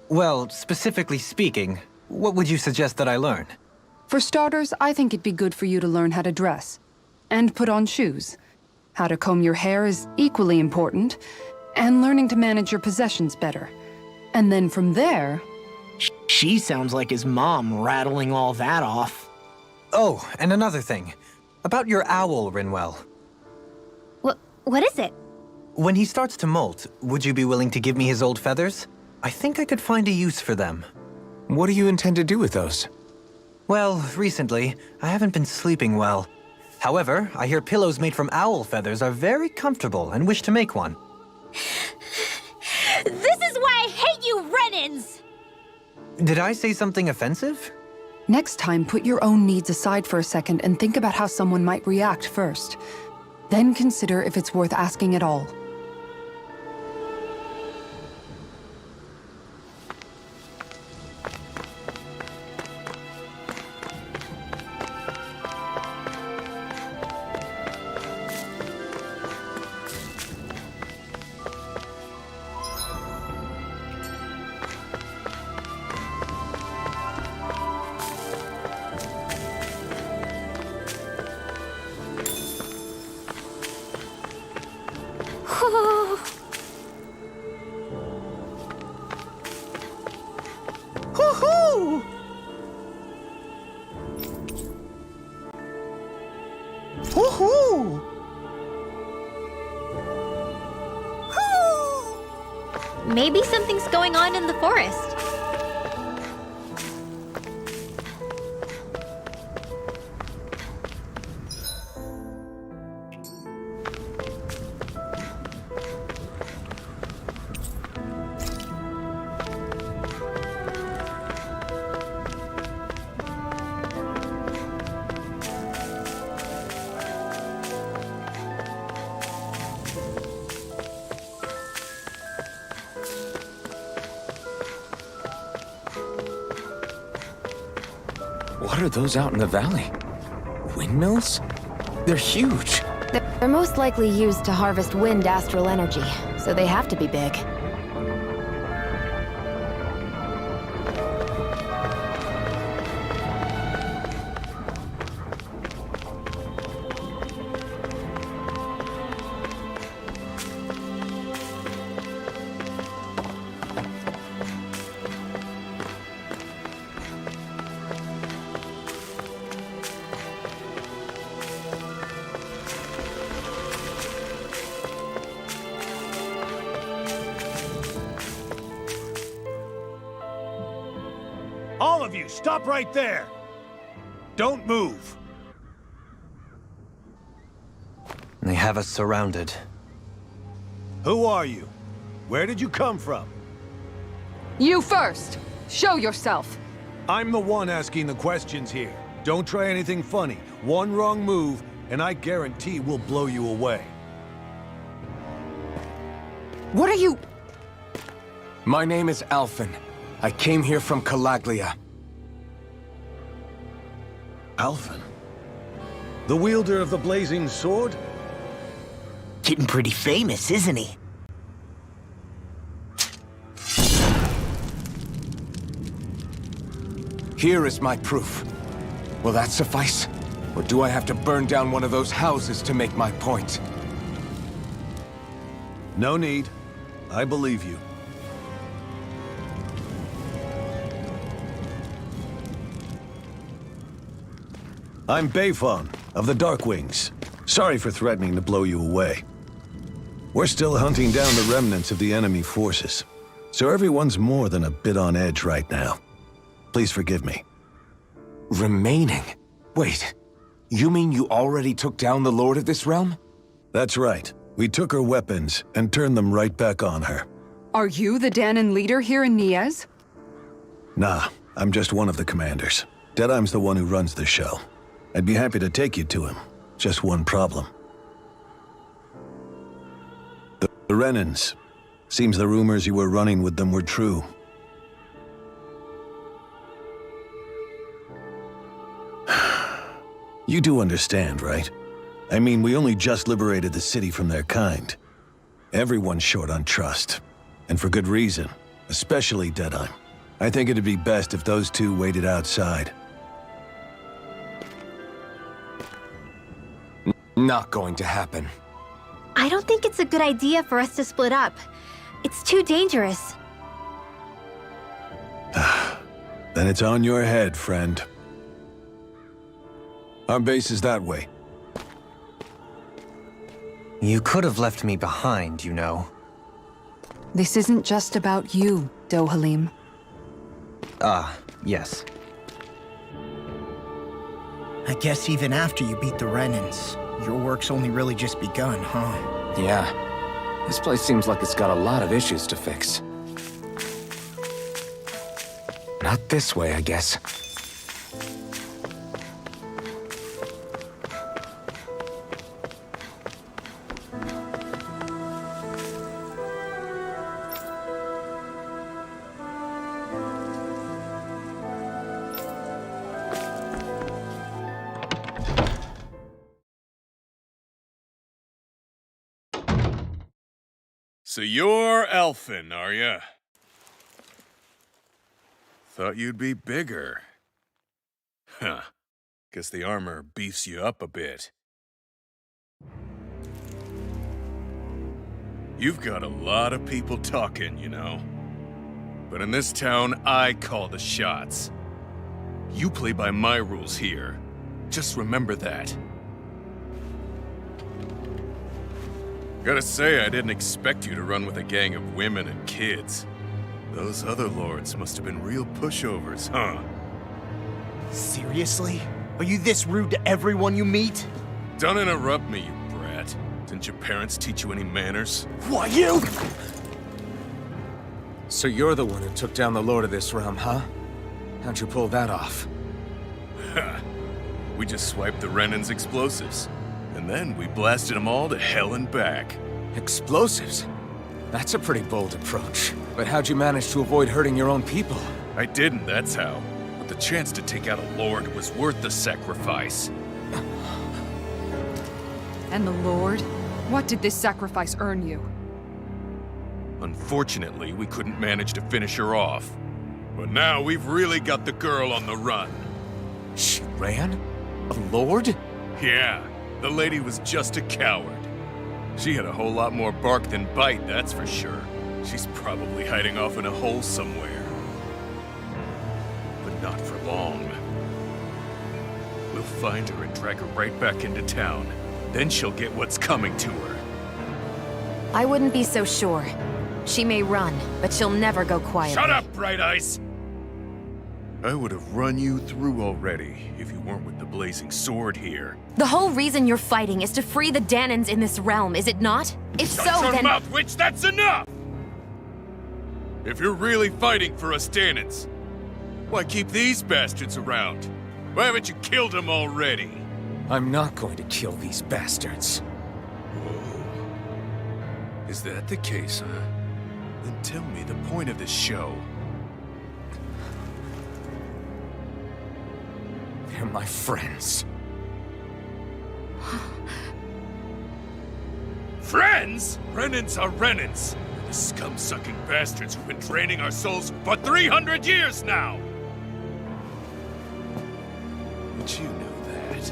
Well, specifically speaking, what would you suggest that I learn? For starters, I think it'd be good for you to learn how to dress. And put on shoes. How to comb your hair is equally important. And learning to manage your possessions better. And then from there... She sounds like his mom rattling all that off. Oh, and another thing. About your owl, Rinwell. What is it? When he starts to molt, would you be willing to give me his old feathers? I think I could find a use for them. What do you intend to do with those? Well, recently, I haven't been sleeping well. However, I hear pillows made from owl feathers are very comfortable and wish to make one. This is why I hate you, Renans! Did I say something offensive? Next time, put your own needs aside for a second and think about how someone might react first. Then consider if it's worth asking at all. Whew! Woohoo! Maybe something's going on in the forest. What are those out in the valley? Windmills? They're huge. They're most likely used to harvest wind astral energy, so they have to be big. All of you, stop right there! Don't move! They have us surrounded. Who are you? Where did you come from? You first! Show yourself! I'm the one asking the questions here. Don't try anything funny. One wrong move, and I guarantee we'll blow you away. What are you... My name is Alphen. I came here from Calaglia. Alphen? The wielder of the blazing sword? Getting pretty famous, isn't he? Here is my proof. Will that suffice? Or do I have to burn down one of those houses to make my point? No need. I believe you. I'm Bayfon, of the Darkwings. Sorry for threatening to blow you away. We're still hunting down the remnants of the enemy forces, so everyone's more than a bit on edge right now. Please forgive me. Remaining? Wait, you mean you already took down the Lord of this realm? That's right. We took her weapons and turned them right back on her. Are you the Danon leader here in Niez? Nah, I'm just one of the commanders. Deadeye's the one who runs the show. I'd be happy to take you to him. Just one problem. The Renans. Seems the rumors you were running with them were true. You do understand, right? I mean, we only just liberated the city from their kind. Everyone's short on trust. And for good reason. Especially Deadeye. I think it'd be best if those two waited outside. Not going to happen. I don't think it's a good idea for us to split up. It's too dangerous. Then it's on your head, friend. Our base is that way. You could have left me behind, you know. This isn't just about you, Dohalim. Ah, yes. I guess even after you beat the Renans, your work's only really just begun, huh? Yeah. This place seems like it's got a lot of issues to fix. Not this way, I guess. So you're Alphen, are ya? Thought you'd be bigger. Huh. Guess the armor beefs you up a bit. You've got a lot of people talking, you know. But in this town, I call the shots. You play by my rules here. Just remember that. Gotta say, I didn't expect you to run with a gang of women and kids. Those other lords must have been real pushovers, huh? Seriously? Are you this rude to everyone you meet? Don't interrupt me, you brat. Didn't your parents teach you any manners? Why, you? So you're the one who took down the Lord of this realm, huh? How'd you pull that off? Ha! We just swiped the Renan's explosives. And then we blasted them all to hell and back. Explosives? That's a pretty bold approach. But how'd you manage to avoid hurting your own people? I didn't, that's how. But the chance to take out a lord was worth the sacrifice. And the Lord? What did this sacrifice earn you? Unfortunately, we couldn't manage to finish her off. But now we've really got the girl on the run. She ran? A lord? Yeah, the lady was just a coward. She had a whole lot more bark than bite, that's for sure. She's probably hiding off in a hole somewhere. But not for long. We'll find her and drag her right back into town. Then she'll get what's coming to her. I wouldn't be so sure. She may run, but she'll never go quietly. Shut up, Bright Eyes! I would have run you through already if you weren't with the blazing sword here. The whole reason you're fighting is to free the Danans in this realm, is it not? If so, Shut your then— mouth, witch! That's enough! If you're really fighting for us Danans, why keep these bastards around? Why haven't you killed them already? I'm not going to kill these bastards. Whoa. Is that the case, huh? Then tell me the point of this show. They're my friends. Friends? Renans are Renans. The scum-sucking bastards who've been draining our souls for 300 years now! But you know that.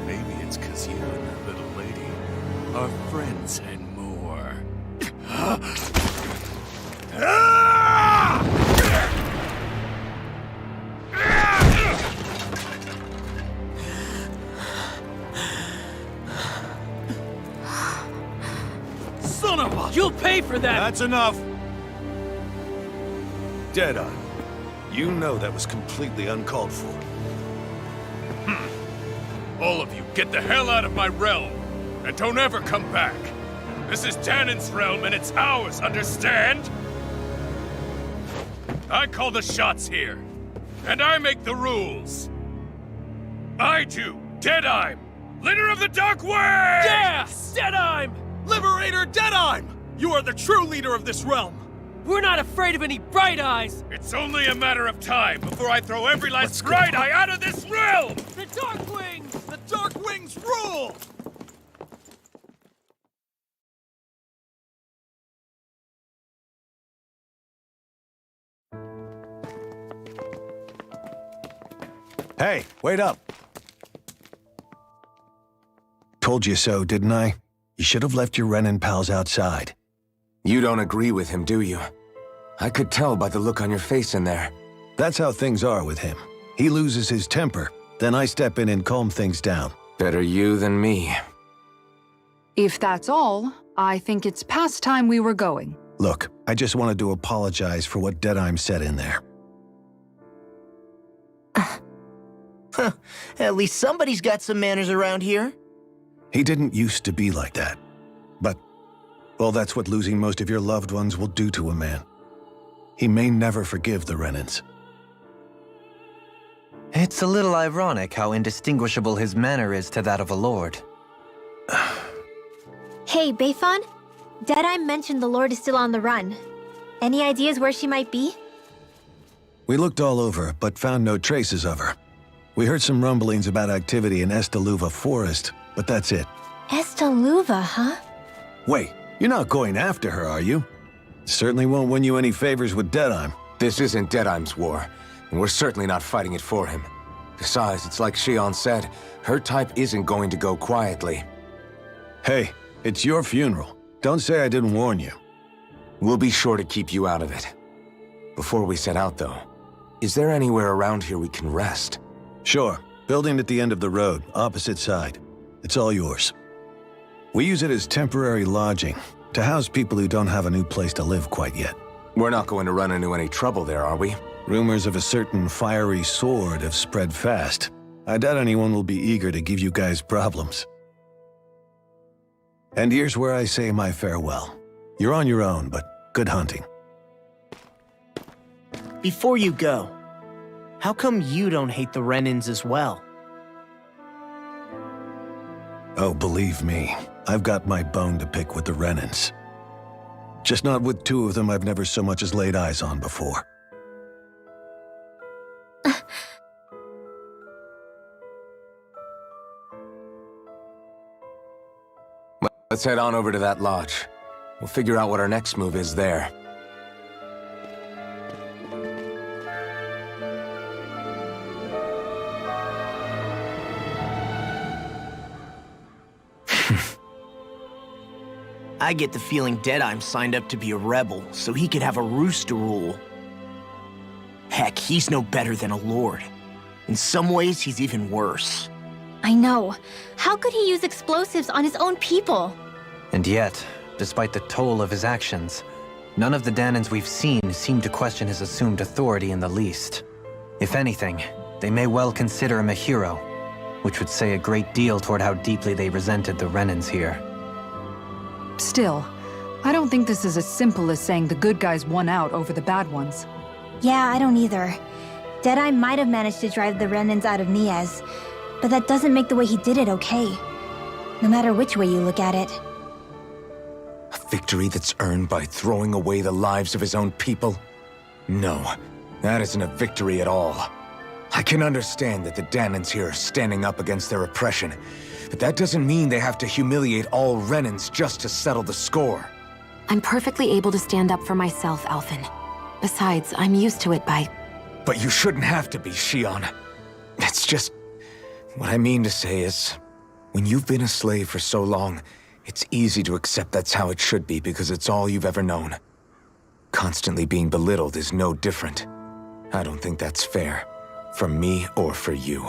Maybe it's 'cause you and that little lady are friends and more. Son of a... You'll pay for that! That's enough! Deadeye, you know that was completely uncalled for. All of you, get the hell out of my realm! And don't ever come back! This is Danan's realm and it's ours, understand? I call the shots here. And I make the rules. I do, Deadeye, leader of the Dark Wings! Yeah! Deadeye! Liberator Deadeye! You are the true leader of this realm! We're not afraid of any Bright Eyes! It's only a matter of time before I throw every last Bright Eye out of this realm! The Dark Wings! The Dark Wings rule! Hey, wait up! Told you so, didn't I? You should have left your Renan pals outside. You don't agree with him, do you? I could tell by the look on your face in there. That's how things are with him. He loses his temper, then I step in and calm things down. Better you than me. If that's all, I think it's past time we were going. Look, I just wanted to apologize for what Deadeye said in there. At least somebody's got some manners around here. He didn't used to be like that. But, well, that's what losing most of your loved ones will do to a man. He may never forgive the Renans. It's a little ironic how indistinguishable his manner is to that of a lord. Hey, Bayfon? Deadeye mentioned the Lord is still on the run. Any ideas where she might be? We looked all over, but found no traces of her. We heard some rumblings about activity in Estaluva Forest, but that's it. Estaluva, huh? Wait, you're not going after her, are you? Certainly won't win you any favors with Deadeye. This isn't Deadeye's war, and we're certainly not fighting it for him. Besides, it's like Shion said, her type isn't going to go quietly. Hey, it's your funeral. Don't say I didn't warn you. We'll be sure to keep you out of it. Before we set out, though, is there anywhere around here we can rest? Sure. Building at the end of the road, opposite side. It's all yours. We use it as temporary lodging, to house people who don't have a new place to live quite yet. We're not going to run into any trouble there, are we? Rumors of a certain fiery sword have spread fast. I doubt anyone will be eager to give you guys problems. And here's where I say my farewell. You're on your own, but good hunting. Before you go, how come you don't hate the Renans as well? Oh, believe me, I've got my bone to pick with the Renans. Just not with two of them I've never so much as laid eyes on before. Let's head on over to that lodge. We'll figure out what our next move is there. I get the feeling Deadeye signed up to be a rebel so he could have a roost to rule. Heck, he's no better than a lord. In some ways, he's even worse. I know. How could he use explosives on his own people? And yet, despite the toll of his actions, none of the Danans we've seen seem to question his assumed authority in the least. If anything, they may well consider him a hero, which would say a great deal toward how deeply they resented the Renans here. Still, I don't think this is as simple as saying the good guys won out over the bad ones. Yeah, I don't either. Deadeye might have managed to drive the Renans out of Niaz, but that doesn't make the way he did it okay. No matter which way you look at it. A victory that's earned by throwing away the lives of his own people? No, that isn't a victory at all. I can understand that the Danans here are standing up against their oppression, but that doesn't mean they have to humiliate all Renans just to settle the score. I'm perfectly able to stand up for myself, Alphen. Besides, I'm used to it by... But you shouldn't have to be, Shion. It's just... What I mean to say is, when you've been a slave for so long, it's easy to accept that's how it should be because it's all you've ever known. Constantly being belittled is no different. I don't think that's fair. For me or for you.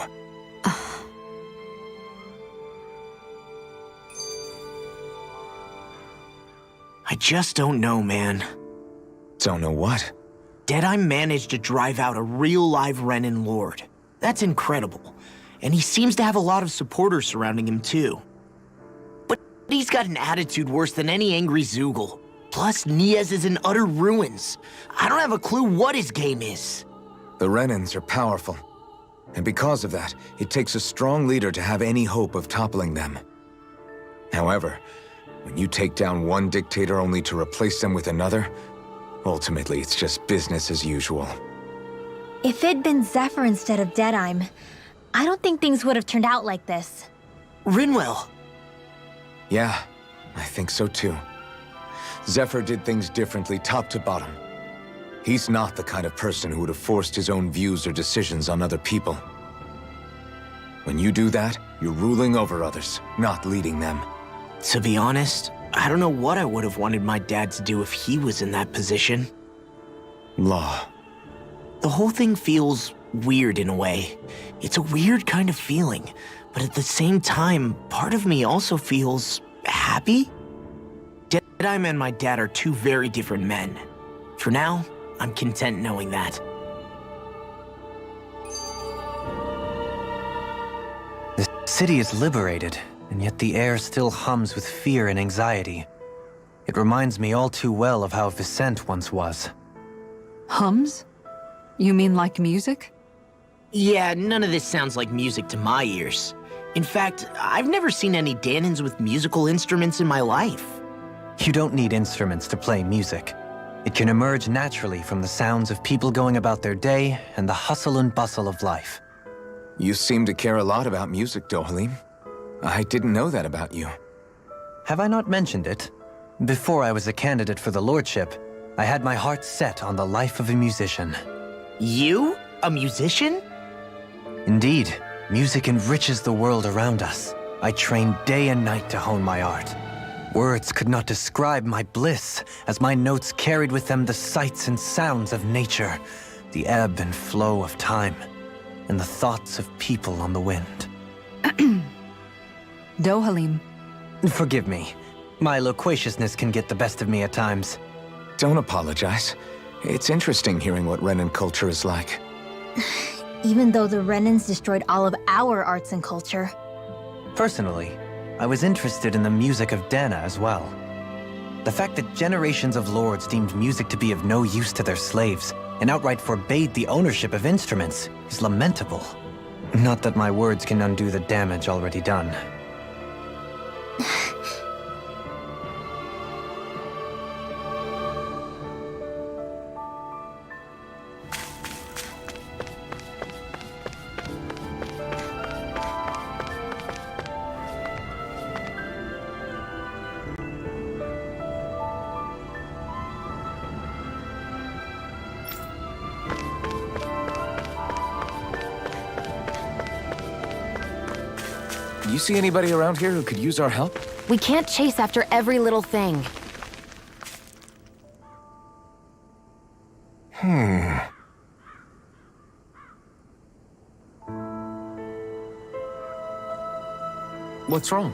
I just don't know, man. Don't know what? Deadeye managed to drive out a real live Renan lord. That's incredible. And he seems to have a lot of supporters surrounding him too. But he's got an attitude worse than any angry Zoogle. Plus, Niaz is in utter ruins. I don't have a clue what his game is. The Renans are powerful. And because of that, it takes a strong leader to have any hope of toppling them. However, when you take down one dictator only to replace them with another, ultimately it's just business as usual. If it'd been Zephyr instead of Deadeye, I don't think things would have turned out like this. Rinwell! Yeah, I think so too. Zephyr did things differently top to bottom. He's not the kind of person who would have forced his own views or decisions on other people. When you do that, you're ruling over others, not leading them. To be honest, I don't know what I would have wanted my dad to do if he was in that position. Law. The whole thing feels weird in a way. It's a weird kind of feeling, but at the same time, part of me also feels happy. Deadeye and my dad are two very different men. For now, I'm content knowing that. The city is liberated, and yet the air still hums with fear and anxiety. It reminds me all too well of how Vicente once was. Hums? You mean like music? Yeah, none of this sounds like music to my ears. In fact, I've never seen any Danans with musical instruments in my life. You don't need instruments to play music. It can emerge naturally from the sounds of people going about their day and the hustle and bustle of life. You seem to care a lot about music, Dohalim. I didn't know that about you. Have I not mentioned it? Before I was a candidate for the lordship, I had my heart set on the life of a musician. You? A musician? Indeed, music enriches the world around us. I trained day and night to hone my art. Words could not describe my bliss, as my notes carried with them the sights and sounds of nature, the ebb and flow of time. and the thoughts of people on the wind. Dohalim. Forgive me. My loquaciousness can get the best of me at times. Don't apologize. It's interesting hearing what Renan culture is like. Even though the Renans destroyed all of our arts and culture. Personally, I was interested in the music of Dana as well. The fact that generations of lords deemed music to be of no use to their slaves and outright forbade the ownership of instruments is lamentable. Not that my words can undo the damage already done. You see anybody around here who could use our help? We can't chase after every little thing. What's wrong?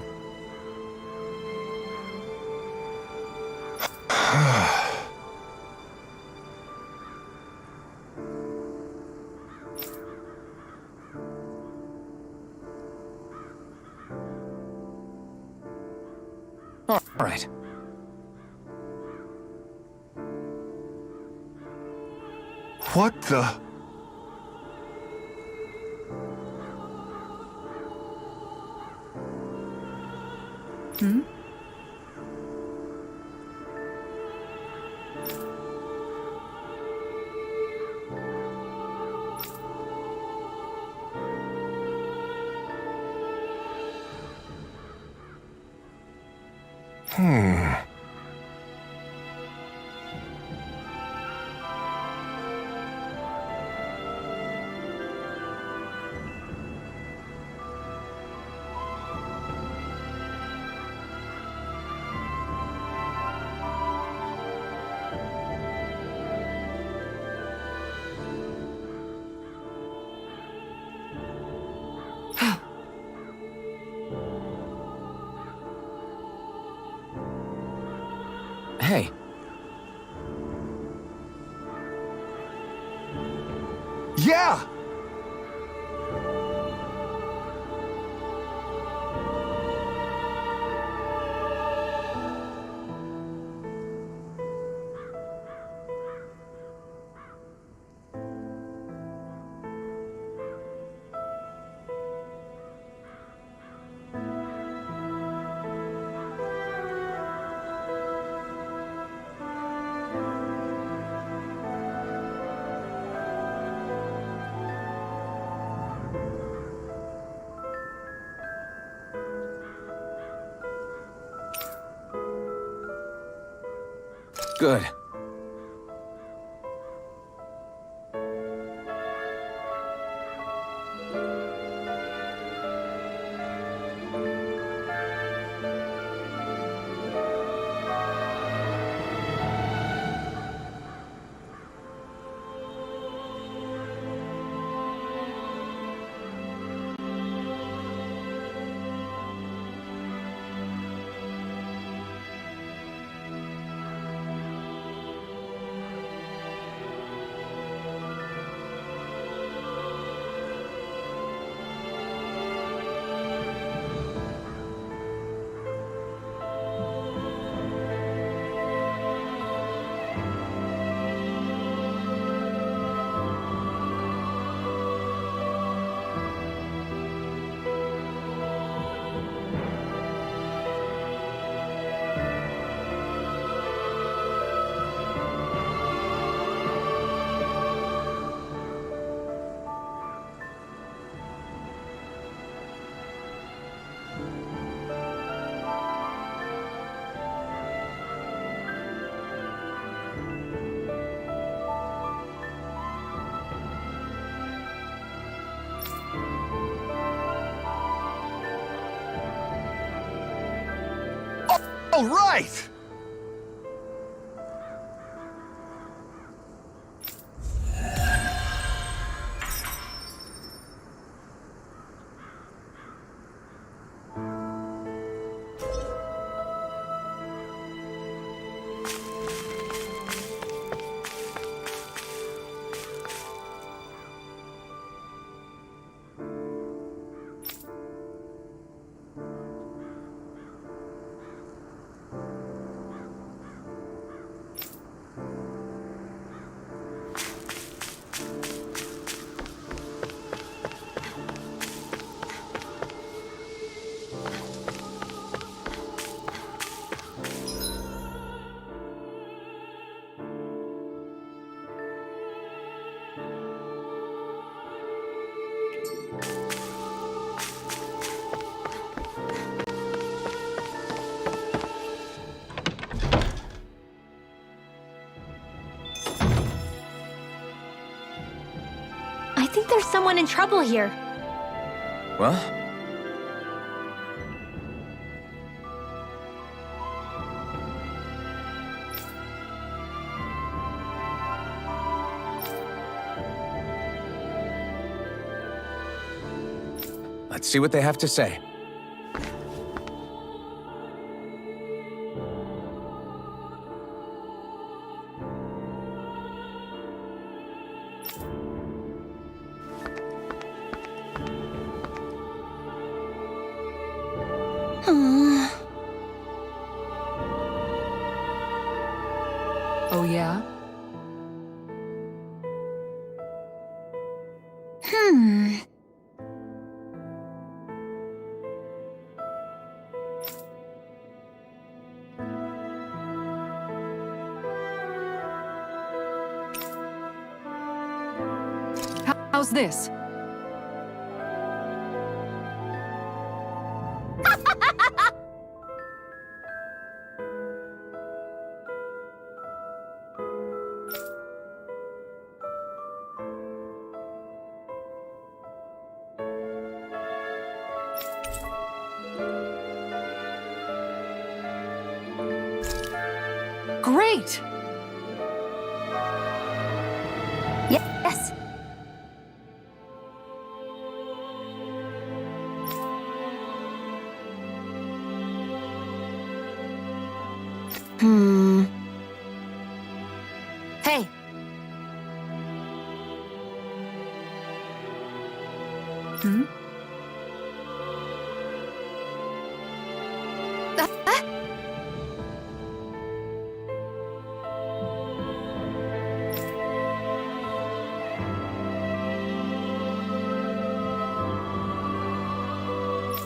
All right. What the? Hmm? Hey. Yeah! Good. All right! someone in trouble here. Well? Let's see what they have to say. Oh, yeah? How's this? Great! Yes. Hey. Hmm?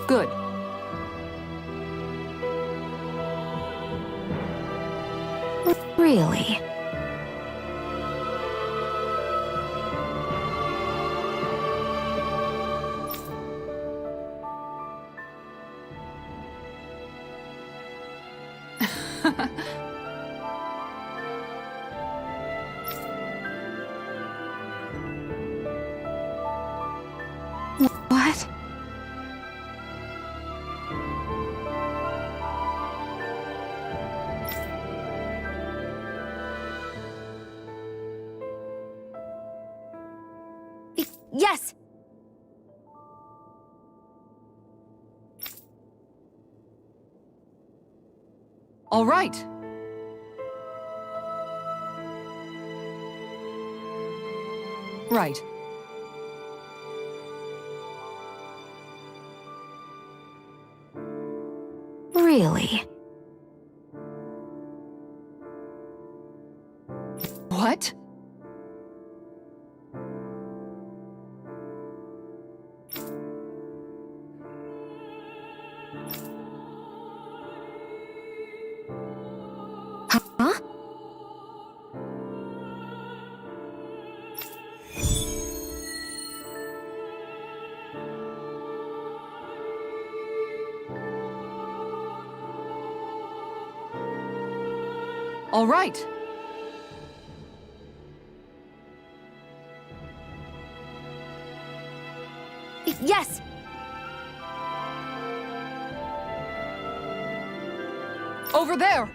Good. Really? What? Yes! All right. Right. Really? What? Huh? All right. Yes! Over there.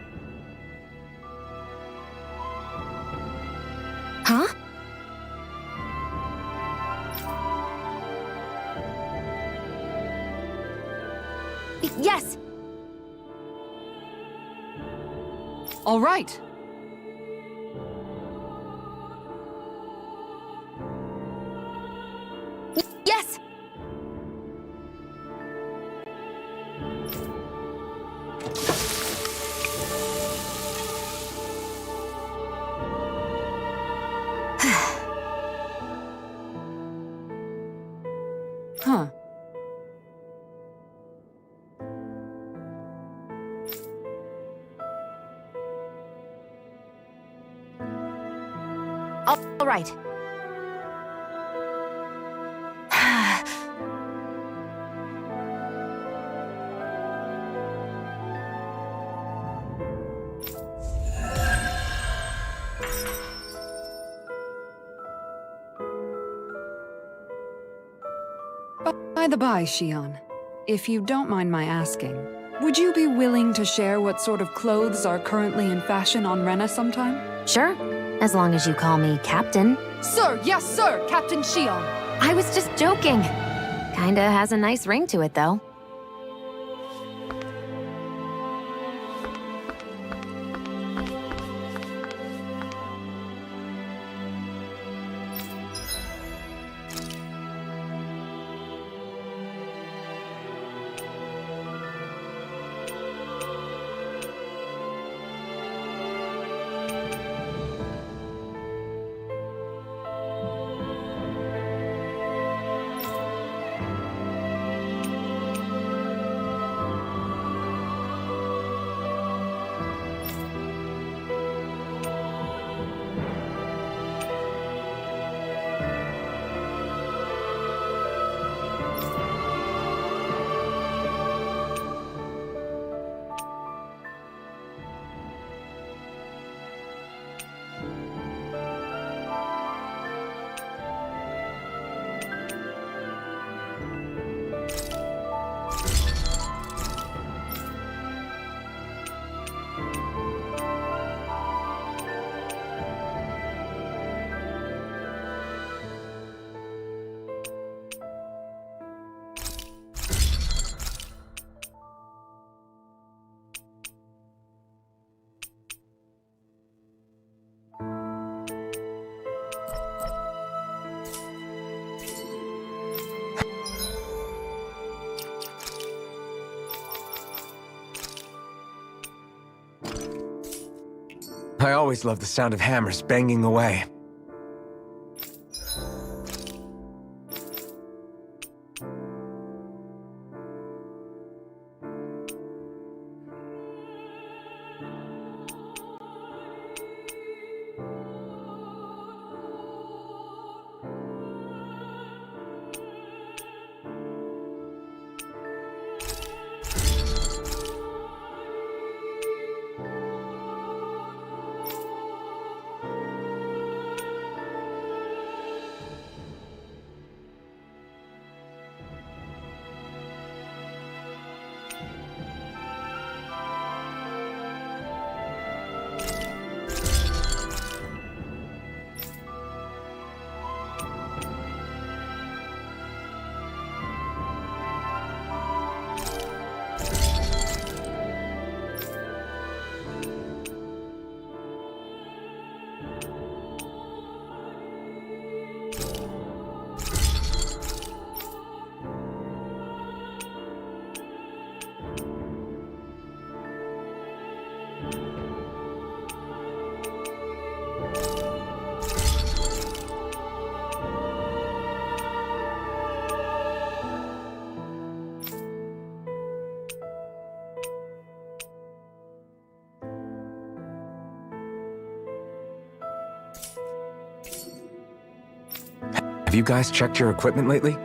Huh? Yes! All right. Yes! Huh. All right. By the by, Shion, if you don't mind my asking, would you be willing to share what sort of clothes are currently in fashion on Rena sometime? Sure, as long as you call me Captain. Sir, yes, sir, Captain Shion. I was just joking. Kinda has a nice ring to it, though. I always love the sound of hammers banging away. Have you guys checked your equipment lately?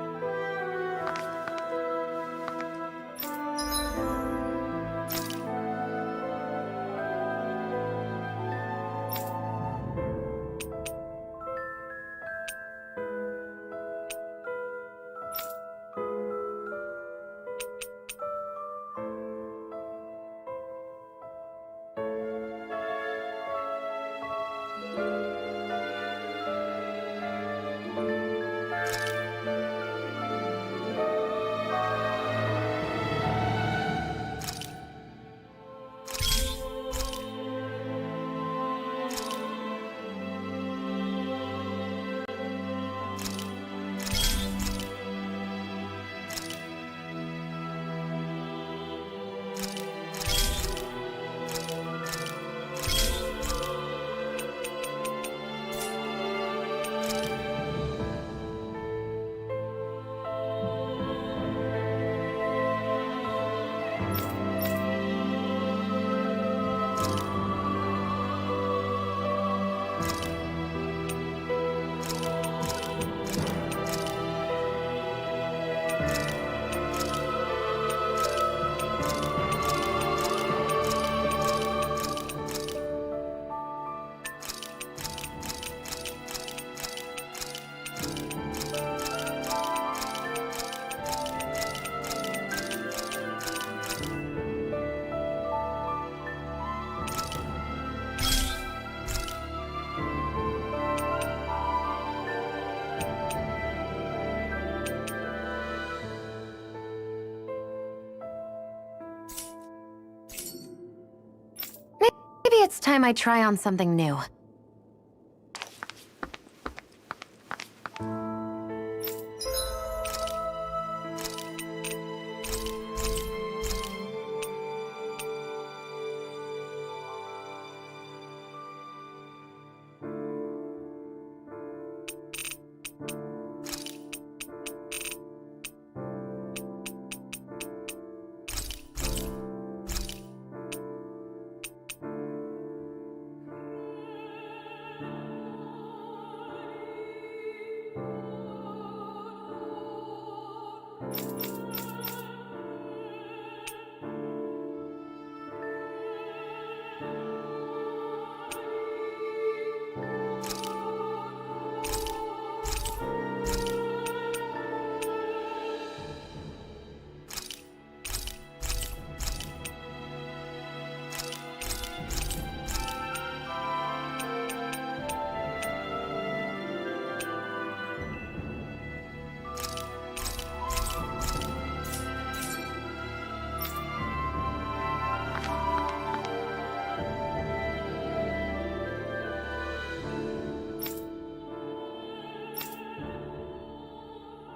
it's time I try on something new.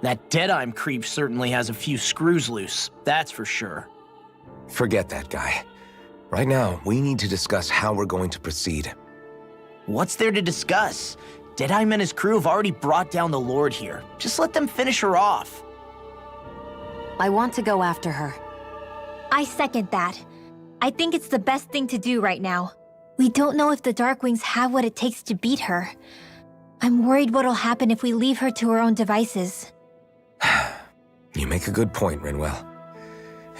That Deadeye creep certainly has a few screws loose, that's for sure. Forget that guy. Right now, we need to discuss how we're going to proceed. What's there to discuss? Deadeye and his crew have already brought down the Lord here. Just let them finish her off. I want to go after her. I second that. I think it's the best thing to do right now. We don't know if the Darkwings have what it takes to beat her. I'm worried what'll happen if we leave her to her own devices. You make a good point, Rinwell.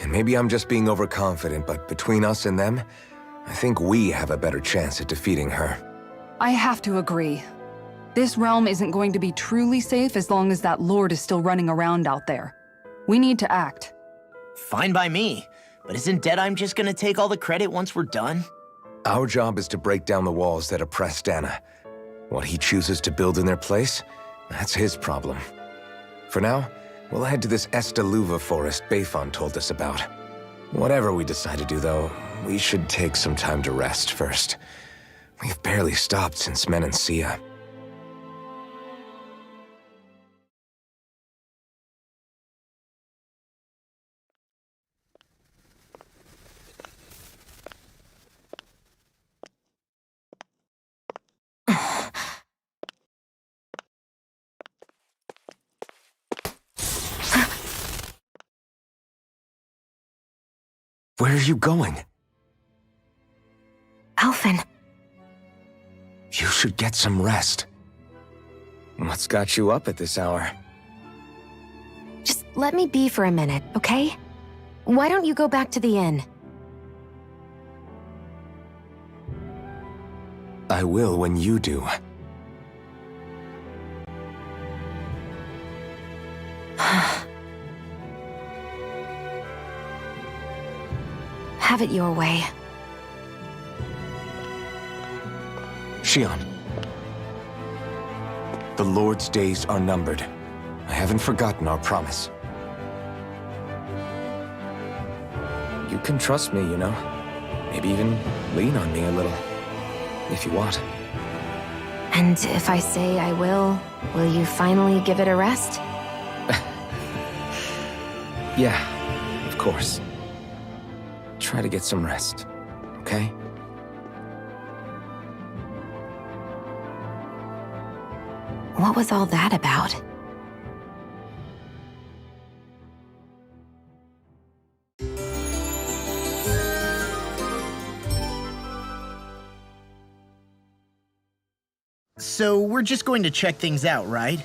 And maybe I'm just being overconfident, but between us and them, I think we have a better chance at defeating her. I have to agree. This realm isn't going to be truly safe as long as that Lord is still running around out there. We need to act. Fine by me. But isn't Deadeye just gonna take all the credit once we're done? Our job is to break down the walls that oppress Dana. What he chooses to build in their place, that's his problem. For now, we'll head to this Estaluva forest Bayfon told us about. Whatever we decide to do, though, we should take some time to rest first. We've barely stopped since Menancia. Where are you going? Alphen. You should get some rest. What's got you up at this hour? Just let me be for a minute, okay? Why don't you go back to the inn? I will when you do. Have it your way. Shion. The Lord's days are numbered. I haven't forgotten our promise. You can trust me, you know. Maybe even lean on me a little. If you want. And if I say I will you finally give it a rest? Yeah, of course. Try to get some rest, okay? What was all that about? So we're just going to check things out, right?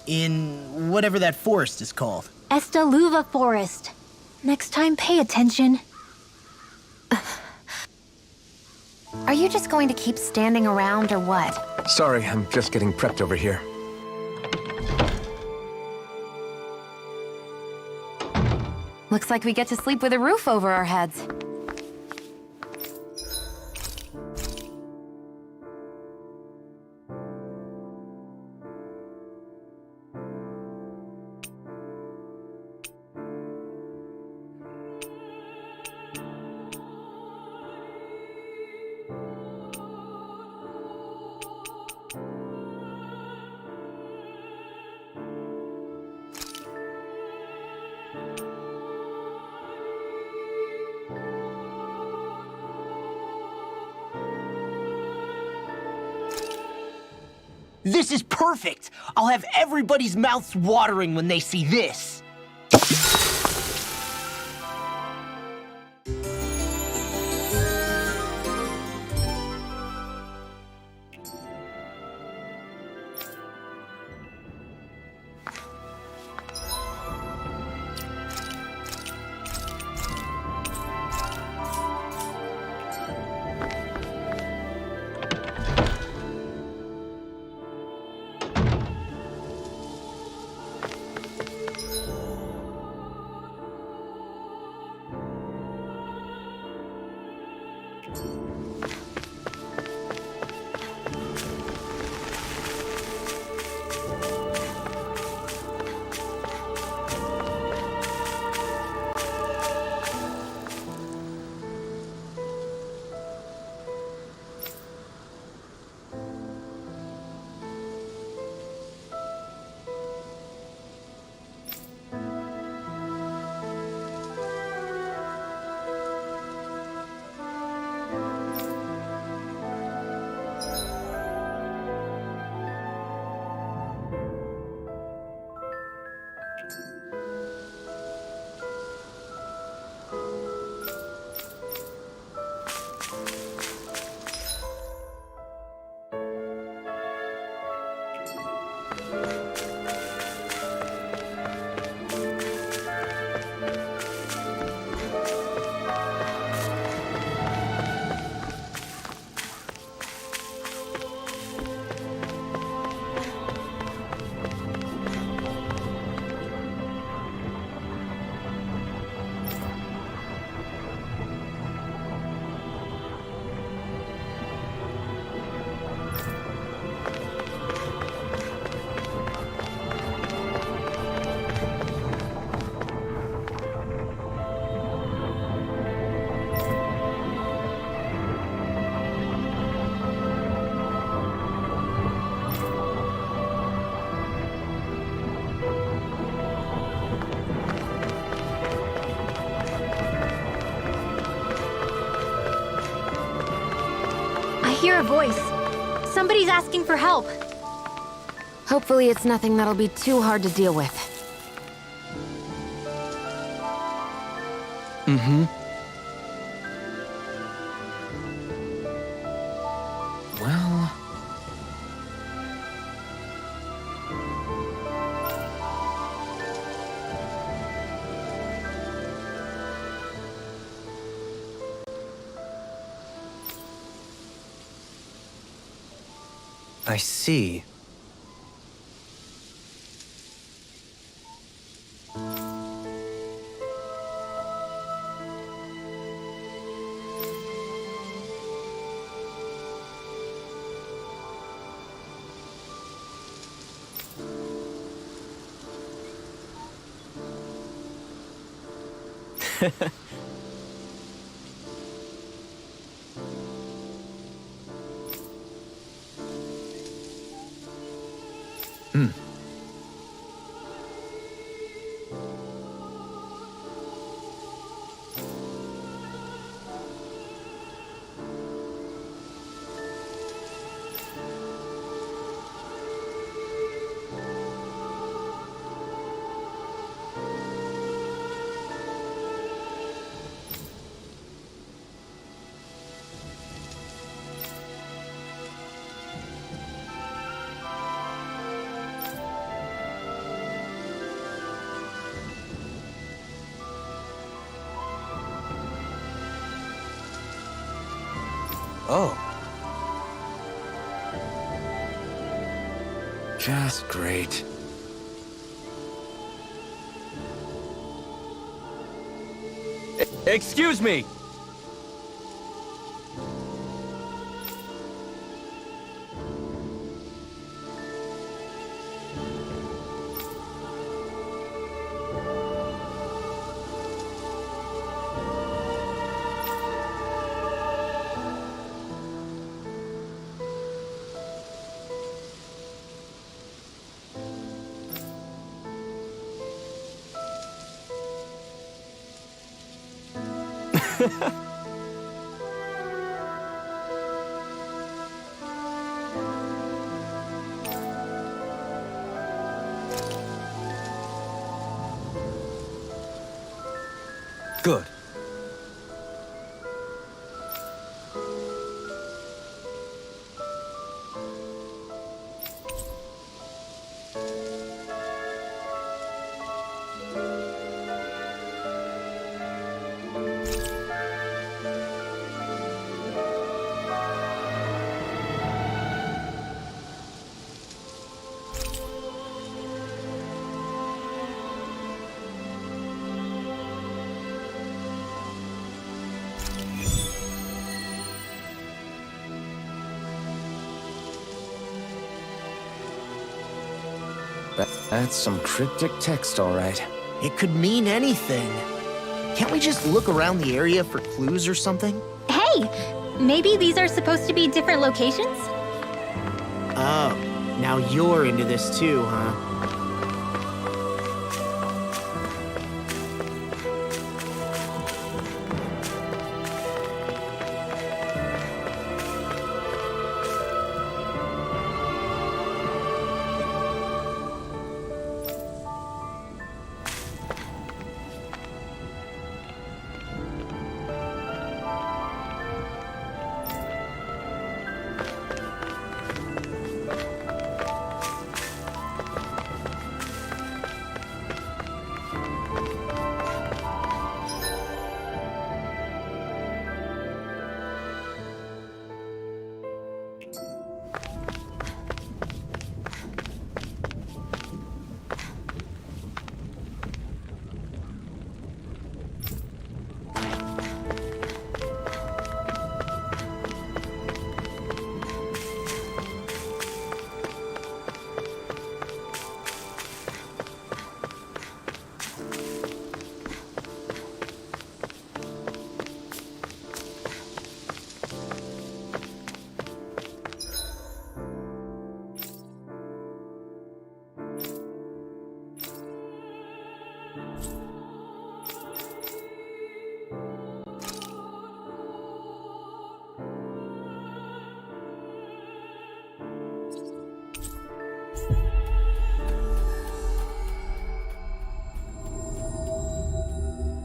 In whatever that forest is called. Estaluva Forest. Next time, pay attention. Are you just going to keep standing around or what? Sorry, I'm just getting prepped over here. Looks like we get to sleep with a roof over our heads. This is perfect! I'll have everybody's mouths watering when they see this. I hear a voice. Somebody's asking for help. Hopefully it's nothing that'll be too hard to deal with. Mm-hmm. Well... I see. Oh. Just great. Excuse me! Good. That's some cryptic text, all right. It could mean anything. Can't we just look around the area for clues or something? Hey, maybe these are supposed to be different locations? Oh, now you're into this too, huh?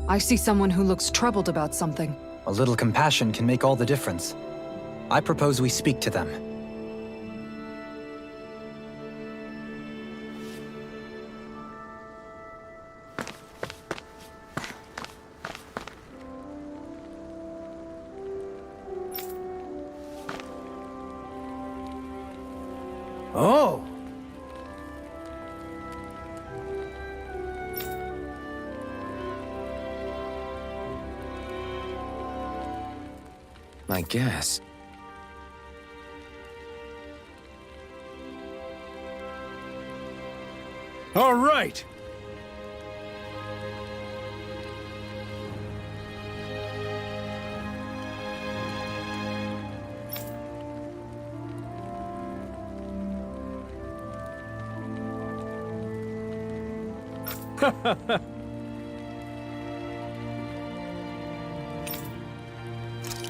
I see someone who looks troubled about something. A little compassion can make all the difference. I propose we speak to them. Oh! I guess. All right!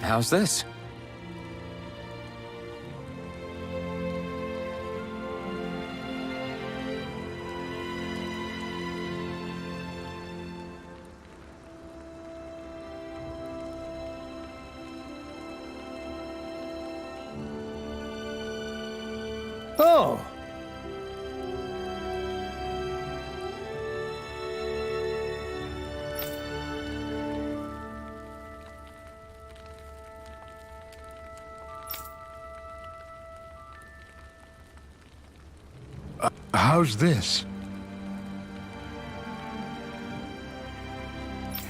How's this? Oh! How's this?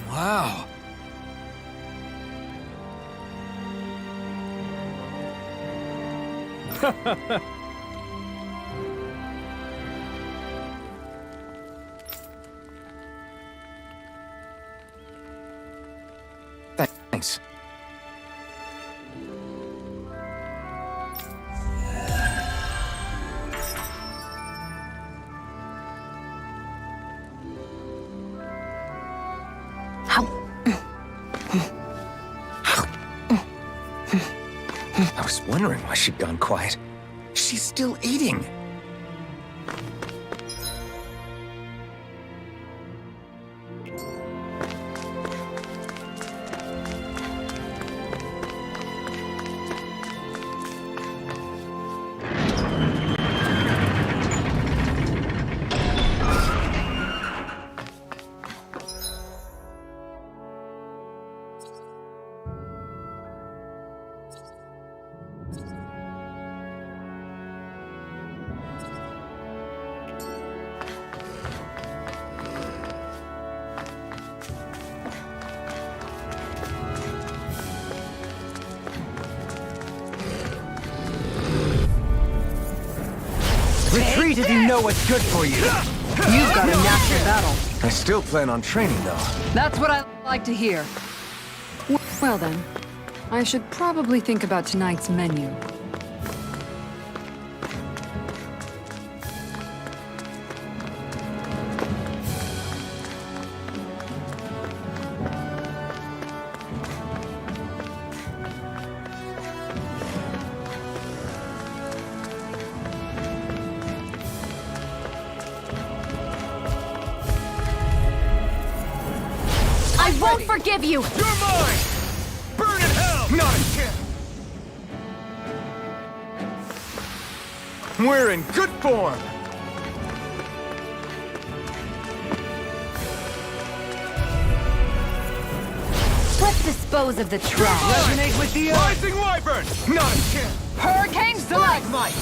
Wow. Thanks. I was wondering why she'd gone quiet. She's still eating. Retreat if you know what's good for you. You've got a knack for battle. I still plan on training, though. That's what I like to hear. Well then, I should probably think about tonight's menu. I won't forgive you! You're mine! Burn in hell! Not a chance! We're in good form! Let's dispose of the trash. Resonate with the earth. Rising Wyvern! Not a chance! Hurricane Stalagmite!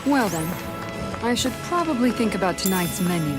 Well then, I should probably think about tonight's menu.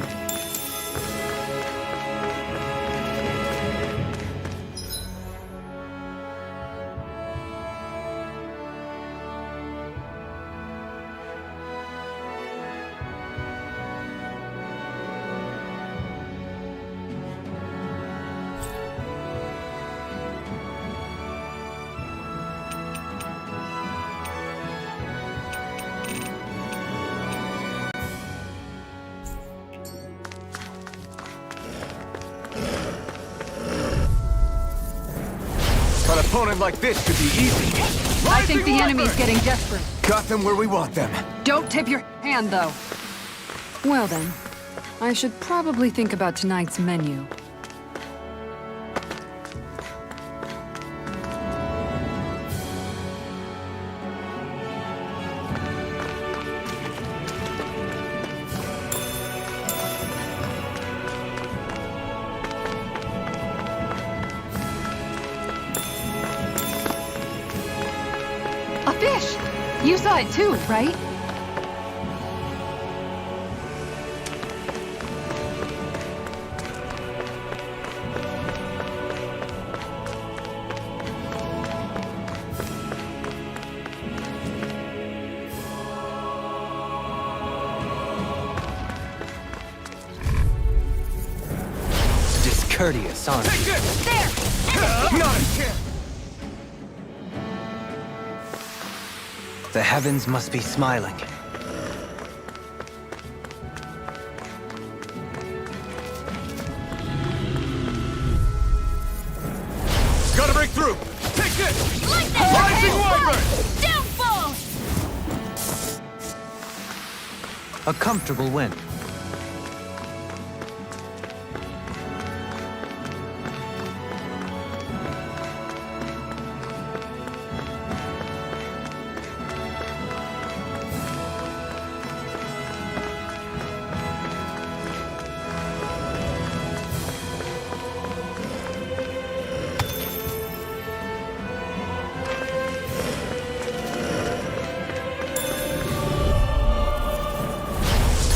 An opponent like this should be easy. I think the enemy's getting desperate. Got them where we want them. Don't tip your hand, though. Well then, I should probably think about tonight's menu. A fish! You saw it too, right? Discourteous, aren't you? Not a chance! The heavens must be smiling. Gotta break through! Take this! Rising Wyvern! Downfall! A comfortable win.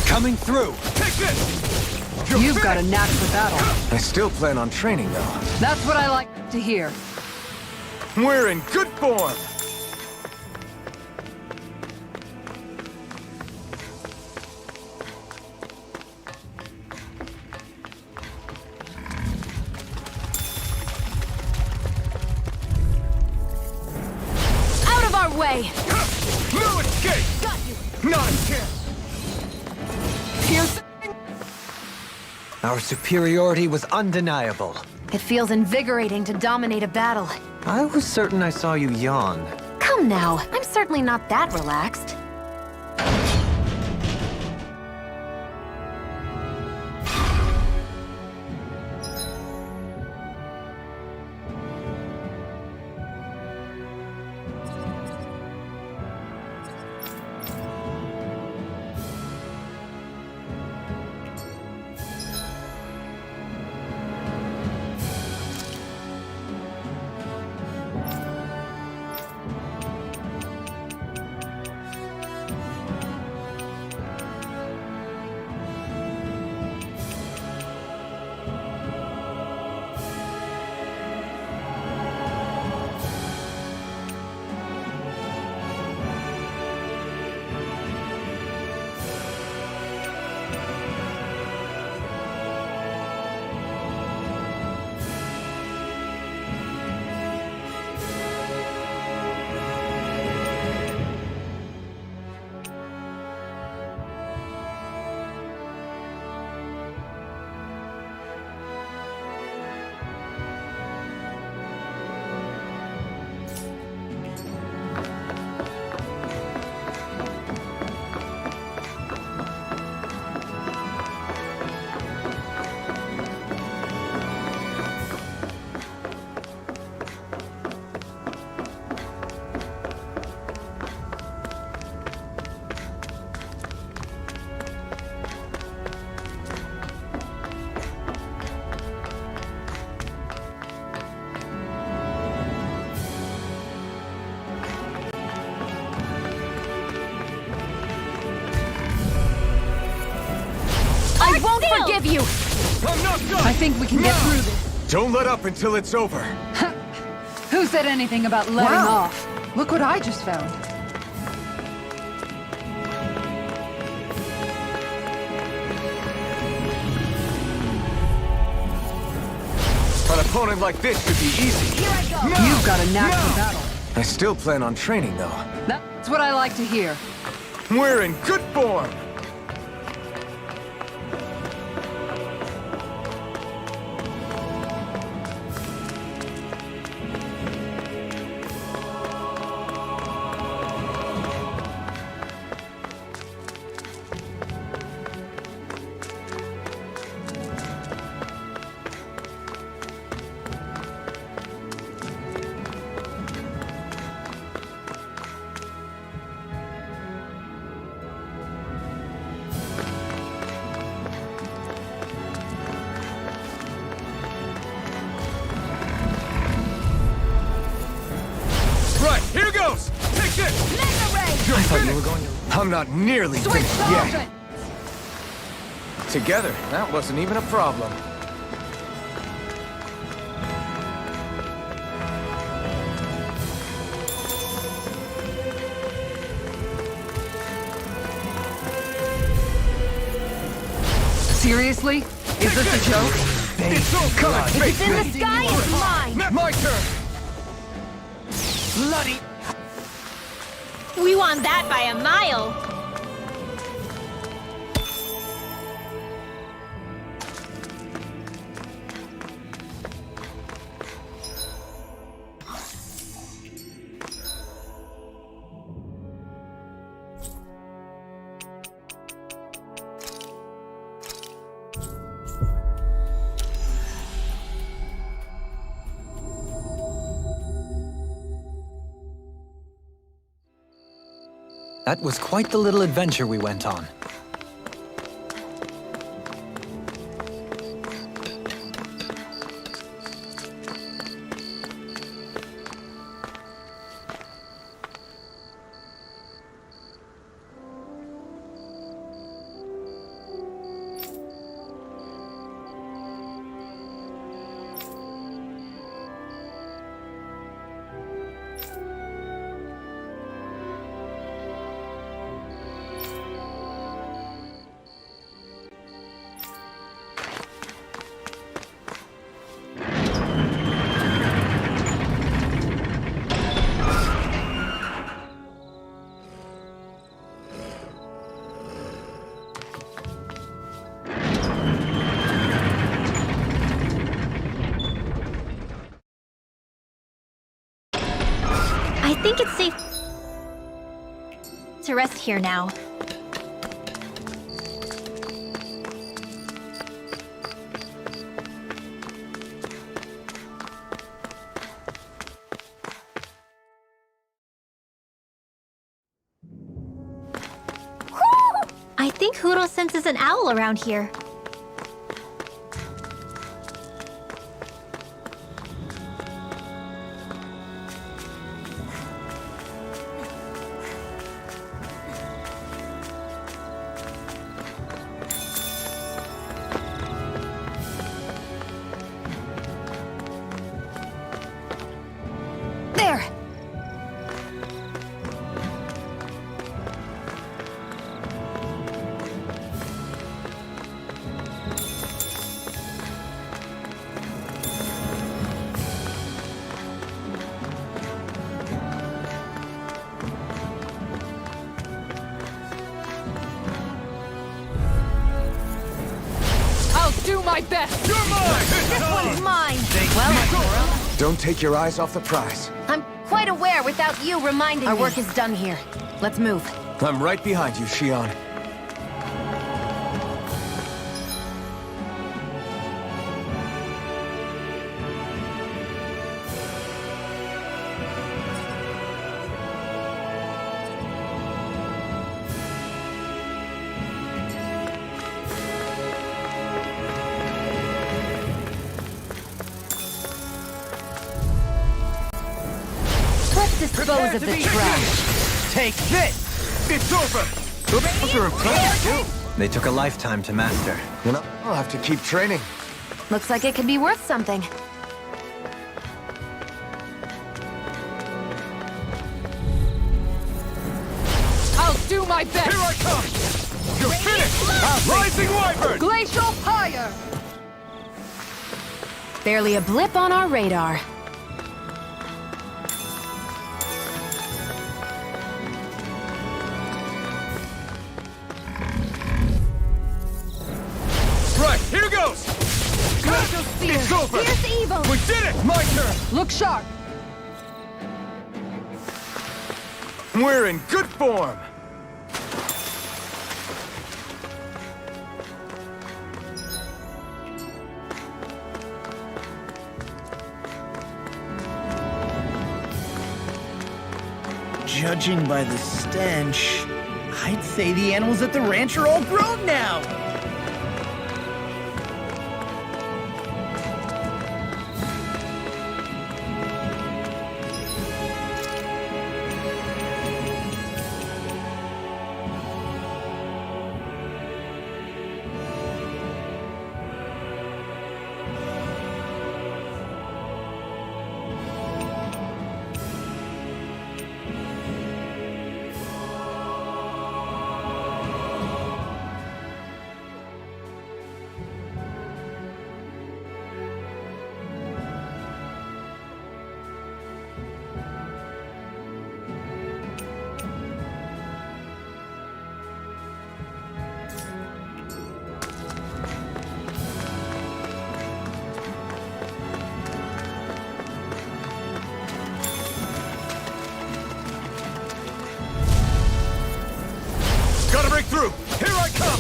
Coming through! Take this! You've got a knack for battle. I still plan on training, though. That's what I like to hear. We're in good form! Out of our way! No escape! Got you! Not a chance! Pierce. Our superiority was undeniable. It feels invigorating to dominate a battle, I was certain I saw you yawn. Come now, I'm certainly not that relaxed. I won't forgive you! I'm not done! I think we can get through this. Don't let up until it's over. Who said anything about letting off? Look what I just found. An opponent like this should be easy. Here I go! You've got a knack for battle. I still plan on training, though. That's what I like to hear. We're in good form! Right, here goes! Take this! Mega Ray! I thought you were going to... I'm not nearly finished yet. Together, that wasn't even a problem. Seriously? Is this a joke? It's all coming! It's in the sky, it's mine! My turn! Bloody. We won that by a mile. That was quite the little adventure we went on. think it's safe to rest here now. I think Huro senses an owl around here. There! I'll do my best! You're mine! This one's mine! Well, Don't take your eyes off the prize. I'm quite aware without you reminding me. Our work is done here. Let's move. I'm right behind you, Shion. Let's dispose of the trash. Take this! It's over! Those are impressive, too. They took a lifetime to master. You know, I'll have to keep training. Looks like it could be worth something. I'll do my best! Here I come! You're finished! Rising Wyvern! Glacial Pyre! Barely a blip on our radar. Right, here goes! Glacial Spear! It's over! Fierce evil! We did it! My turn! Look sharp! We're in good form. Judging by the stench, I'd say the animals at the ranch are all grown now. Gotta break through! Here I come!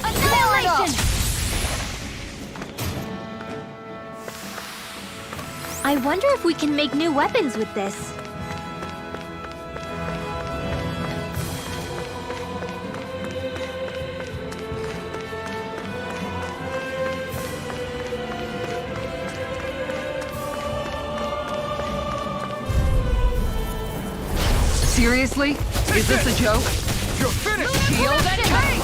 Annihilation! I wonder if we can make new weapons with this. Seriously? Is this a joke? You're finished! Shield and tank!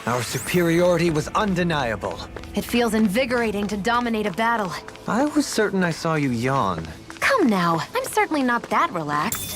Our superiority was undeniable. It feels invigorating to dominate a battle. I was certain I saw you yawn. Come now, I'm certainly not that relaxed.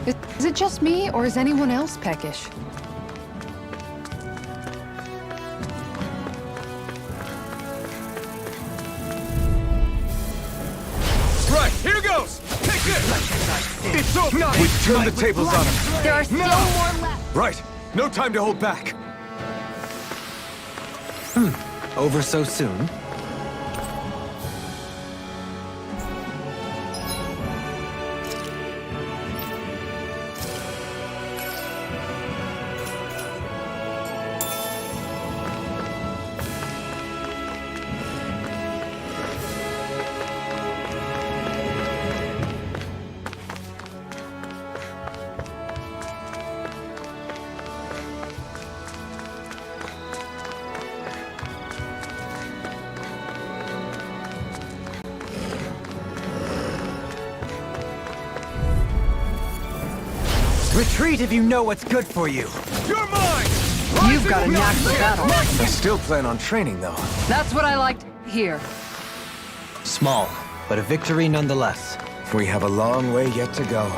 Is it just me, or is anyone else peckish? Right, here goes! Take this! It's over! No, We've turned the tables on him. There are still more left. Right. No time to hold back. Over so soon? Retreat if you know what's good for you. You're mine! You've got a knack for battle. I still plan on training, though. That's what I liked. Here. Small, but a victory nonetheless. We have a long way yet to go.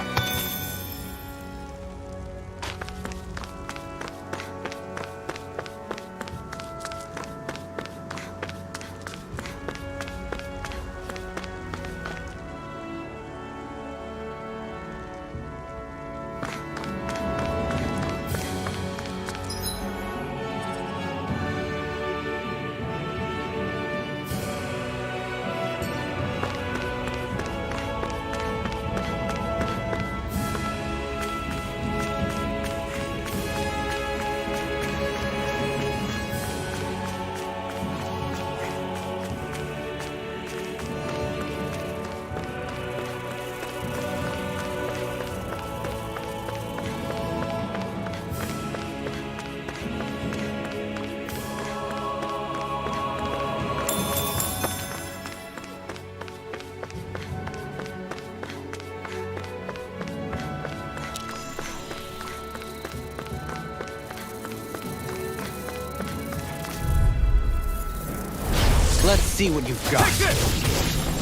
Let's see what you've got.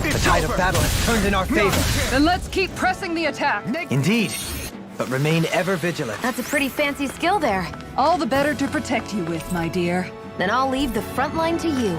The tide of battle has turned in our favor. Then let's keep pressing the attack. Indeed. But remain ever vigilant. That's a pretty fancy skill there. All the better to protect you with, my dear. Then I'll leave the front line to you.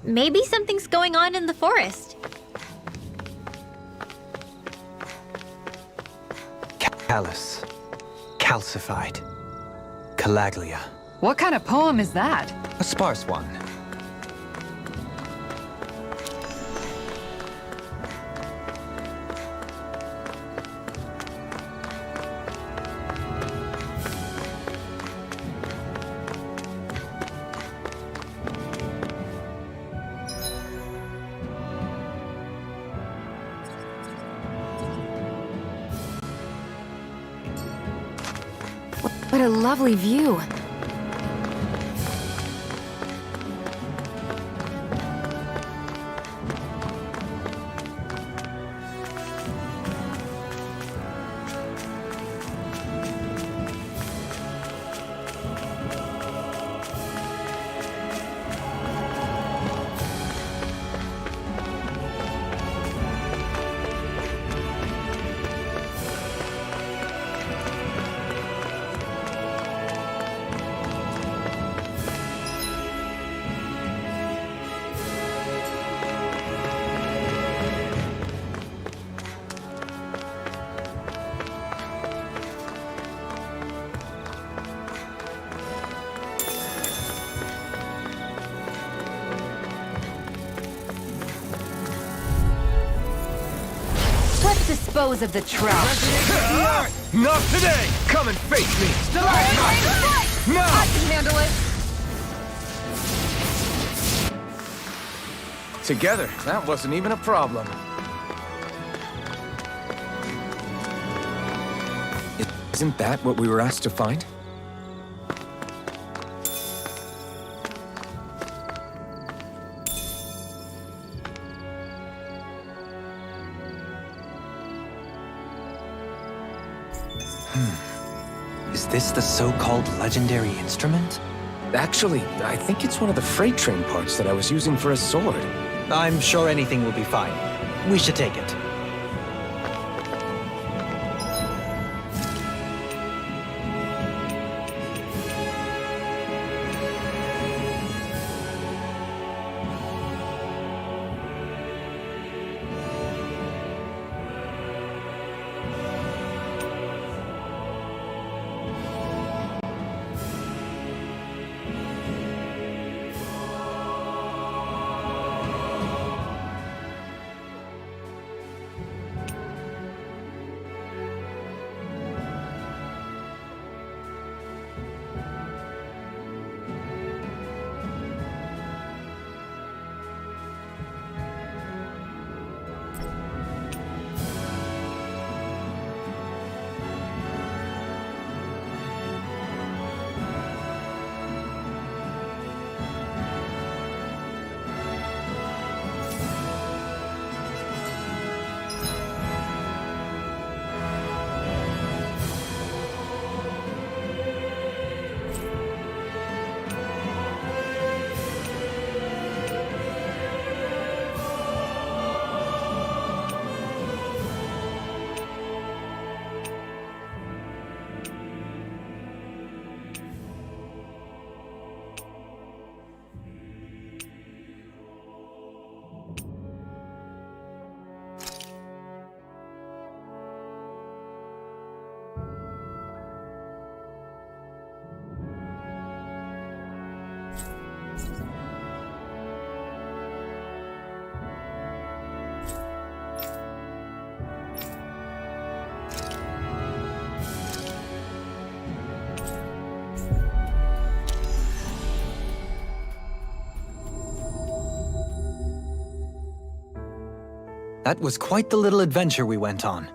Maybe something's going on in the forest. Callous. Calcified. Calaglia. What kind of poem is that? A sparse one. What a lovely view. Let's dispose of the trout. Not today! Come and face me! No! I can handle it. together. That wasn't even a problem. Isn't that what we were asked to find? Is this the so-called legendary instrument? Actually, I think it's one of the freight train parts that I was using for a sword. I'm sure anything will be fine. We should take it. That was quite the little adventure we went on.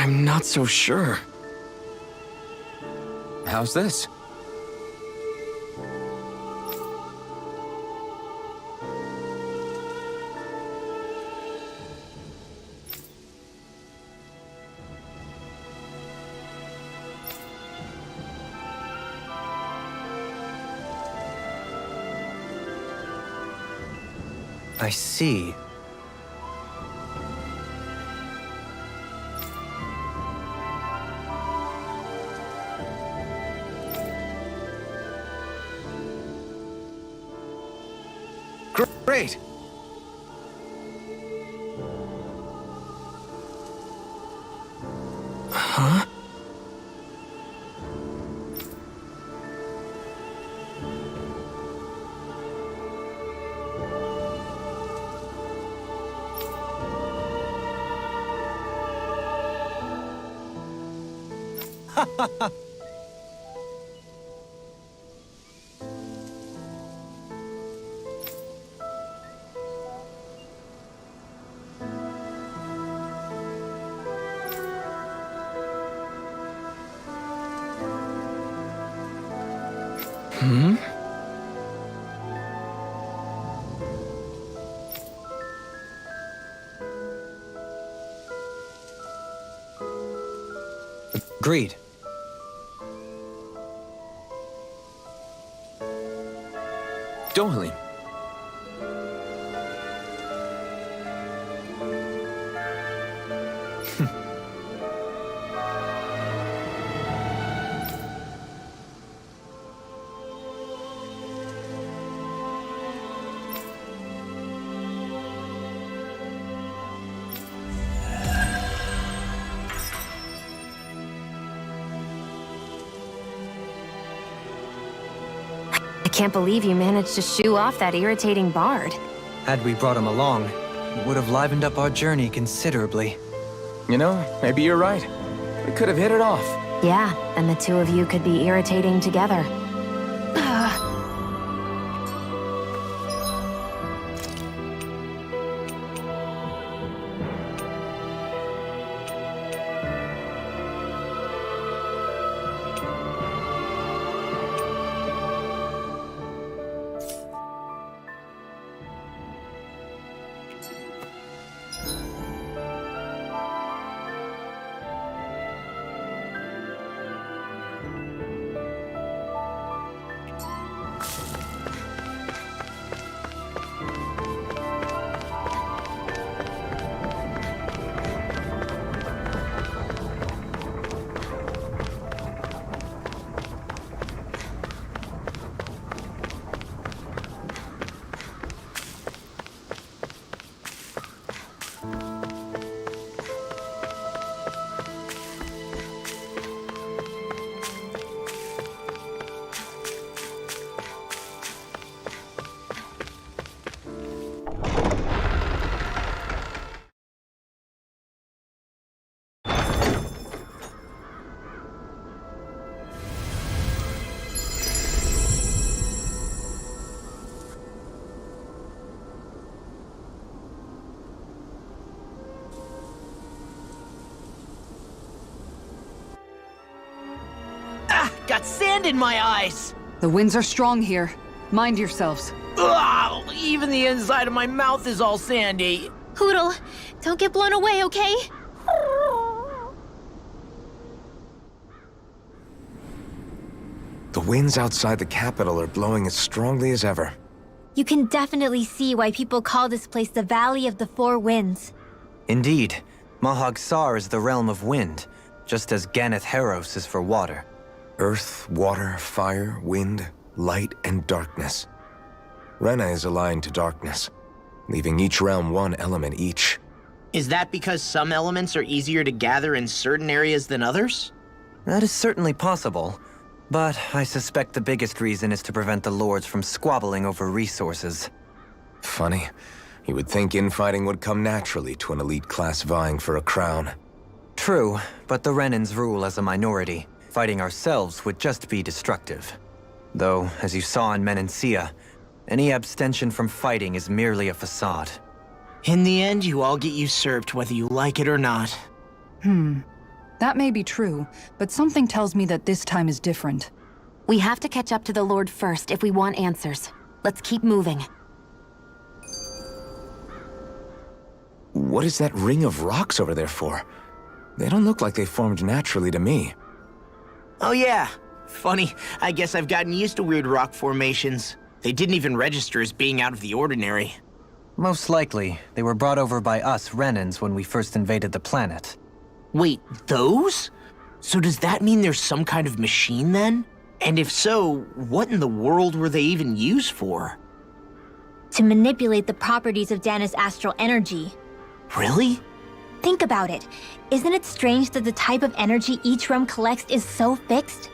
I'm not so sure. How's this? I see. Great! Huh? Hmm? Agreed. Dohalim. can't believe you managed to shoo off that irritating bard. Had we brought him along, it would have livened up our journey considerably. You know, maybe you're right. We could have hit it off. Yeah, and the two of you could be irritating together. Got sand in my eyes! The winds are strong here. Mind yourselves. Ugh, even the inside of my mouth is all sandy. Hootle, don't get blown away, okay? The winds outside the capital are blowing as strongly as ever. You can definitely see why people call this place the Valley of the Four Winds. Indeed, Mahag Sar is the realm of wind, just as Ganeth Heros is for water. Earth, water, fire, wind, light, and darkness. Rena is aligned to darkness, leaving each realm one element each. Is that because some elements are easier to gather in certain areas than others? That is certainly possible, but I suspect the biggest reason is to prevent the lords from squabbling over resources. Funny. You would think infighting would come naturally to an elite class vying for a crown. True, but the Renans rule as a minority. Fighting ourselves would just be destructive. Though, as you saw in Menancia, any abstention from fighting is merely a facade. In the end, you all get usurped whether you like it or not. That may be true, but something tells me that this time is different. We have to catch up to the Lord first if we want answers. Let's keep moving. What is that ring of rocks over there for? They don't look like they formed naturally to me. Oh yeah. Funny, I guess I've gotten used to weird rock formations. They didn't even register as being out of the ordinary. Most likely, they were brought over by us Renans when we first invaded the planet. Wait, those? So does that mean there's some kind of machine then? And if so, what in the world were they even used for? To manipulate the properties of Dana's astral energy. Really? Think about it. Isn't it strange that the type of energy each realm collects is so fixed?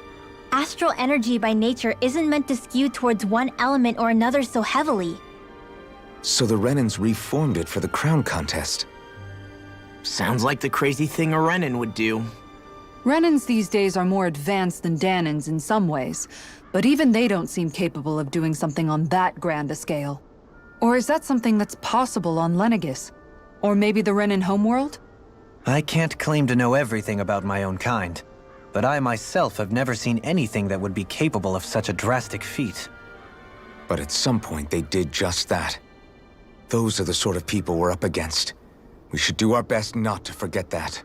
Astral energy by nature isn't meant to skew towards one element or another so heavily. So the Renans reformed it for the crown contest. Sounds like the crazy thing a Renan would do. Renans these days are more advanced than Danans in some ways, but even they don't seem capable of doing something on that grand a scale. Or is that something that's possible on Lenegis? Or maybe the Renan homeworld? I can't claim to know everything about my own kind, but I myself have never seen anything that would be capable of such a drastic feat. But at some point they did just that. Those are the sort of people we're up against. We should do our best not to forget that.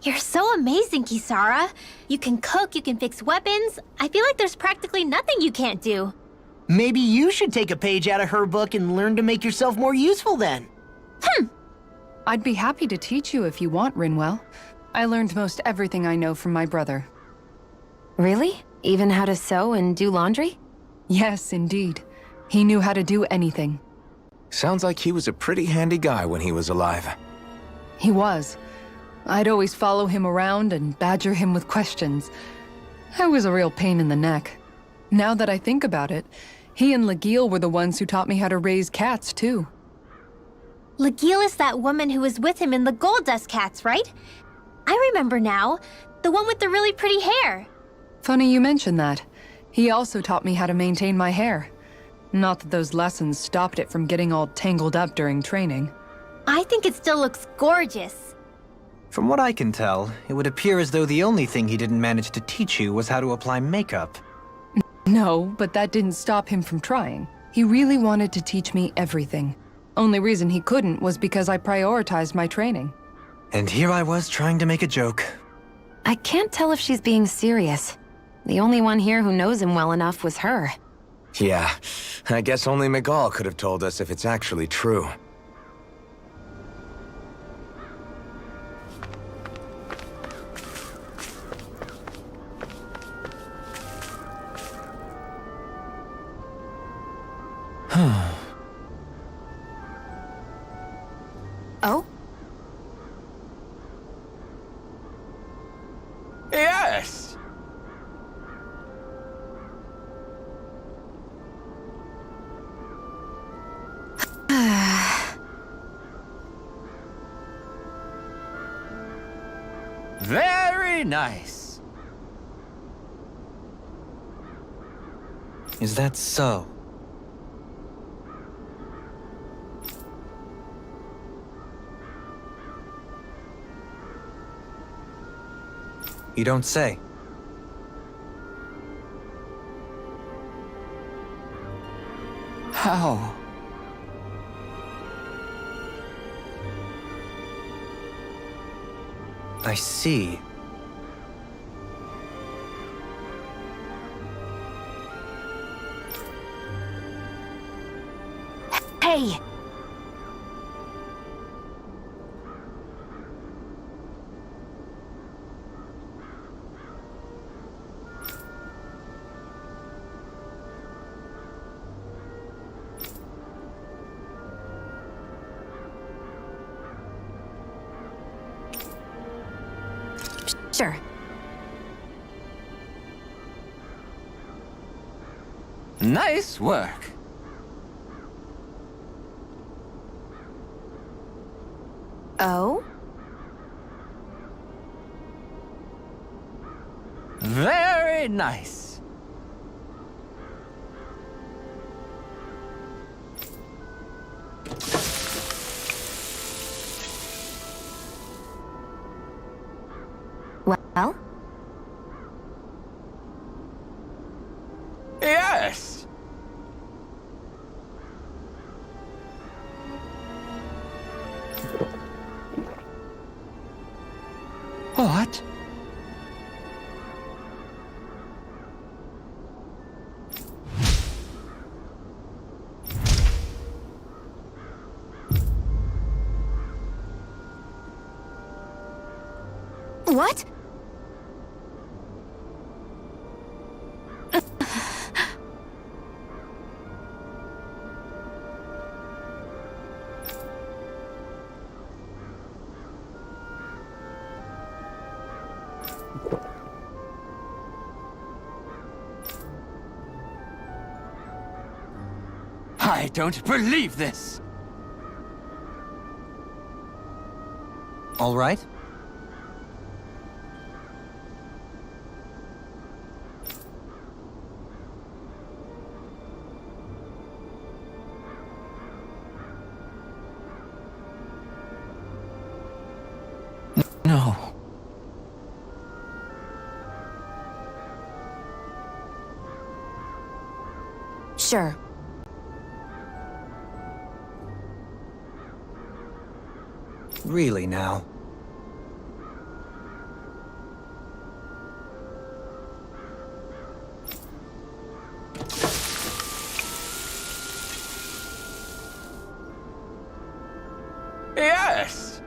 You're so amazing, Kisara. You can cook, you can fix weapons. I feel like there's practically nothing you can't do. Maybe you should take a page out of her book and learn to make yourself more useful then. I'd be happy to teach you if you want, Rinwell. I learned most everything I know from my brother. Really? Even how to sew and do laundry? Yes, indeed. He knew how to do anything. Sounds like he was a pretty handy guy when he was alive. He was. I'd always follow him around and badger him with questions. I was a real pain in the neck. Now that I think about it, he and Legil were the ones who taught me how to raise cats, too. Legil is that woman who was with him in the Gold Dust Cats, right? I remember now. The one with the really pretty hair. Funny you mention that. He also taught me how to maintain my hair. Not that those lessons stopped it from getting all tangled up during training. I think it still looks gorgeous. From what I can tell, it would appear as though the only thing he didn't manage to teach you was how to apply makeup. No, but that didn't stop him from trying. He really wanted to teach me everything. Only reason he couldn't was because I prioritized my training. And here I was trying to make a joke. I can't tell if she's being serious. The only one here who knows him well enough was her. Yeah, I guess only Miguel could have told us if it's actually true. Oh? Yes! Very nice. Is that so? You don't say. How? I see. Hey! Sure. Nice work. Oh? Very nice. Well? Yes. What? What? I don't believe this. All right? No. Sure. Really now? Yes.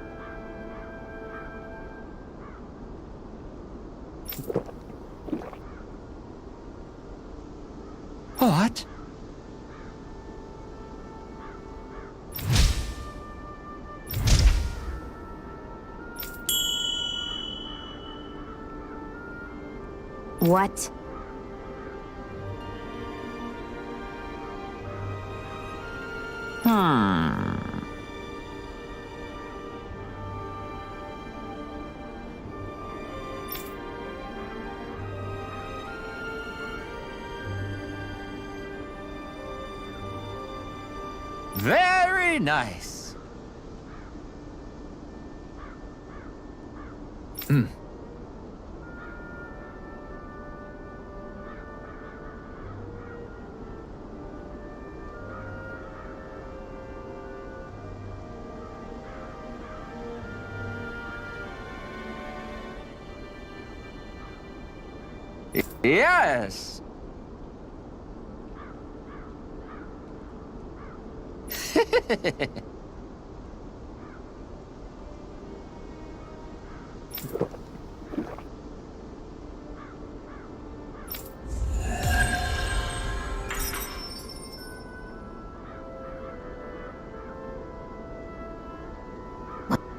What? What? Very nice. Yes.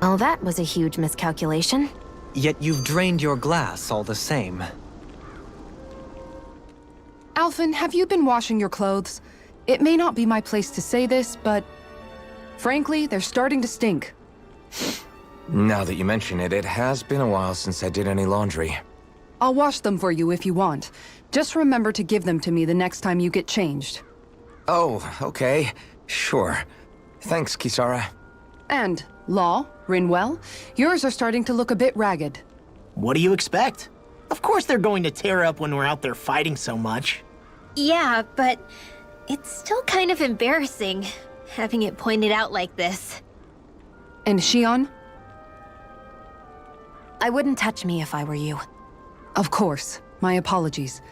Well, that was a huge miscalculation. Yet you've drained your glass all the same. Alphen, have you been washing your clothes? It may not be my place to say this, but frankly, they're starting to stink. Now that you mention it, it has been a while since I did any laundry. I'll wash them for you if you want. Just remember to give them to me the next time you get changed. Oh, okay. Sure. Thanks, Kisara. And, Law, Rinwell, yours are starting to look a bit ragged. What do you expect? Of course they're going to tear up when we're out there fighting so much. Yeah, but it's still kind of embarrassing, having it pointed out like this. And Shion? I wouldn't touch me if I were you. Of course. My apologies.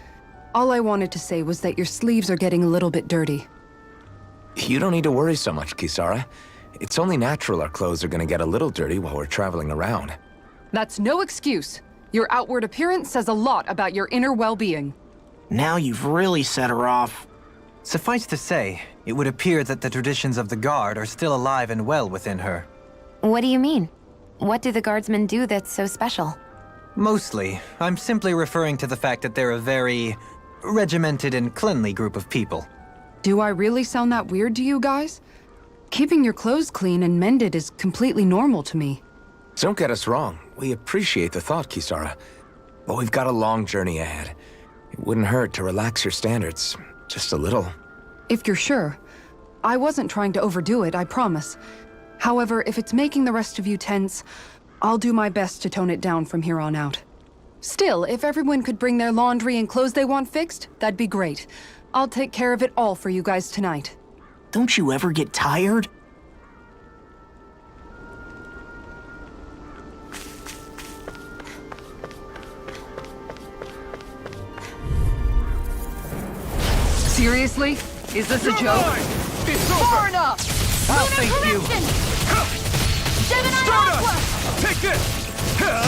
All I wanted to say was that your sleeves are getting a little bit dirty. You don't need to worry so much, Kisara. It's only natural our clothes are gonna get a little dirty while we're traveling around. That's no excuse. Your outward appearance says a lot about your inner well-being. Now you've really set her off. Suffice to say, it would appear that the traditions of the Guard are still alive and well within her. What do you mean? What do the guardsmen do that's so special? Mostly, I'm simply referring to the fact that they're a very regimented and cleanly group of people. Do I really sound that weird to you guys? Keeping your clothes clean and mended is completely normal to me. Don't get us wrong. We appreciate the thought, Kisara. But we've got a long journey ahead. It wouldn't hurt to relax your standards. Just a little. If you're sure. I wasn't trying to overdo it, I promise. However, if it's making the rest of you tense, I'll do my best to tone it down from here on out. Still, if everyone could bring their laundry and clothes they want fixed, that'd be great. I'll take care of it all for you guys tonight. Don't you ever get tired? Seriously? Is this a joke? It's Far over! enough! I'll thank you! Gemini Stardust! Aqua! Take this!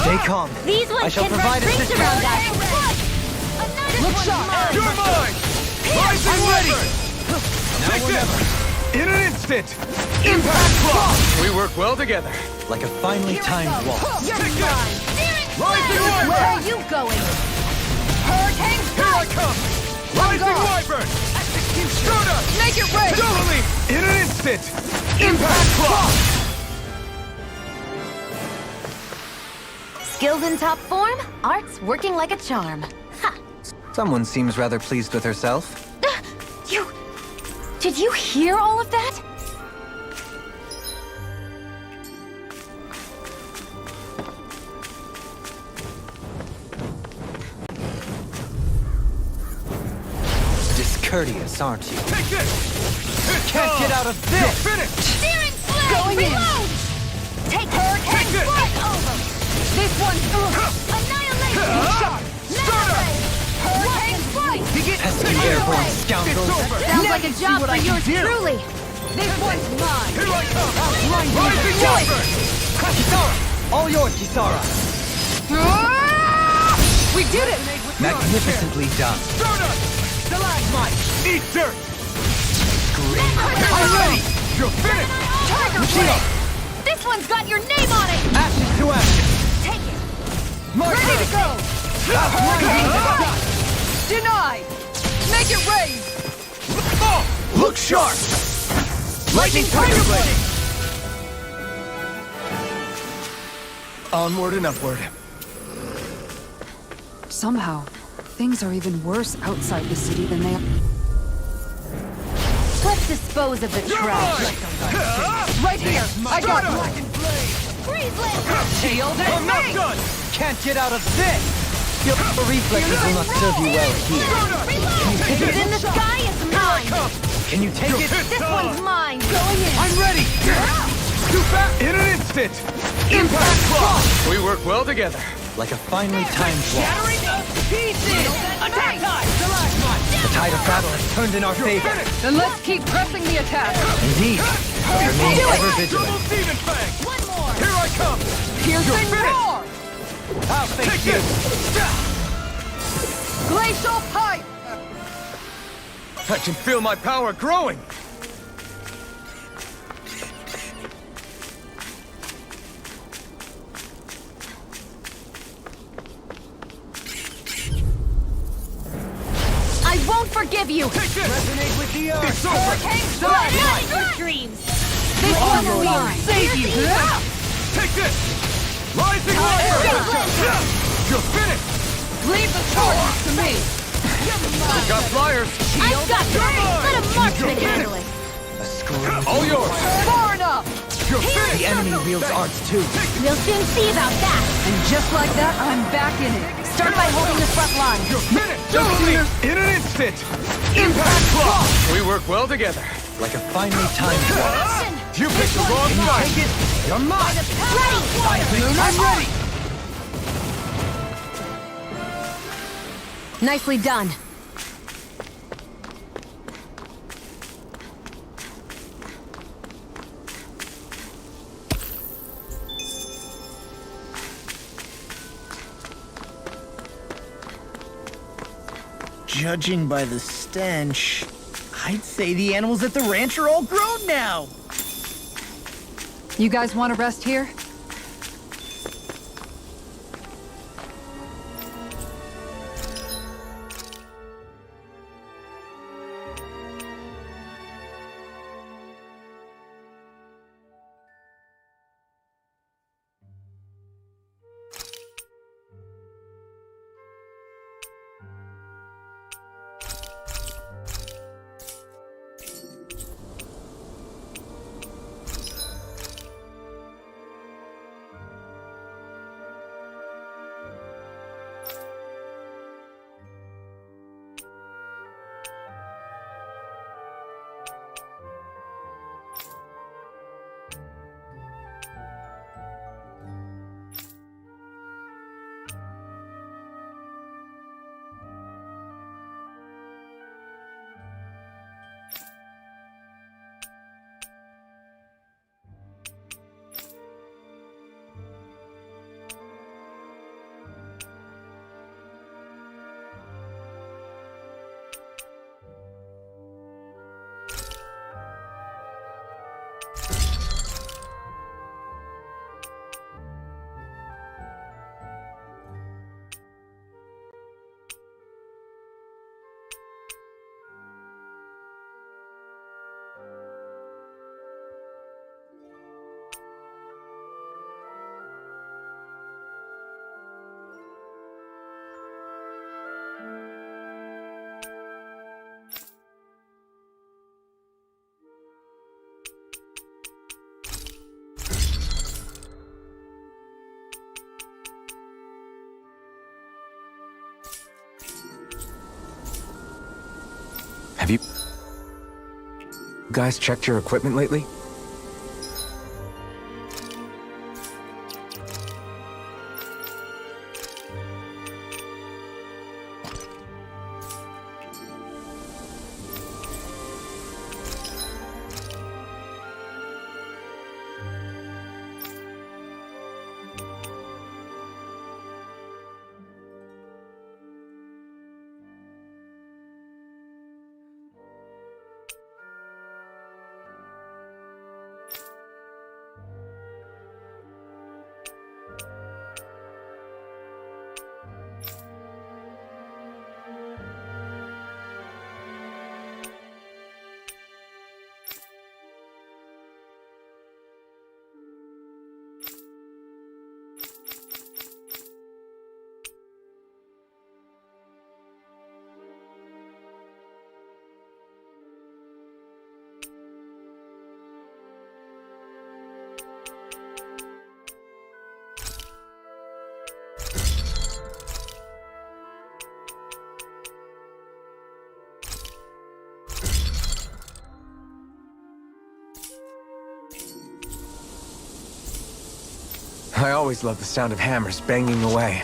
Stay calm. These I ones shall can provide run rings assistance. around us. Look sharp! You're mine! Rising Wyvern! Take this! In an instant! Impact Block! We work well together. Like a finely timed waltz. You're Take mine! Rising Where Wyvern! are you going? Hurricane Here I Strike! come! Rising Wyvern! Stardust! Make it rain! Dohalim! In an instant! Impact Block! Skills in top form, art's working like a charm. Ha! Someone seems rather pleased with herself. Did you hear all of that? Discourteous, aren't you? Take this! Can't get out of this! You're finished! Searing Flame! Going in. Reload! Take Hurricane Take this! Strike over! This one's Annihilation! Stardust! Hurricane Strike! Pesky airborne scoundrels! It's over! Sounds like a job for yours do. truly. This one's mine! Here I come! Rising Wyvern! Kisara! All yours, Kisara! We did it! Magnificently done. Stardust! Stalagmite! Eat dirt! I'm ready! You're finished! Tiger Blade! This one's got your name on it! Ashes to ashes! Take it! March Ready to go! Denied! Make it rain! Look sharp! Lightning Tiger Blade! Onward and upward. Somehow, things are even worse outside the city than they are. Let's dispose of the trash. Right here! I got you! Freeze Lancer! Shield I'm and not me! done! Can't get out of this! Your reflexes will not serve you well here. It's in the sky, it's mine! Can you take it? This one's mine! Going in! I'm ready! Too fast! In an instant! Impact Claw! We work well together. Like a finely timed walk. Shattering to pieces! Attack time! The tide of battle has turned in our favor. Then let's keep pressing the attack! Indeed. Remain ever vigilant. Double Demon Fang! One more! Here I come! Piercing roar! I'll Take face you. this! Glacial pipe! I can feel my power growing. I won't forgive you! Take this! Resonate with the earth. It's over! Hurricane Not strike! your dreams! This one's Onward. mine! Save you! Take this! Rising Warrior! You're finished! Leave the charges to me! Got flyers. I've got this! Let a marksman handle it! A scream. All yours. Far enough! You're The finished! enemy wields arts too. We'll soon see about that! And just like that, I'm back in it. Start by holding the front line. You're finished! In an instant! Impact Claw! We work well together. Like a finely timed walk. You picked the wrong fight! Take it. You're mine. I'm ready! Nicely done. Judging by the stench, I'd say the animals at the ranch are all grown now. You guys want to rest here? Have you guys checked your equipment lately? I always love the sound of hammers banging away.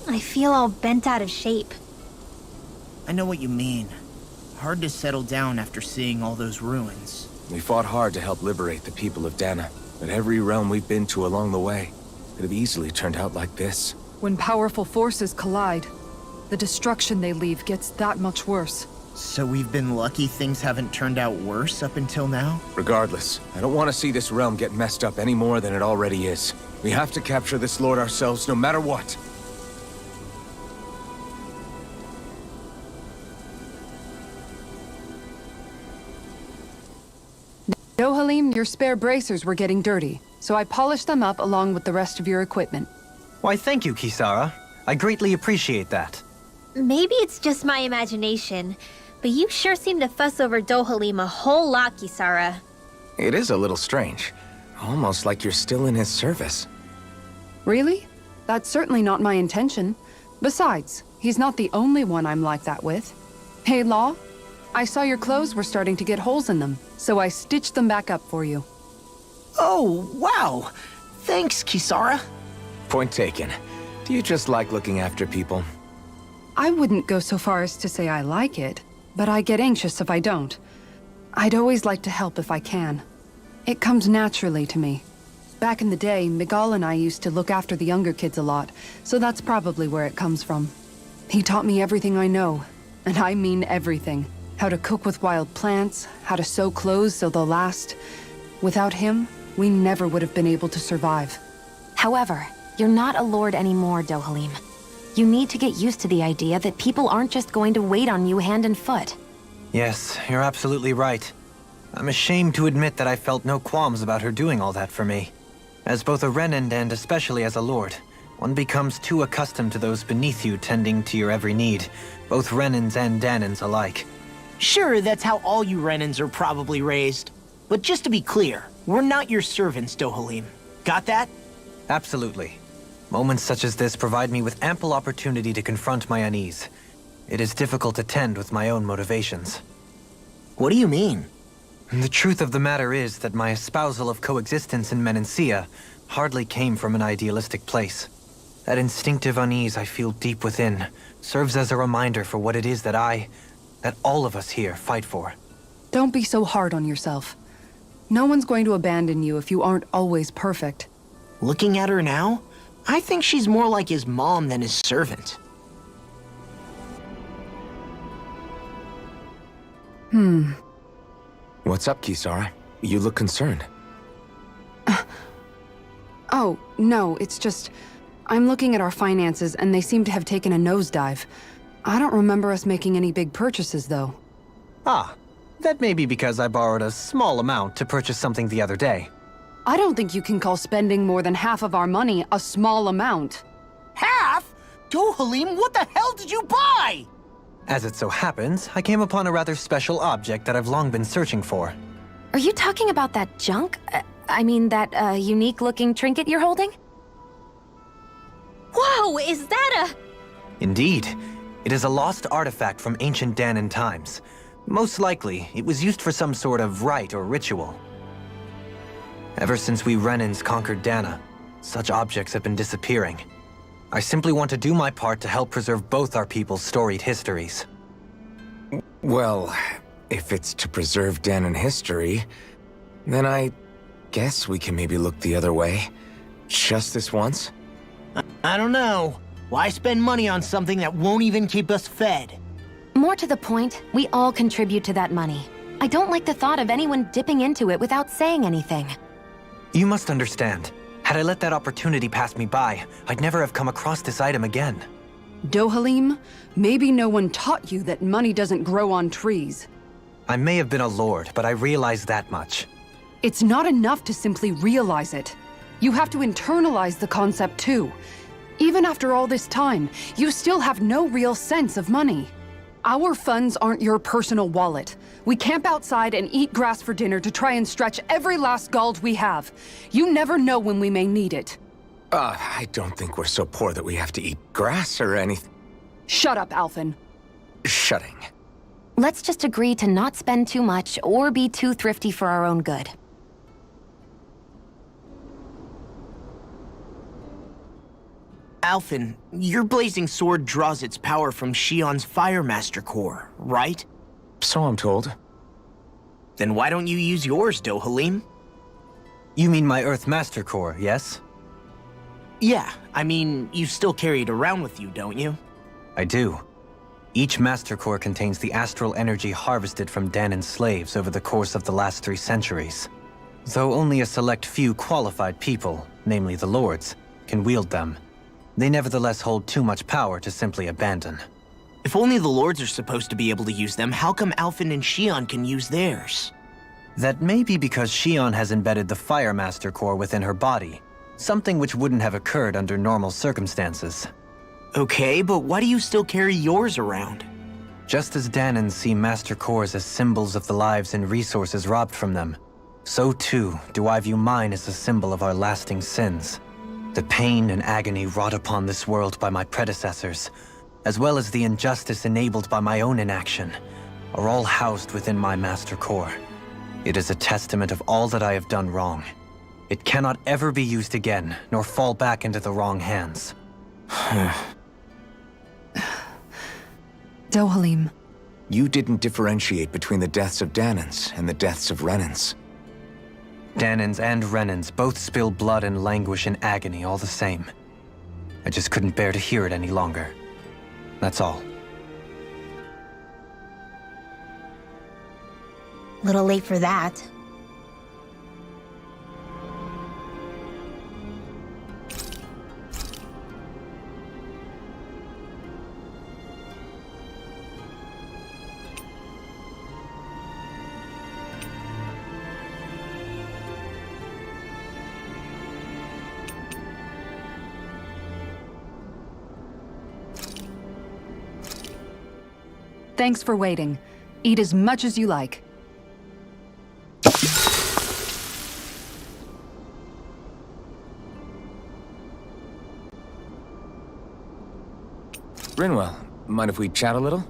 I feel all bent out of shape. I know what you mean. Hard to settle down after seeing all those ruins. We fought hard to help liberate the people of Dana, but every realm we've been to along the way could have easily turned out like this. When powerful forces collide, the destruction they leave gets that much worse. So we've been lucky things haven't turned out worse up until now? Regardless, I don't want to see this realm get messed up any more than it already is. We have to capture this lord ourselves no matter what. Dohalim, your spare bracers were getting dirty, so I polished them up along with the rest of your equipment. Why, thank you, Kisara. I greatly appreciate that. Maybe it's just my imagination, but you sure seem to fuss over Dohalim a whole lot, Kisara. It is a little strange. Almost like you're still in his service. Really? That's certainly not my intention. Besides, he's not the only one I'm like that with. Hey, Law, I saw your clothes were starting to get holes in them, so I stitched them back up for you. Oh, wow! Thanks, Kisara. Point taken. Do you just like looking after people? I wouldn't go so far as to say I like it, but I get anxious if I don't. I'd always like to help if I can. It comes naturally to me. Back in the day, Miguel and I used to look after the younger kids a lot, so that's probably where it comes from. He taught me everything I know, and I mean everything. How to cook with wild plants, how to sew clothes so they'll last. Without him, we never would have been able to survive. However, you're not a lord anymore, Dohalim. You need to get used to the idea that people aren't just going to wait on you hand and foot. Yes, you're absolutely right. I'm ashamed to admit that I felt no qualms about her doing all that for me. As both a Renan and especially as a lord, one becomes too accustomed to those beneath you tending to your every need, both Renans and Danans alike. Sure, that's how all you Renans are probably raised. But just to be clear, we're not your servants, Dohalim. Got that? Absolutely. Moments such as this provide me with ample opportunity to confront my unease. It is difficult to tend with my own motivations. What do you mean? The truth of the matter is that my espousal of coexistence in Menancia hardly came from an idealistic place. That instinctive unease I feel deep within serves as a reminder for what it is that all of us here fight for. Don't be so hard on yourself. No one's going to abandon you if you aren't always perfect. Looking at her now, I think she's more like his mom than his servant. What's up, Kisara? You look concerned. Oh, no, it's just... I'm looking at our finances and they seem to have taken a nosedive. I don't remember us making any big purchases, though. Ah, that may be because I borrowed a small amount to purchase something the other day. I don't think you can call spending more than half of our money a small amount. Half? Dohalim, what the hell did you buy? As it so happens, I came upon a rather special object that I've long been searching for. Are you talking about that junk? That unique-looking trinket you're holding? Whoa, is that Indeed. It is a lost artifact from ancient Danan times. Most likely, it was used for some sort of rite or ritual. Ever since we Renans conquered Dana, such objects have been disappearing. I simply want to do my part to help preserve both our people's storied histories. Well, if it's to preserve Danan history, then I guess we can maybe look the other way. Just this once? I don't know. Why spend money on something that won't even keep us fed? More to the point, we all contribute to that money. I don't like the thought of anyone dipping into it without saying anything. You must understand. Had I let that opportunity pass me by, I'd never have come across this item again. Dohalim, maybe no one taught you that money doesn't grow on trees. I may have been a lord, but I realize that much. It's not enough to simply realize it. You have to internalize the concept too. Even after all this time, you still have no real sense of money. Our funds aren't your personal wallet. We camp outside and eat grass for dinner to try and stretch every last gold we have. You never know when we may need it. I don't think we're so poor that we have to eat grass or anything. Shut up, Alphen. shutting. Let's just agree to not spend too much or be too thrifty for our own good. Alphen, your blazing sword draws its power from Shion's Fire Master Core, right? So I'm told. Then why don't you use yours, Dohalim? You mean my Earth Master Core, yes? Yeah, I mean, you still carry it around with you, don't you? I do. Each Master Core contains the astral energy harvested from Danan's slaves over the course of the last 3 centuries. Though only a select few qualified people, namely the Lords, can wield them, they nevertheless hold too much power to simply abandon. If only the Lords are supposed to be able to use them, how come Alphen and Shion can use theirs? That may be because Shion has embedded the Fire Master Core within her body, something which wouldn't have occurred under normal circumstances. Okay, but why do you still carry yours around? Just as Danans see Master Cores as symbols of the lives and resources robbed from them, so too do I view mine as a symbol of our lasting sins. The pain and agony wrought upon this world by my predecessors, as well as the injustice enabled by my own inaction, are all housed within my Master Core. It is a testament of all that I have done wrong. It cannot ever be used again, nor fall back into the wrong hands. Dohalim. You didn't differentiate between the deaths of Danans and the deaths of Renans. Danans and Renans both spill blood and languish in agony all the same. I just couldn't bear to hear it any longer. That's all. Little late for that. Thanks for waiting. Eat as much as you like. Rinwell, mind if we chat a little?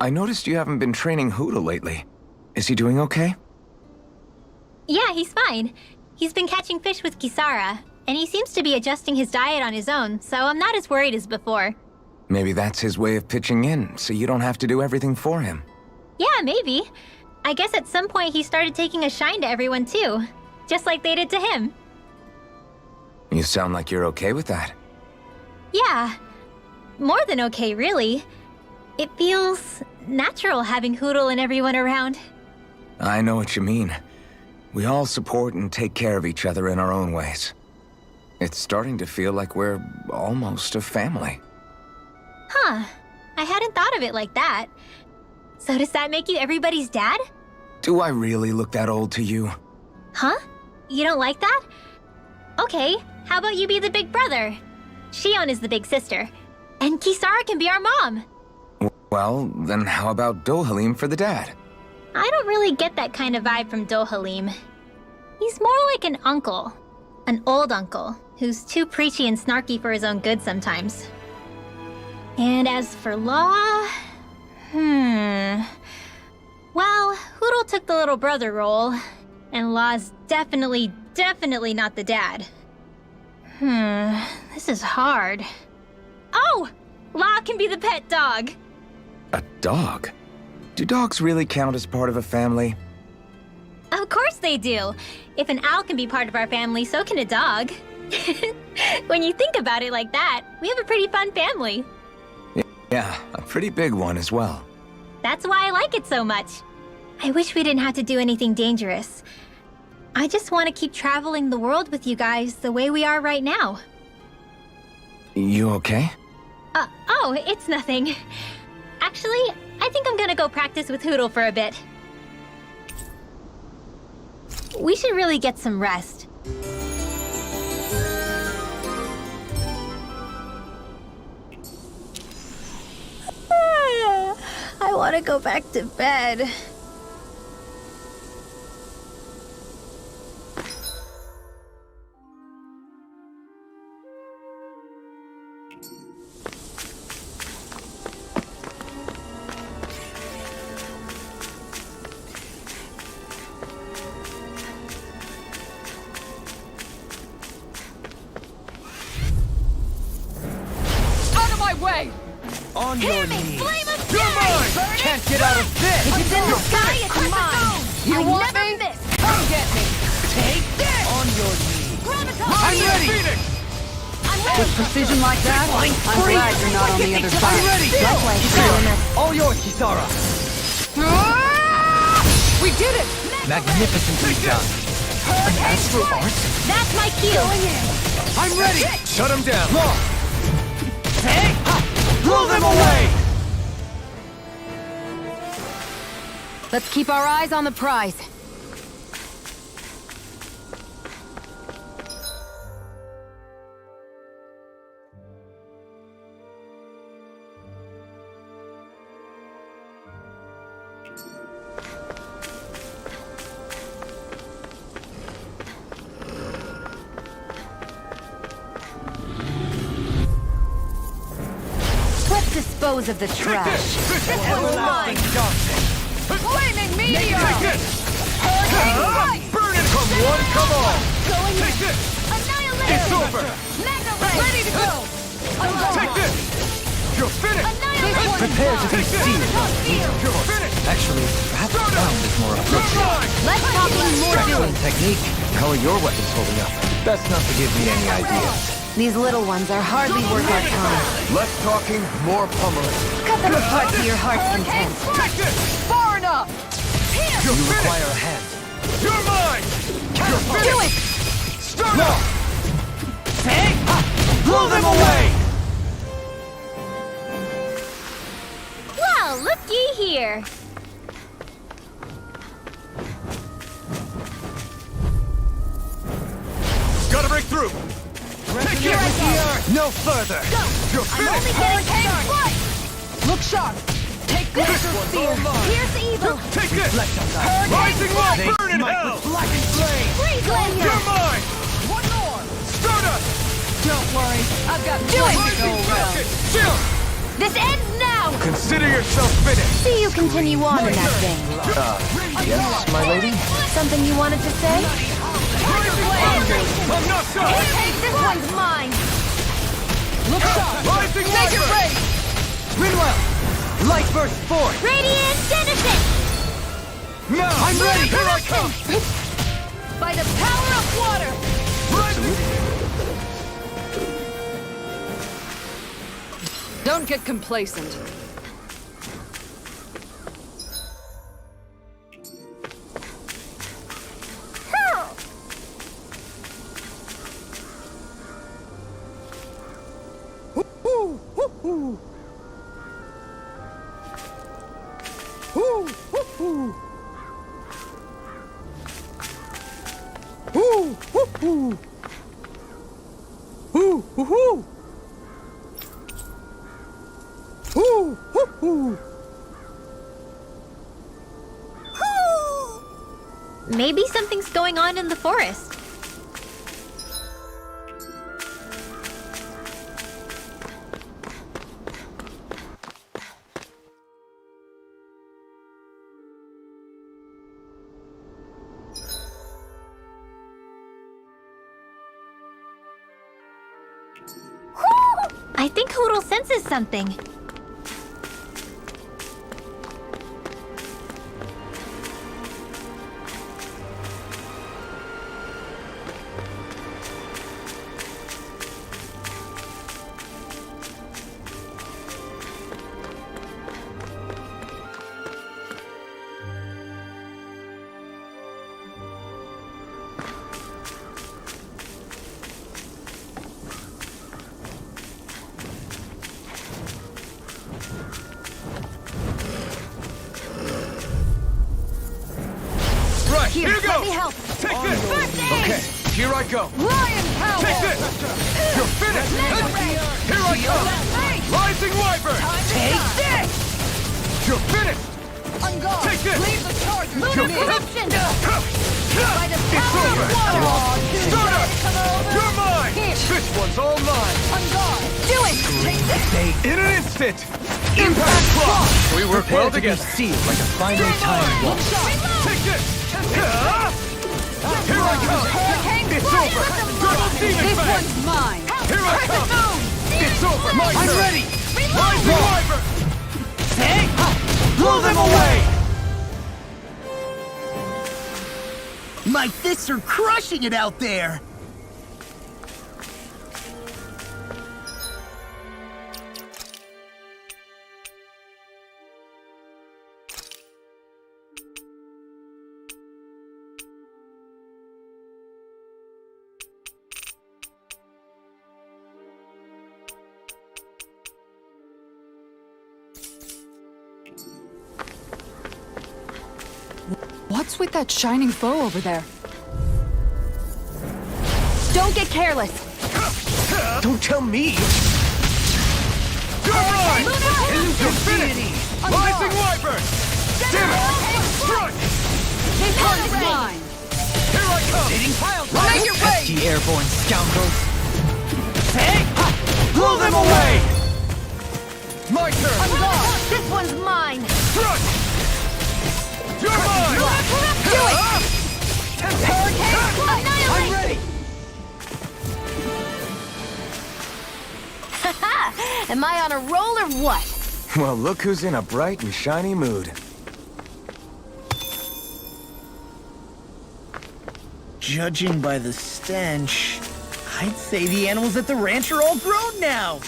I noticed you haven't been training Hootle lately. Is he doing okay? Yeah, he's fine. He's been catching fish with Kisara, and he seems to be adjusting his diet on his own, so I'm not as worried as before. Maybe that's his way of pitching in, so you don't have to do everything for him. Yeah, maybe. I guess at some point he started taking a shine to everyone too, just like they did to him. You sound like you're okay with that. Yeah. More than okay, really. It feels natural having Hootle and everyone around. I know what you mean. We all support and take care of each other in our own ways. It's starting to feel like we're almost a family. Huh. I hadn't thought of it like that. So does that make you everybody's dad? Do I really look that old to you? Huh? You don't like that? Okay, how about you be the big brother? Shion is the big sister. And Kisara can be our mom. Well, then how about Dohalim for the dad? I don't really get that kind of vibe from Dohalim. He's more like an uncle. An old uncle, who's too preachy and snarky for his own good sometimes. And as for Law... Well, Hootle took the little brother role, and Law's definitely not the dad. This is hard. Oh! Law can be the pet dog! A dog? Do dogs really count as part of a family? Of course they do! If an owl can be part of our family, so can a dog. When you think about it like that, we have a pretty fun family. Yeah, a pretty big one as well. That's why I like it so much. I wish we didn't have to do anything dangerous. I just want to keep traveling the world with you guys the way we are right now. You okay? Oh, it's nothing. Actually, I think I'm gonna go practice with Hootle for a bit. We should really get some rest. I want to go back to bed. On Hear your me! knees. Flame of You're fury! mine! Burn it! Can't get out of this! If it's in the sky, it's mine! You I want never me? miss! Come get me! Take this! On your knees. Graviton! I'm ready! Phoenix! I'm ready! With precision like that, I'm glad you're not on the other side. ready! That's why it's killing us. All yours, Kisara! We did it! Magnificently done. An astral art? That's my cue. I'm ready! Shut him down! Law! Hey! Blow them away! Let's keep our eyes on the prize. Let's dispose of the trash. This one's mine! Flaming meteor! Burn it! Come one, come all! Going in! Take this! Annihilate! It's over! Mega Ray! Ready to go! Take this! You're finished! Annihilate! Prepare to be sealed! Shield! You're finished! Actually, perhaps sound is more appropriate. Let's talk more Excellent technique. How are your weapons holding up? Best not to give me any ideas. These little ones are hardly worth our time. Less talking, more pummeling. Cut them apart to your heart's content. Take this! Far enough! You're You finished! require a hand. You're mine! You're Do finished! it! Start up! Blow them away! Well, looky here. Gotta break through! Take Here I go! No further! Go! You're I'm only finished! getting started! Look sharp! Take this! Spear! Pierce evil! Take this! Hurricane Rising light! strike! Burn in hell! Blackened flame! Freeze Lanyard! You're mine! One more! Stardust! Don't worry, I've got Do it! plenty to go around. Shield! This ends now! Consider yourself finished! See you continue on in that vein. Yes, my lady? Something you wanted to say? I'm not done! Take this one's mine! Look sharp! Rising Make it Viper! rain! Rinwell! Light burst forth! Radiant Genesis! Now! I'm ready! Here I come! By the power of water! Don't get complacent. Maybe something's going on in the forest. I think Hootle senses something. Right, Here, here you let go! me help! Take this! Okay, here I go! Lion power! Take this! You're finished! Here I come! Rising Wyvern! Take this! You're finished! On guard! Take this! Leave the charges to Lunar me! corruption! By the power of water! Stardust! Come over! You're mine! Here. This one's all mine! On guard! Do it! Take this! In an instant! Impact clock! We work well Prepare to be together. sealed like a finely timed Look watch. sharp! Take this! Here I come! Hurricane It's strike! over! Double Phoenix This Man! one's mine! Here I come! It's over! My turn! ready! Rising Wyvern! Blow them away! My fists are crushing it out there! What's with that shining foe over there? Don't get careless! Don't tell me! Infinity! Rising Wyvern! Damn it! Strike! Mine! Here I come! Make it rain! Pesky airborne scoundrels! Blow them away! My turn! This one's mine! Strike! You're mine! Do it! Annihilate! I'm ready! Am I on a roll or what? Well, look who's in a bright and shiny mood. Judging by the stench, I'd say the animals at the ranch are all grown now.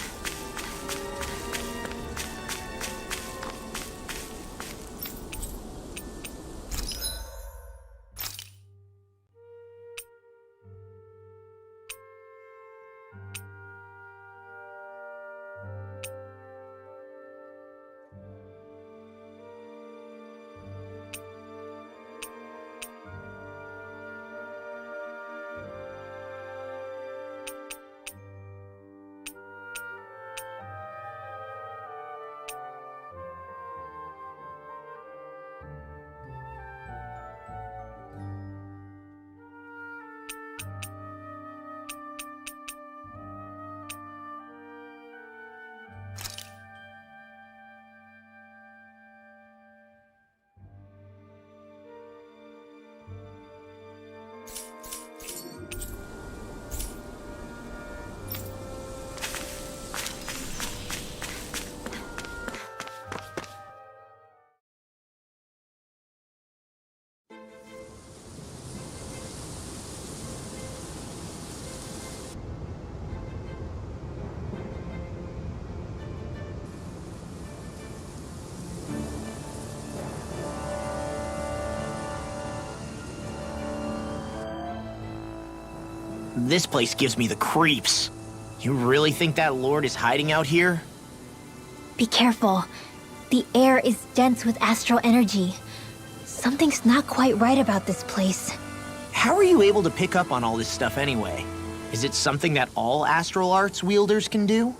This place gives me the creeps. You really think that lord is hiding out here? Be careful. The air is dense with astral energy. Something's not quite right about this place. How are you able to pick up on all this stuff anyway? Is it something that all astral arts wielders can do?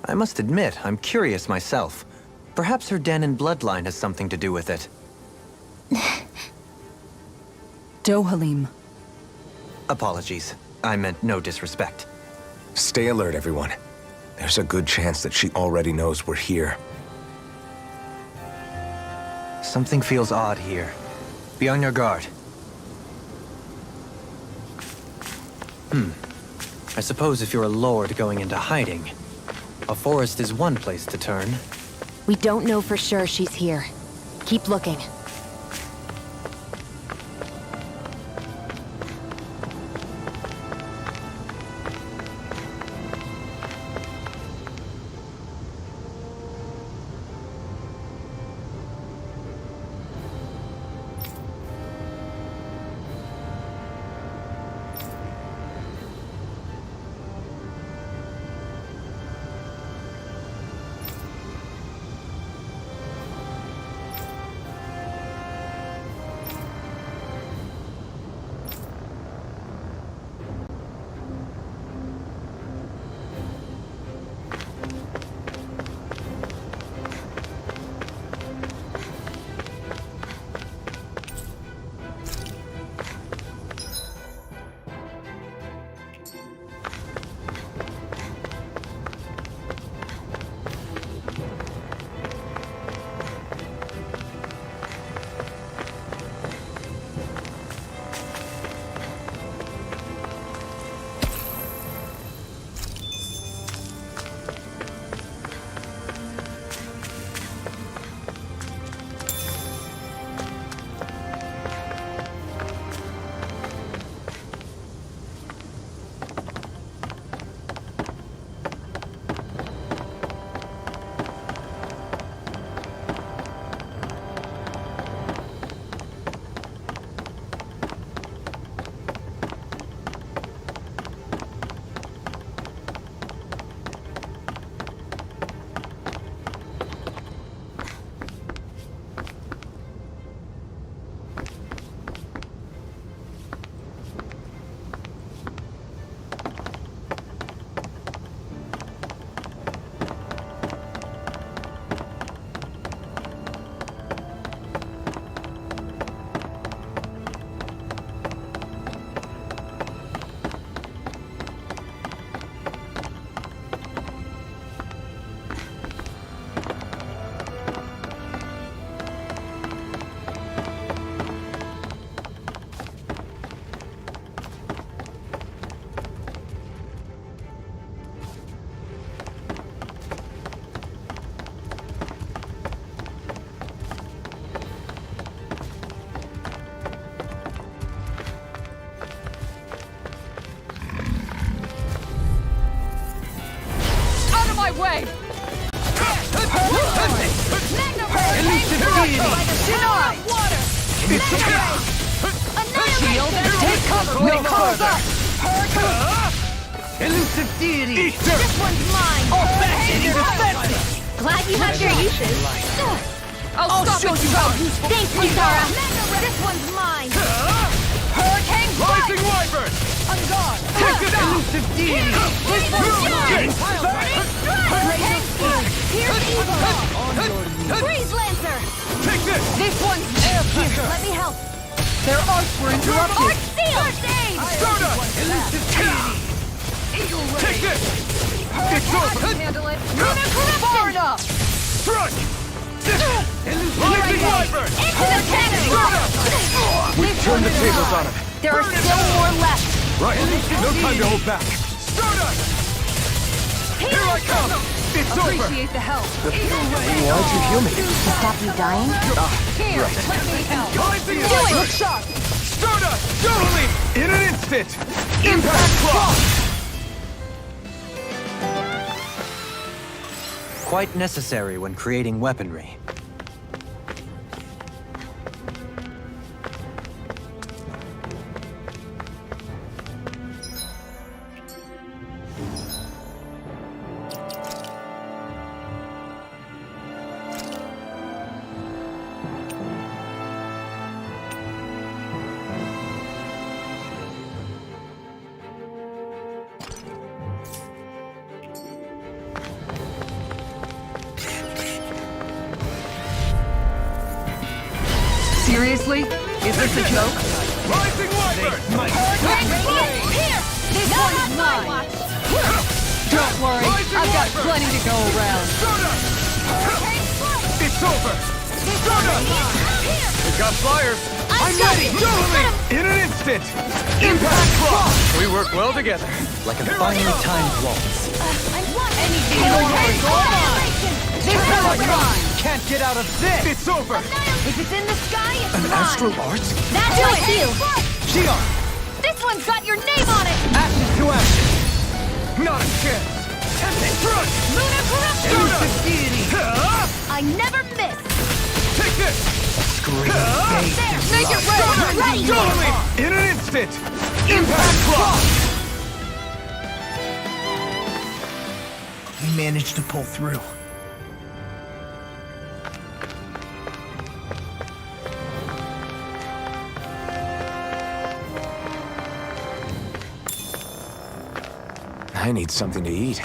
I must admit, I'm curious myself. Perhaps her Dahnan bloodline has something to do with it. Dohalim. Apologies. I meant no disrespect. Stay alert, everyone. There's a good chance that she already knows we're here. Something feels odd here. Be on your guard. I suppose if you're a lord going into hiding, a forest is one place to turn. We don't know for sure she's here. Keep looking. Power of water! Annihilate! Take cover! No further! Elusive deity! This one's mine! Here to fence it! Glad you have your uses. I'll show you how useful. Thanks, Kisara. This one's mine! Hurricane Rising Wyvern! On guard! Take this elusive deity! This one's mine! Hurricane Strike! Here's evil! Freeze Lancer! Take this! This one's air pressure! Let me help! Their arcs were interrupted. Arc Seal! First aid! Soda! Elusive deity! Take this! It's I over! can handle it. Lunar Corruption! Far enough. Strike! Elusive Rising deity! Wyvern! Into the cannon! Turn the tables on him. There are still more left! Right, no time to hold back. Stardust! Here I come! It's over! Appreciate the help. Why'd you heal me? To stop you dying? Here, let me help. Rising Do it. Wyvern! Look sharp. Stardust! Totally! In an instant! Impact Claw! Quite necessary when creating weaponry. Seriously? Is this a joke? Rising Wyvern! Here! This one's mine! Don't worry, I've got plenty to go around. Stardust! It's over! Here! We've got flyers! I'm ready! Totally! In an instant! Impact Claw! We work well together. Like a finely timed waltz. Anything more? This one's mine! Can't get out of this! It's over! If it's in the sky, it's An mine! astral arts? That's my seal! Xion! This one's got your name on it! Ashes to ashes! Not a chance! Front! Lunar Corruption! Elusive deity! I never miss! Take this! There! Make it ready! Totally! In an instant! Impact Claw! We managed to pull through. I need something to eat.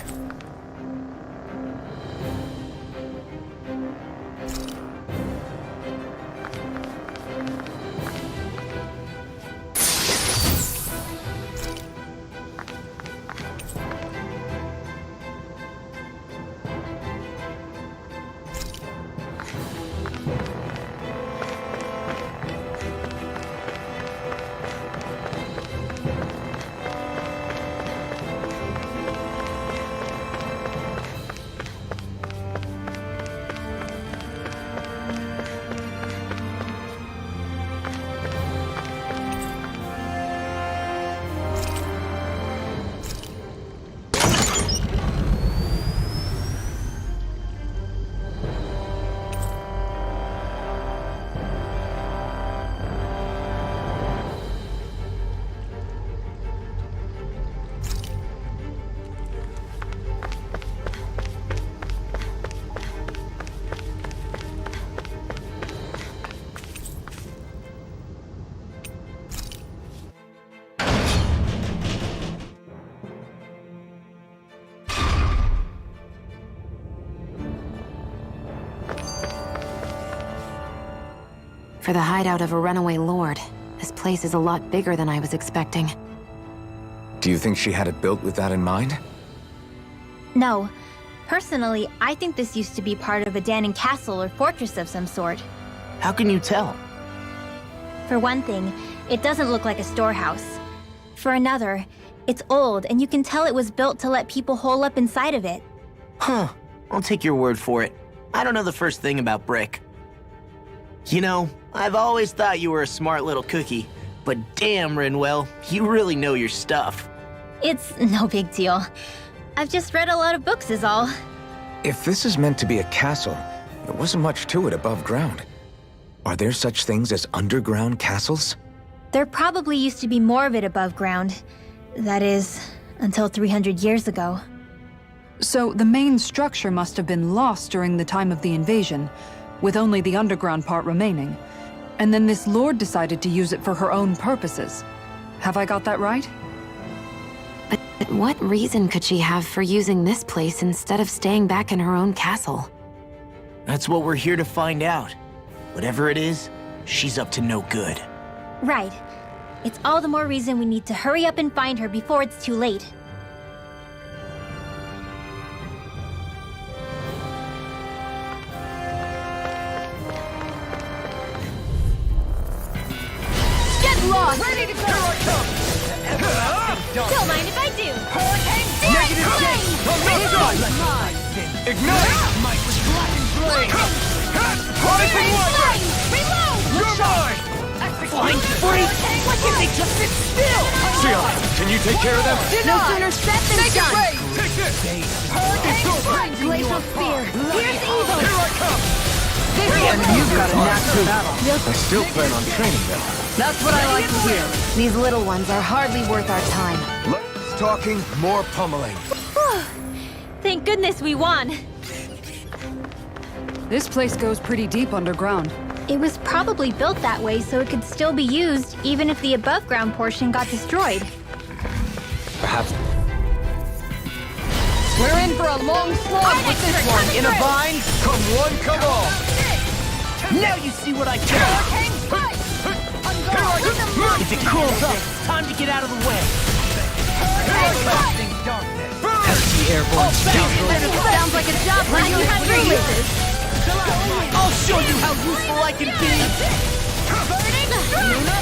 For the hideout of a runaway lord, this place is a lot bigger than I was expecting. Do you think she had it built with that in mind? No. Personally, I think this used to be part of a Dahnan castle or fortress of some sort. How can you tell? For one thing, it doesn't look like a storehouse. For another, it's old and you can tell it was built to let people hole up inside of it. Huh. I'll take your word for it. I don't know the first thing about brick. You know, I've always thought you were a smart little cookie, but damn, Rinwell, you really know your stuff. It's no big deal. I've just read a lot of books is all. If this is meant to be a castle, there wasn't much to it above ground. Are there such things as underground castles? There probably used to be more of it above ground. That is, until 300 years ago. So the main structure must have been lost during the time of the invasion, with only the underground part remaining. And then this lord decided to use it for her own purposes. Have I got that right? But what reason could she have for using this place instead of staying back in her own castle? That's what we're here to find out. Whatever it is, she's up to no good. Right. It's all the more reason we need to hurry up and find her before it's too late. Get lost! Ready to go! Don't mind if I do! Hurricane Negative flame! Ignite! Might with blackened blade! Rising Wyvern! Reload! You're mine! Flying freak! Why can't they just sit still? Seal, can you take care of them? No sooner said than done! Take this! Hurricane Glacial Spear! Here's evil! Here I come! You've got a knack for battle. I still plan on training them. That's what I like to hear. These little ones are hardly worth our time. Less talking, more pummeling. Thank goodness we won. This place goes pretty deep underground. It was probably built that way so it could still be used even if the above ground portion got destroyed. Perhaps We're in for a long slog with this one. In a bind? Come one, come all! Now you see what I can! If it cools up, it's time to get out of the way. pesky airborne scoundrels. Sounds like a job for you hungry. I'll show you how useful I can be!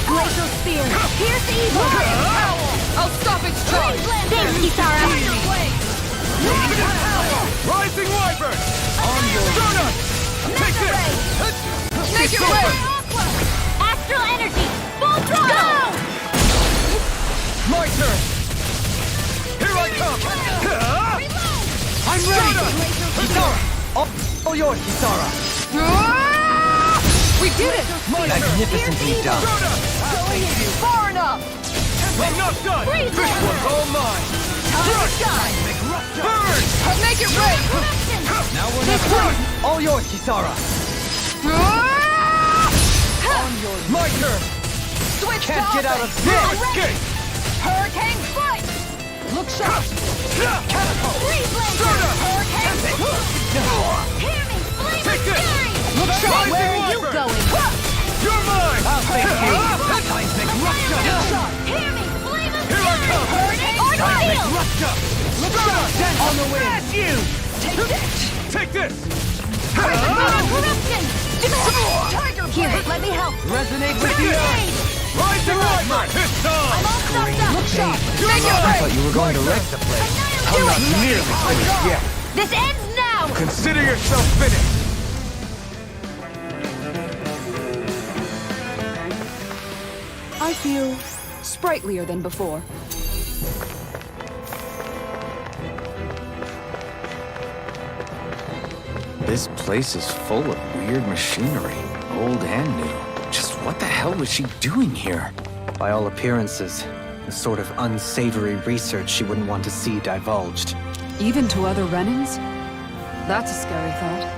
Glacial Spear! Here's evil! I'll stop its charge. Thanks, Kisara! Rising Wyvern! On your Donut! Take this! Make it rain! Astral Energy! Full throttle! My turn! Here I come! I'm ready! Kisara! All yours, Kisara! We did it! Magnificently done. Far enough! I'm not done! Freeze This them! one's all mine! Burn! Make it rain! Now we're not done. All yours, Kisara! My turn! Switch Can't to get out of offense. this! Escape! Hurricane Strike! Look sharp! Catapult! Freeze Laser! Donut! Hurricane! Hear me! Flame Take this! Fury! Look sharp! Rising Where are you Wyvern! going? You're mine! Seismic rupture! Hear me! Flame of Here I Fury! come! Ordeal! Rupture! Look sharp! On the way! Smash you! Take this! Corruption! Tiger Here, let me help! Resonate with the earth! Rising Wyvern! It's time! I'm all stuffed up! Look sharp! You're Make it mine! I rain! thought you were going to wreck the place. I'm Not nearly finished yet. This ends now! Consider yourself finished. I feel sprightlier than before. This place is full of weird machinery, old and new. Just what the hell was she doing here? By all appearances, the sort of unsavory research she wouldn't want to see divulged. Even to other Renans? That's a scary thought.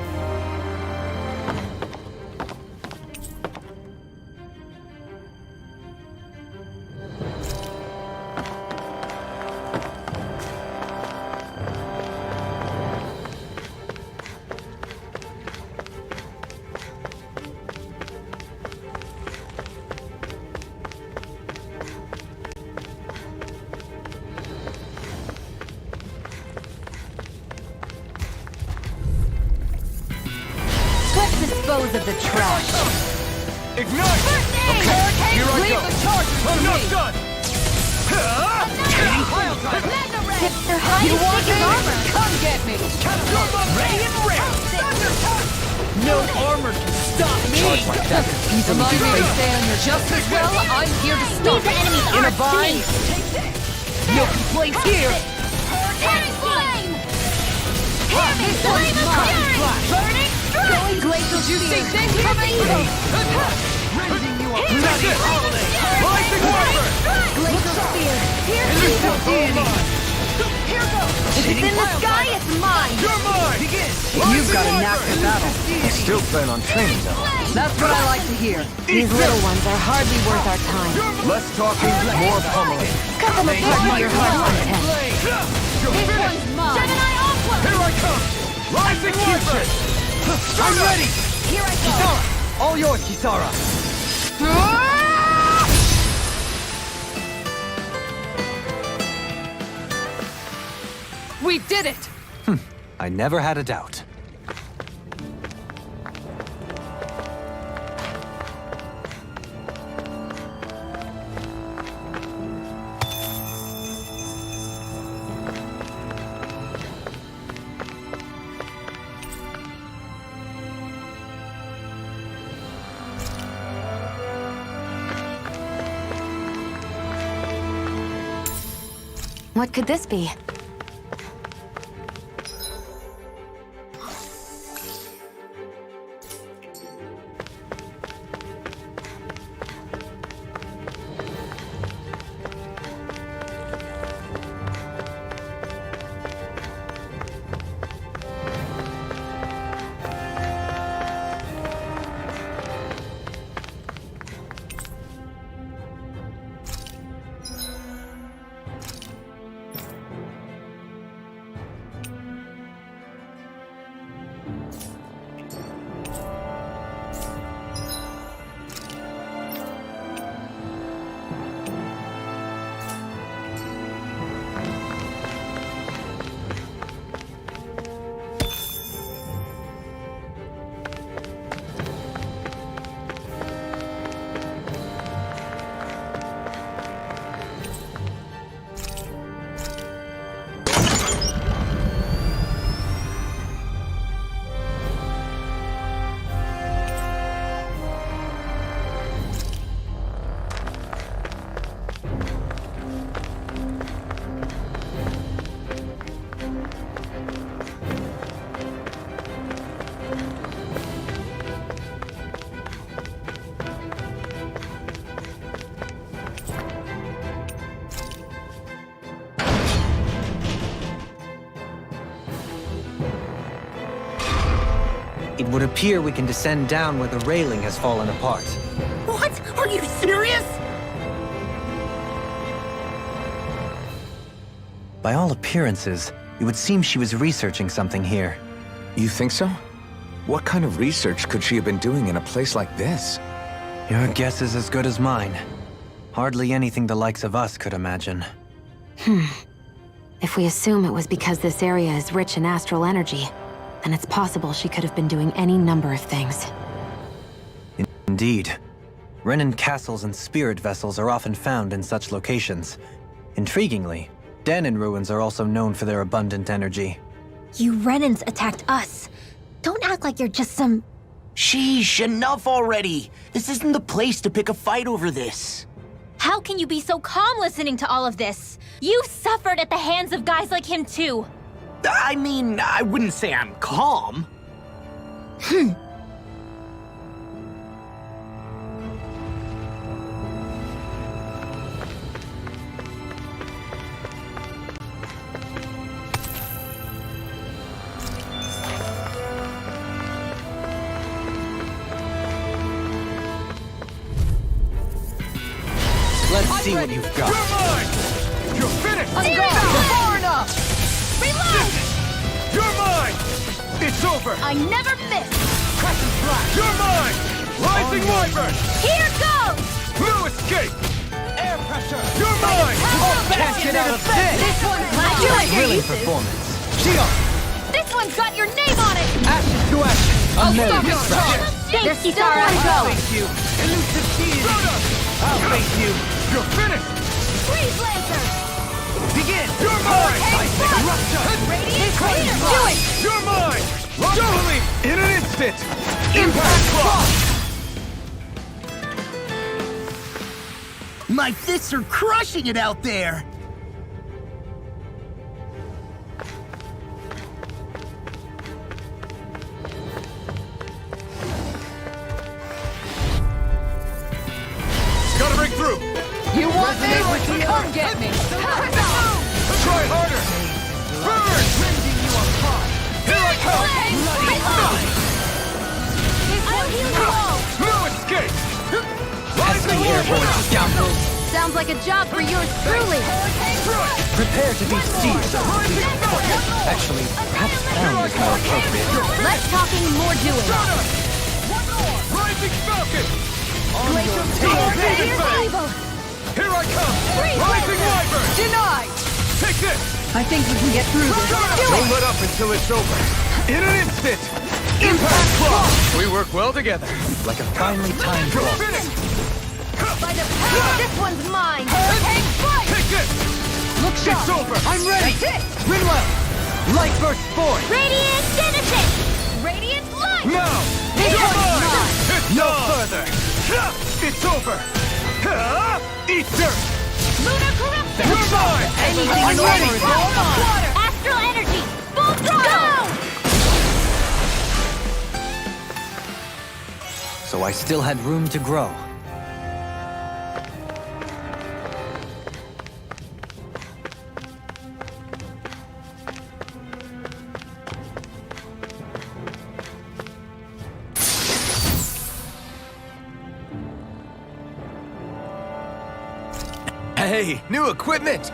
Let's dispose of the trash. Ignite! Okay, here I go! I'm not done! Tips their highest sticking armor! Come get me! No armor can stop me! Charge like that could easily Remind me to fatal. stand just as well. I'm here to stop Leave the enemies In a arc to bind? me! No complaints here! Burning flame! Hear me! Flame of fury! Burning strike! Going glacial spear. Raising you up. That's it. Rising Wyvern! Glacial spear. Here If it's in the sky, it's mine. You're mine! You've got a knack for battle. I still plan on training, though. That's what I like to hear. These little ones are hardly worth our time. Less talking, more pummeling. Cut them a bit with your hard content. This one's mine. Gemini Aqua. Here I come! Rising Wyvern! I'm ready! Here I go. All yours, Kisara! We did it! I never had a doubt. What could this be? It would appear we can descend down where the railing has fallen apart. What? Are you serious? By all appearances, it would seem she was researching something here. You think so? What kind of research could she have been doing in a place like this? Your guess is as good as mine. Hardly anything the likes of us could imagine. If we assume it was because this area is rich in astral energy, then it's possible she could have been doing any number of things. Indeed. Renin castles and spirit vessels are often found in such locations. Intriguingly, Dahnan ruins are also known for their abundant energy. You Renins attacked us. Don't act like you're just some... Sheesh, enough already. This isn't the place to pick a fight over this. How can you be so calm listening to all of this? You suffered at the hands of guys like him too. I mean, I wouldn't say I'm calm. Let's see what you've got. You're mine! You're finished! I'm gone. Far enough. Reload! You're mine! It's over! I never miss. Crescent Flash! You're mine! Rising Wyvern! Here goes! No escape! Air pressure! You're mine! Can't get out of this! This one's like you like your Thrilling uses. performance. Shion! This one's got your name on it. Ashes to ashes! A million There's destructions! still one to go. you! Elusive deity! I'll face you! You're finished! Freeze Lancer. Begin! You're mine! Radiant Crater. Do it. You're mine! Dohalim! In an instant! Impact Cross! My fists are crushing it out there! resonate with you. Come get me. Try harder! Burn! Here I come! I'll heal you all! No escape! Pesky airborne scoundrels! Sounds like a job for yours truly. Prepare to be seized. Actually, perhaps found is more appropriate. Less talking, more doing. Rising Falcon! Glacial Steel, here's evil! Here I come! Rising Wyvern! Denied! Take this! I think we can get through this. Don't let up until it's over. In an instant! Impact Claw! We work well together. Like a finely timed You're waltz. finished! By the power, this one's mine! Hurricane Strike! Take this! Look sharp! It's over! I'm ready! Rinwell! Light burst forth! Radiant Genesis! Radiant Light! Now! This You're one's mine! mine! It's no further! It's over! Eat dirt! Lunar Corruption! You're mine! Anything I'm ready! Water! Astral Energy! Full throttle! So I still had room to grow. Hey, new equipment!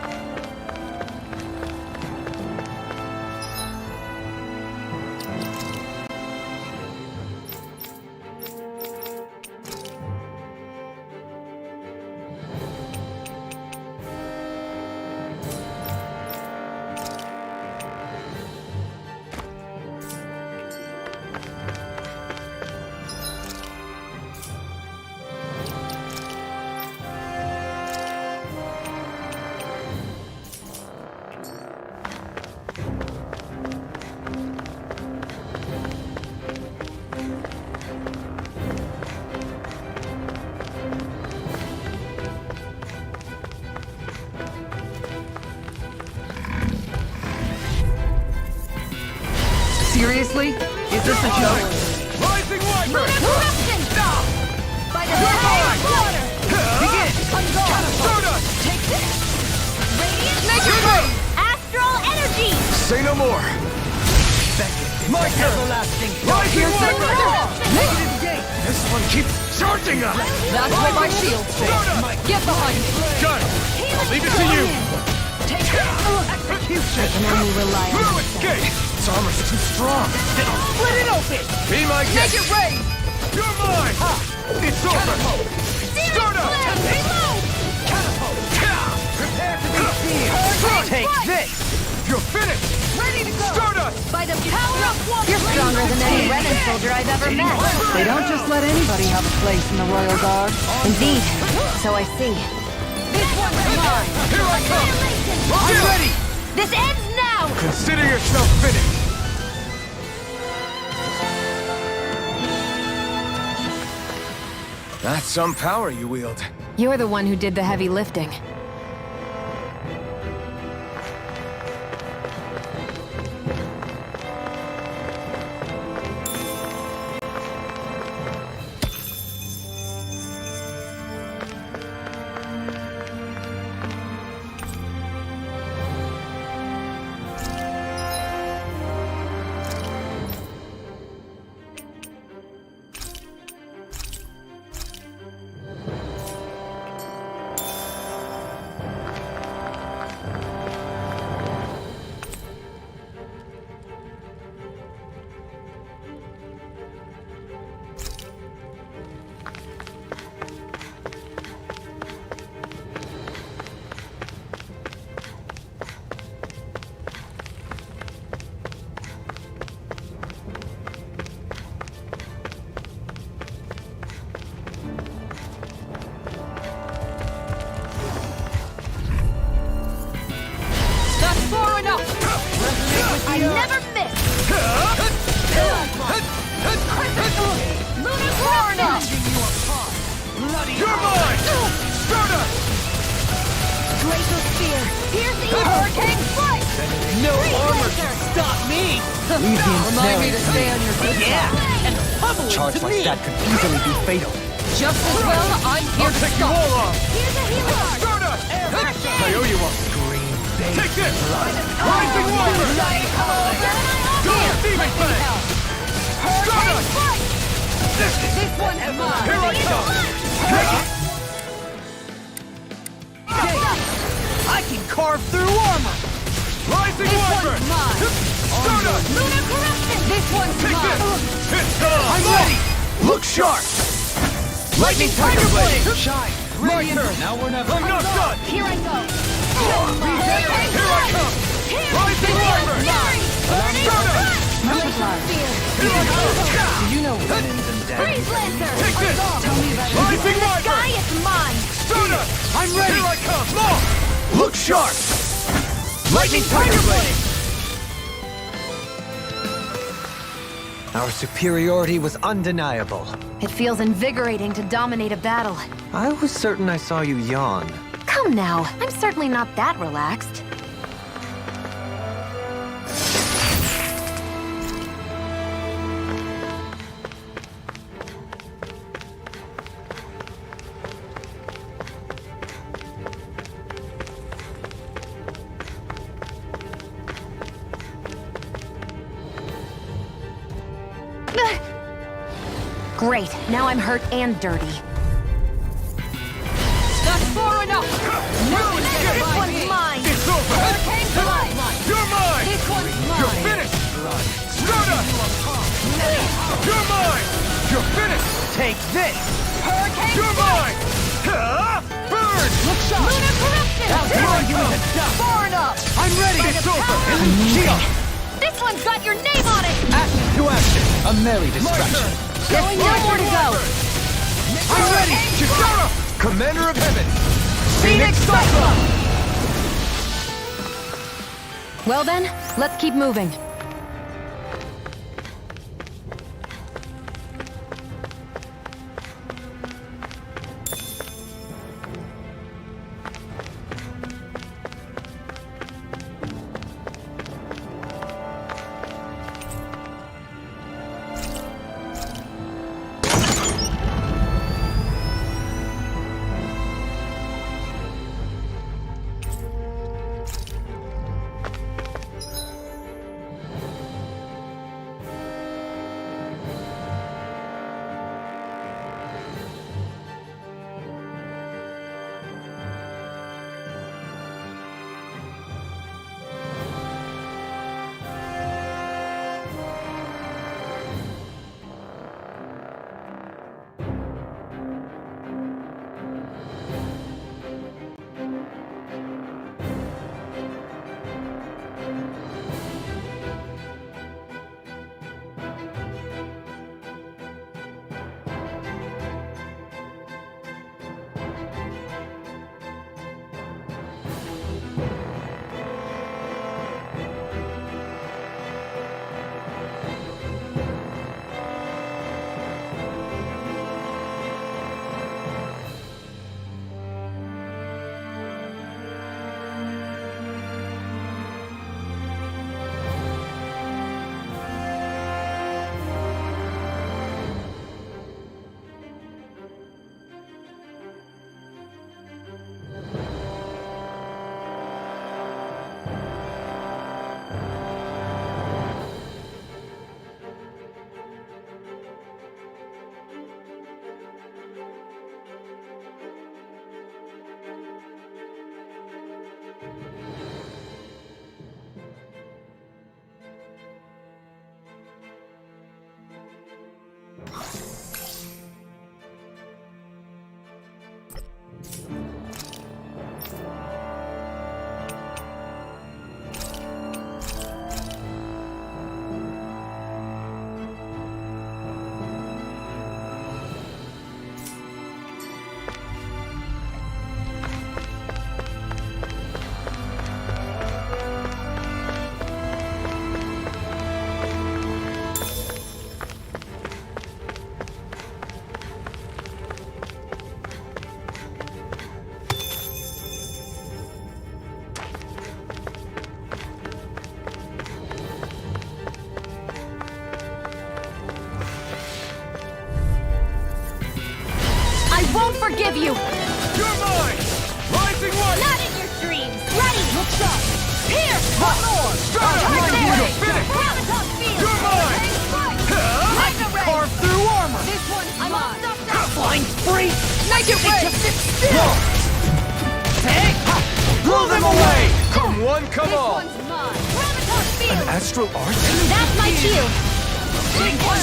Seriously? Is this a joke? Rising Wyvern! Lunar Corruption! By the power of water! Begin! Stardust! Take this! Radiant Astral Energy! Say no more! My turn! Everlasting Rising Wyvern! Negative gate! This one keeps charging us! That's what my shield says. Get behind me. Done! I'll leave it to you! Take this! I can only rely on No myself. escape! Its armor's too strong! Split it open! Be my guest! Make it rain! You're mine! It's over! Stardust! Reload! Prepare to be seized! Take this! You're finished! Ready to go! Stardust! By the power of water! You're stronger than any Renan soldier I've ever met. They don't just let anybody have a place in the Royal Guard. Indeed. So I see. This one's mine! Here I come! I'm ready! This ends now! Consider yourself finished! That's some power you wield. You're the one who did the heavy lifting. I never miss! Lunar Corruption! You're mine! Stardust! Glacial Spear! Pierce the Hurricane Strike! No Freeze armor Laser! can stop me! Leave the Remind me to ensnaring. stay on your good side. Yeah, and pummel it Charge to like me! that could easily be fatal. Just as well, I'm here I'll to take you stop. all off! Here's a healer! Stardust! Rising Wyvern! Dark Demon Fang! Stardust! This one's mine! Here I come! I can carve through armor! Rising This Wyvern! one's mine! Stardust! Lunar Corruption! This one's Take mine! this! It's gone! I'm ready! Look sharp! Lightning Tiger Blade! Shine! My turn! Now we're never... I'm not done! Here I go! Here I come! Rising Wyvern! Stardust! Here I come! You know Renins and Freeze Danny. Lancer! Take this! Tell me about it. Rising Sky Wyvern! is mine! Stardust! I'm ready! Here I come! More! Look sharp! Lightning Tiger Blade! Our superiority was undeniable. It feels invigorating to dominate a battle. I was certain I saw you yawn. Come now, I'm certainly not that relaxed. Great, now I'm hurt and dirty. That's far enough! This one's mine! It's over! Hurricane Blade! You're mine! This one's You're mine! finished! Stardust! You're mine! You're finished! Take this! Hurricane You're mine! Burn! Look sharp! Lunar Corruption! Here I come! Far enough! I'm ready! It's over! Shield! This one's got your name on it! Action to action! A merry My distraction! turn! Going No more to go! I'm ready! Chitara! Commander of Heaven! Phoenix Cyclone! Well then, let's keep moving. forgive you! You're mine! Rising one! Not in your dreams! Ready! Looks up! Here! One more! Right there! Graviton Field! You're mine! Mega Ray! Carve through armor! This one's mine! Flying spree! Mega Ray! Just sit still! Blow them away! Come one, come This all! one's mine! Graviton Field! Astral art? That's my shield.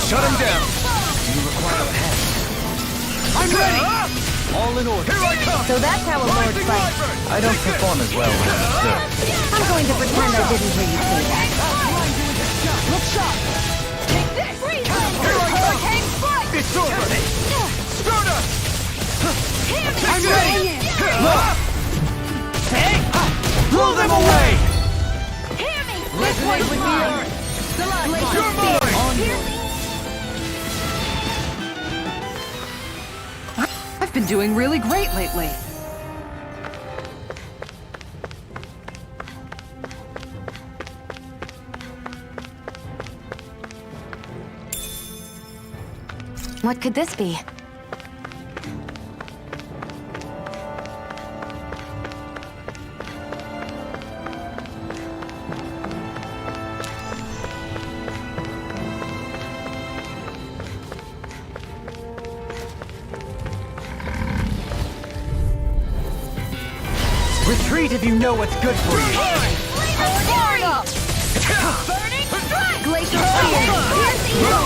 Shut him down! I'm ready! All in order. Here I come! So that's how a lord fights. I don't perform as well when I'm disturbed. I'm going to pretend I didn't hear you say that. Look sharp! Take this! Freeze! Hurricane Strike! It's over! Sparta! I'm ready! Blow them away! Hear me! This one's mine! You're mine! Hear me! I've been doing really great lately. What could this be? Retreat if you know what's good for you. Florida! Burning Strike! Glacial Spear!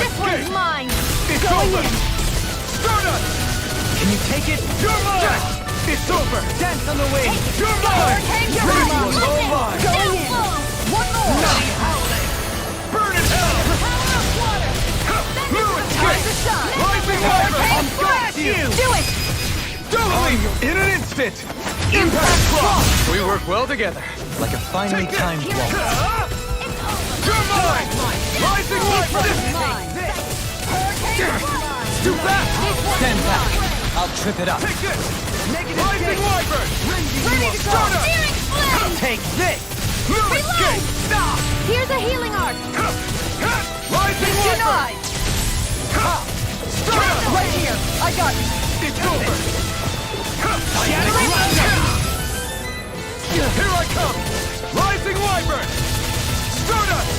This one's mine! It's over! Sparta! Can you take it? You're mine! It's over! Dance on the wing! You're mine! Hurricane This Strike! one's all mine! Going in! One more! Burn in hell! Power of water! No Time escape! to shine! Rising Wyvern! Hurricane Strike! Do it! Doubling! In an instant! Impact Cross! We work well together, like a finely timed waltz. You're mine! Rising Wyvern! Too fast! Stand back. I'll trip it up. Take this! Rising Wyvern! Ready to go! Searing Flame! Take this! No escape! Stop! Here's a healing arc! Rising Wyvern! Denied! Stop! Right here! I got it! It's over! Shattering! Here I come! Rising Wyvern! Stardust!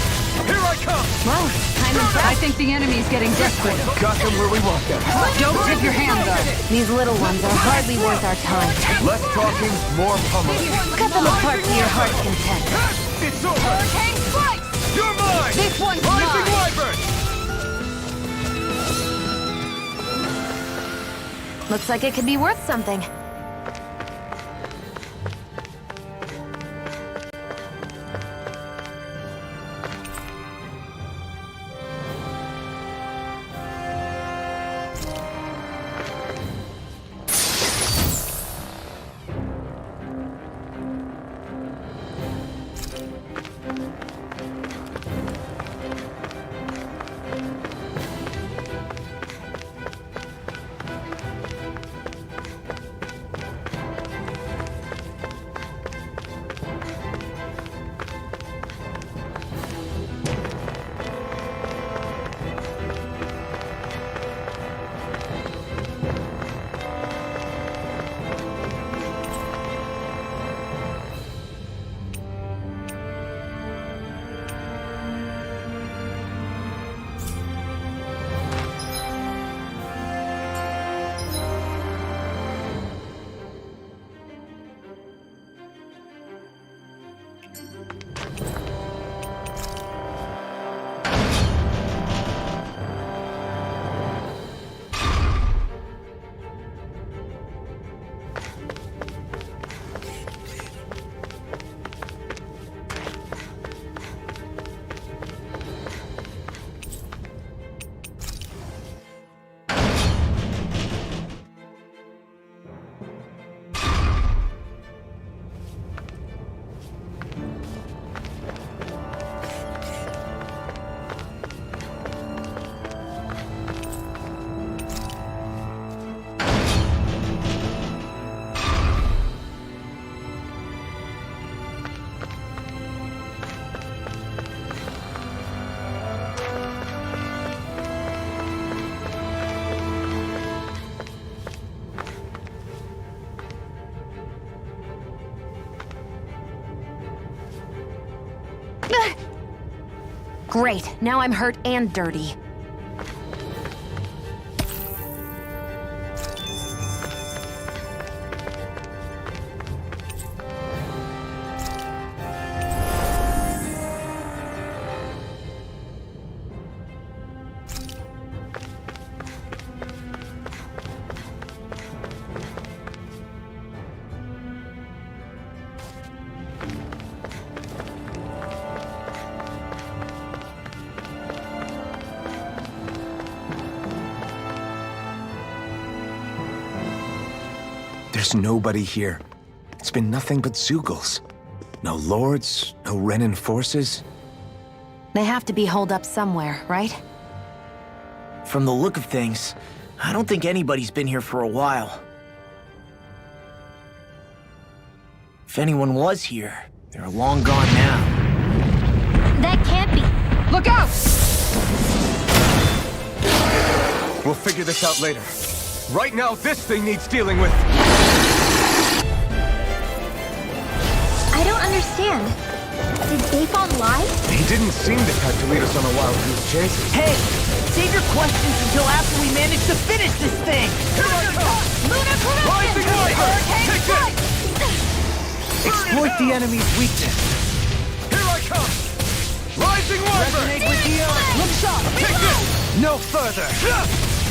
Here I come! Well, time is I think the enemy's getting desperate. Got them where we want them. Don't tip your hand, though. These little ones are hardly worth our time. Less talking, more pummeling. Cut them apart to your heart's content. It's over! Hurricane Strike! You're mine! This one's Rising mine! Wyvern! Looks like it could be worth something. Great, now I'm hurt and dirty. There's nobody here. It's been nothing but Zeugles. No lords, no Renan forces. They have to be holed up somewhere, right? From the look of things, I don't think anybody's been here for a while. If anyone was here, they're long gone now. That can't be. Look out! We'll figure this out later. Right now, this thing needs dealing with. I don't understand. Did Bayfon lie? He didn't seem the type to lead us on a wild goose chase. Hey, save your questions until after we manage to finish this thing! Lunar corruption! Hurricane strike! Exploit the enemy's weakness. Here I come! Rising Wyvern! Resonate with the earth. Look sharp! Take this! No further.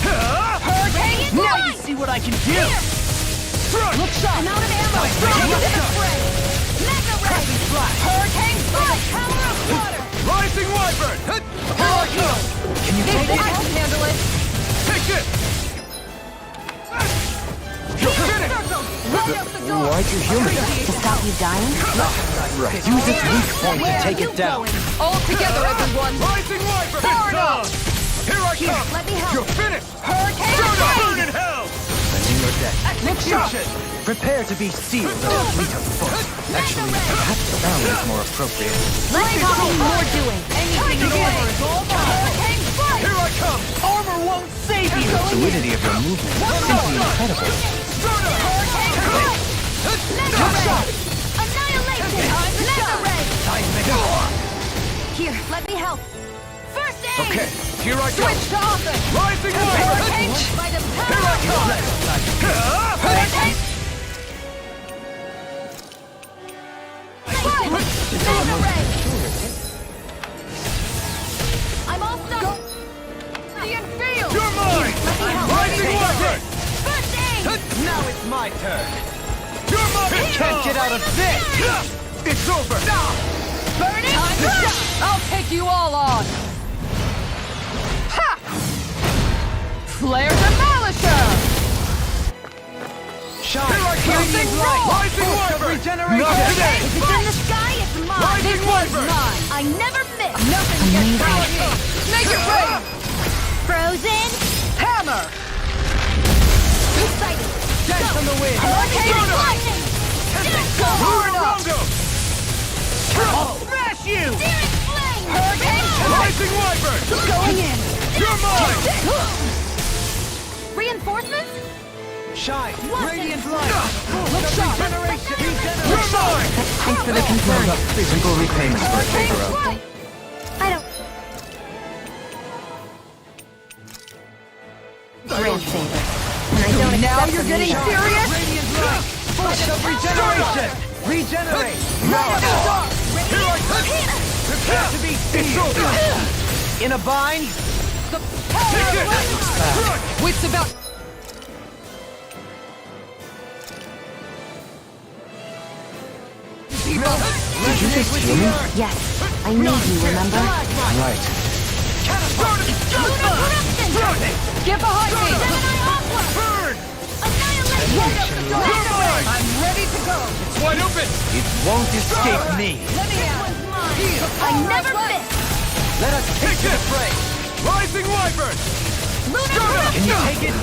Hurricane Now strike! you see what I can do! Look sharp! I'm out of ammo! Mega ray! Hurricane strike! Power of water! Rising Wyvern! Here I come! Can you take I it? can handle it. Take this! You're finished! Right out the door! Why'd you heal me? To stop you dying? Right. Use its weak point to take it down. All together, everyone. Rising Wyvern! Far enough. Here I come! Let me help! You're finished! Hurricane Burn strike! in hell! Sending your death. Execution! Prepare to be sealed on a fleet of foot. Actually, perhaps the sound is more appropriate. Let there be more doing. Anything you order is all mine! Hurricane strike! Here I come! Armor won't save you! The fluidity of your movement is simply incredible. Hurricane strike! Mega ray! Annihilation! Mega ray! Here, let me help. First aid! Okay, here I go! Switch to offense! Rising Wyvern! Hurricane! By the Here I power come! of Hurricane! Mega ray! I'm all stuck! Ian Field! You're mine! Rising Wyvern! First aid! Now it's my turn. You're mine! Can't get out of this. It's over! Burning rush! I'll take you all on! Ha! Flare Demolisher! Here I come! Rising Wyvern! Regeneration. Not today! If it's in the sky, it's mine! Rising Wyvern! I never miss! Nothing gets power here! Make it rain! Frozen! Hammer! Excited! Dance on the wind. Hurricane lightning! Rondo! I'll smash you! Searing flame! Hurricane Rising Wyvern! going in! You're mine! Reinforcements? Shine. What Radiant is- light. Look sharp! Regeneration. You're mine! Thanks for the concern. Physical repayments for a favor of. Right. I don't... Grand favor. And I don't Now accept you're them getting either. serious? Radiant light. Force of regeneration. Regenerate. Here I come! Prepare to be sealed. In a bind. Take it! Wits about... Did you just heal me? Yes, I need you, remember? Right. Get behind me! Burn! I'm ready to go! It's wide open! It won't escape me. Let me out! I never miss! Let us take to the fray. Rising Wyvern! Can you take it?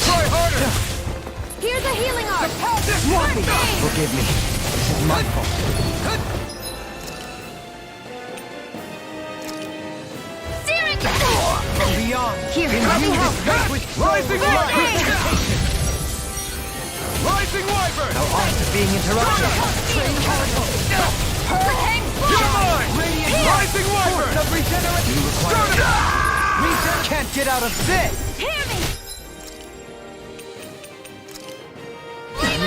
Try harder! Here's a healing arm! Forgive me. This is my fault. Searing! From beyond. Here, let me help! Rising Wyvern! Rising Wyvern! Now on to being interrupted. Hurricane You're mine! Rising Wyvern! Of regeneration! Can't get out of this! Hear me!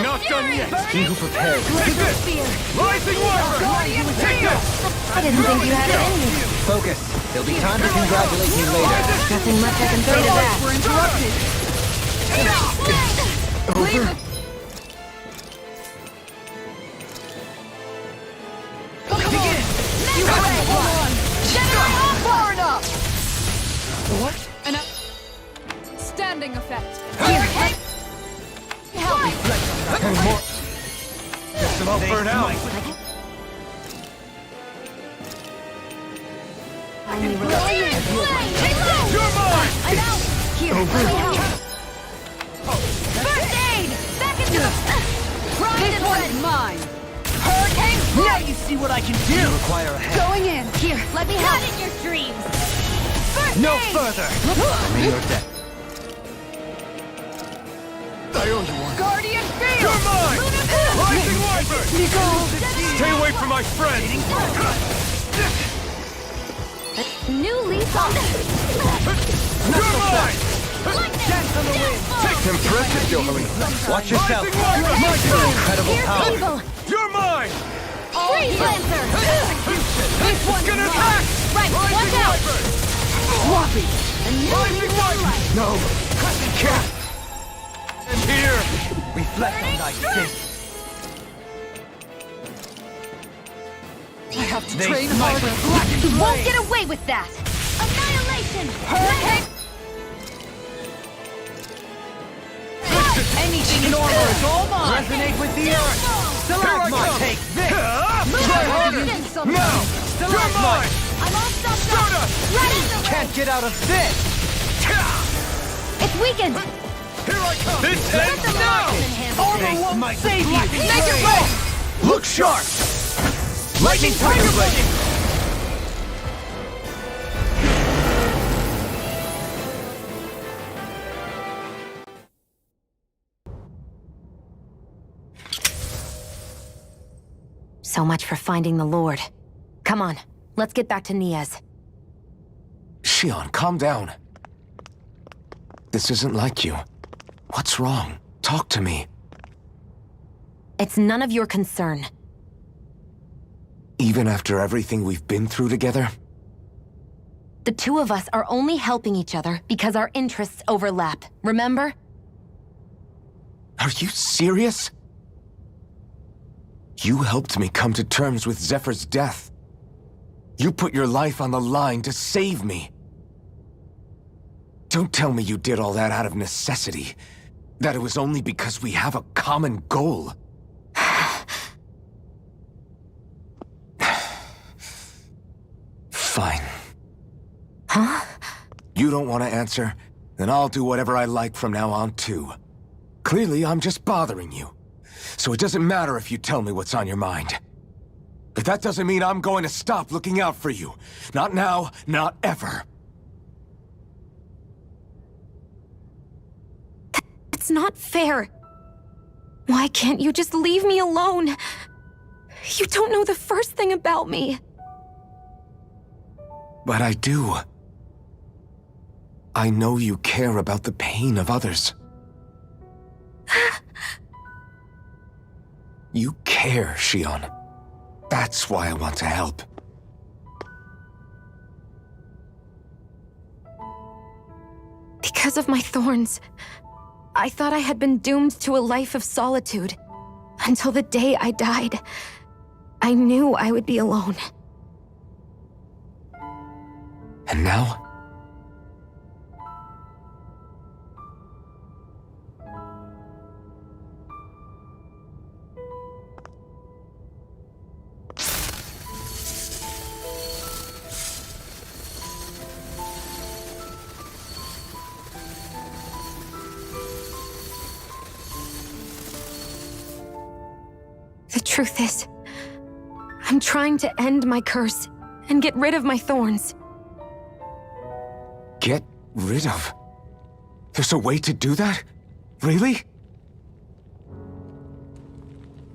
Not done yet! He who prepares. Take this! Rising Wyvern! Take this! I didn't think you had it in you. Focus. There'll be time to congratulate me later. Nothing much I can say to that. We're interrupted. Over? Far enough! What? Standing effect. Help me! Guess I'm all burnt out. You're mine! I'm out! Here, let me help! First aid! Back into the... This one's mine! Hurricane! Now you see what I can do! Require a hand. Going in. Here, let me help! Not in your dreams! First No aid! further! I'm in your debt. I owe you one. Guardian field! You're mine! Rising Wyvern! Stay away from my friend! New leaf on You're mine! Impressive, Dohalim. Watch yourself. Rising Wyvern! Incredible Here's power. evil! You're mine! Freeze Lancer! This one's gonna attack! Right, watch Rising out! Wyvern! Swappy! A new Rising Wyvern! No. Cat! And here! Reflect on thy sin. I have to They train smite harder. with black and You won't gray. get away with that! Annihilation! Hurricane! Anything in armor is all mine. Resonate with the earth. Stalagmite, take this. Try harder! Now! You're mine! I'm all stuffed Soda! up! Ready! Can't get out of this. It's weakened! Here I come! This ends now! Armor won't save you. Make it roll! Look sharp! Lightning Tiger Blade. So much for finding the Lord. Come on, let's get back to Niaz. Shion, calm down. This isn't like you. What's wrong? Talk to me. It's none of your concern. Even after everything we've been through together? The two of us are only helping each other because our interests overlap, remember? Are you serious? You helped me come to terms with Zephyr's death. You put your life on the line to save me. Don't tell me you did all that out of necessity. That it was only because we have a common goal. Fine. Huh? You don't want to answer? Then I'll do whatever I like from now on, too. Clearly, I'm just bothering you. So it doesn't matter if you tell me what's on your mind. But that doesn't mean I'm going to stop looking out for you. Not now, not ever. It's not fair. Why can't you just leave me alone? You don't know the first thing about me. But I do. I know you care about the pain of others. You care, Shion. That's why I want to help. Because of my thorns, I thought I had been doomed to a life of solitude. Until the day I died, I knew I would be alone. And now? The truth is, I'm trying to end my curse and get rid of my thorns. Get rid of? There's a way to do that? Really?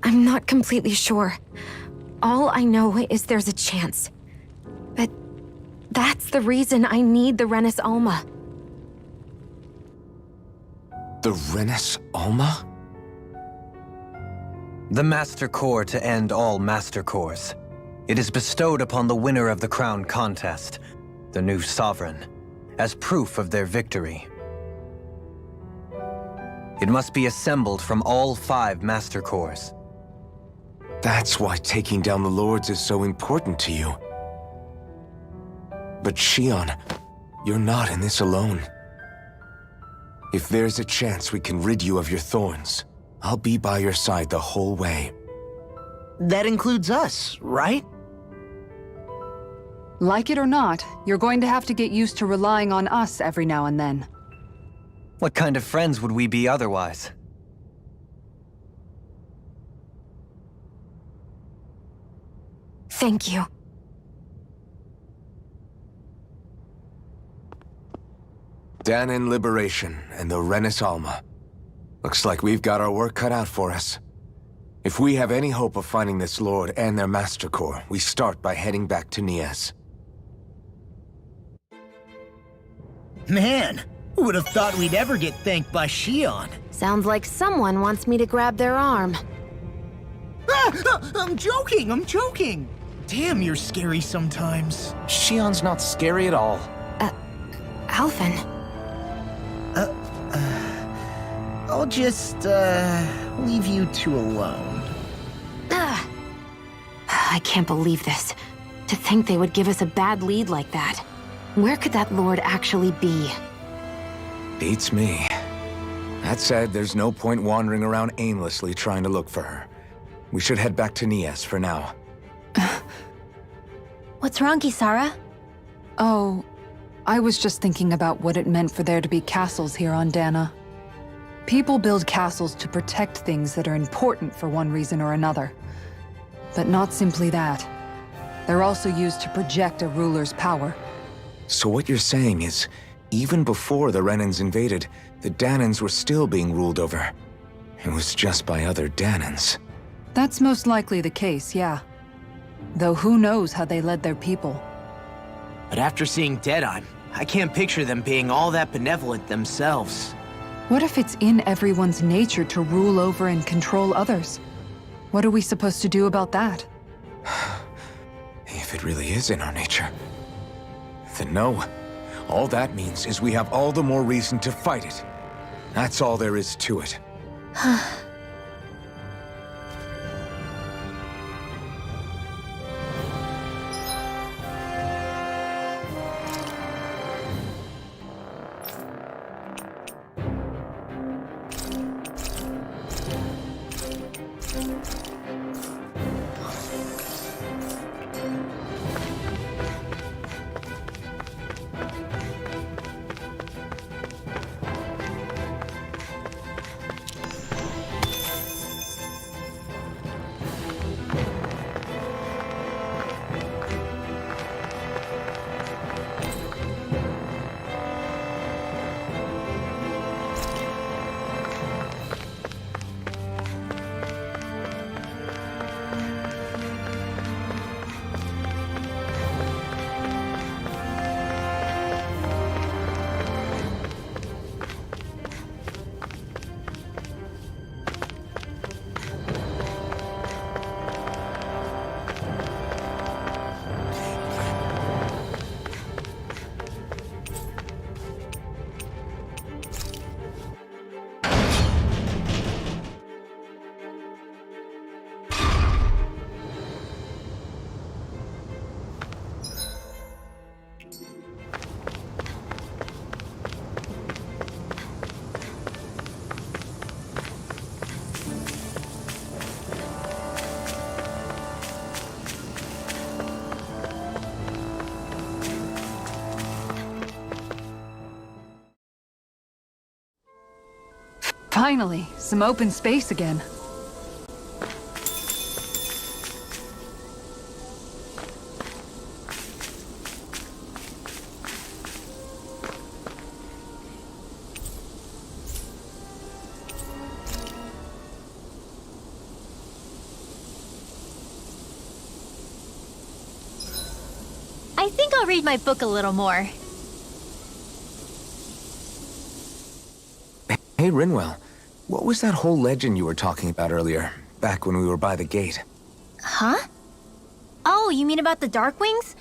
I'm not completely sure. All I know is there's a chance. That's the reason I need the Renis Alma. The Renis Alma? The Master Core to end all Master Cores. It is bestowed upon the winner of the Crown Contest, the new Sovereign, as proof of their victory. It must be assembled from all 5 Master Cores. That's why taking down the Lords is so important to you. But Shion, you're not in this alone. If there's a chance we can rid you of your thorns, I'll be by your side the whole way. That includes us, right? Like it or not, you're going to have to get used to relying on us every now and then. What kind of friends would we be otherwise? Thank you. Dahnan Liberation and the Renis Alma. Looks like we've got our work cut out for us. If we have any hope of finding this Lord and their Master Core, we start by heading back to Nias. Man, who would have thought we'd ever get thanked by Shion? Sounds like someone wants me to grab their arm. I'm joking! Damn, you're scary sometimes. Shion's not scary at all. Alphen. I'll just, leave you two alone. I can't believe this. To think they would give us a bad lead like that. Where could that Lord actually be? Beats me. That said, there's no point wandering around aimlessly trying to look for her. We should head back to Nias for now. What's wrong, Kisara? Oh, I was just thinking about what it meant for there to be castles here on Dahna. People build castles to protect things that are important for one reason or another. But not simply that. They're also used to project a ruler's power. So what you're saying is, even before the Renans invaded, the Dahnans were still being ruled over. It was just by other Dahnans. That's most likely the case, yeah. Though who knows how they led their people. But after seeing Deadeye, I can't picture them being all that benevolent themselves. What if it's in everyone's nature to rule over and control others? What are we supposed to do about that? If it really is in our nature, then no. All that means is we have all the more reason to fight it. That's all there is to it. Finally, some open space again. I think I'll read my book a little more. Hey, Rinwell. What was that whole legend you were talking about earlier, back when we were by the gate? Huh? Oh, you mean about the Darkwings?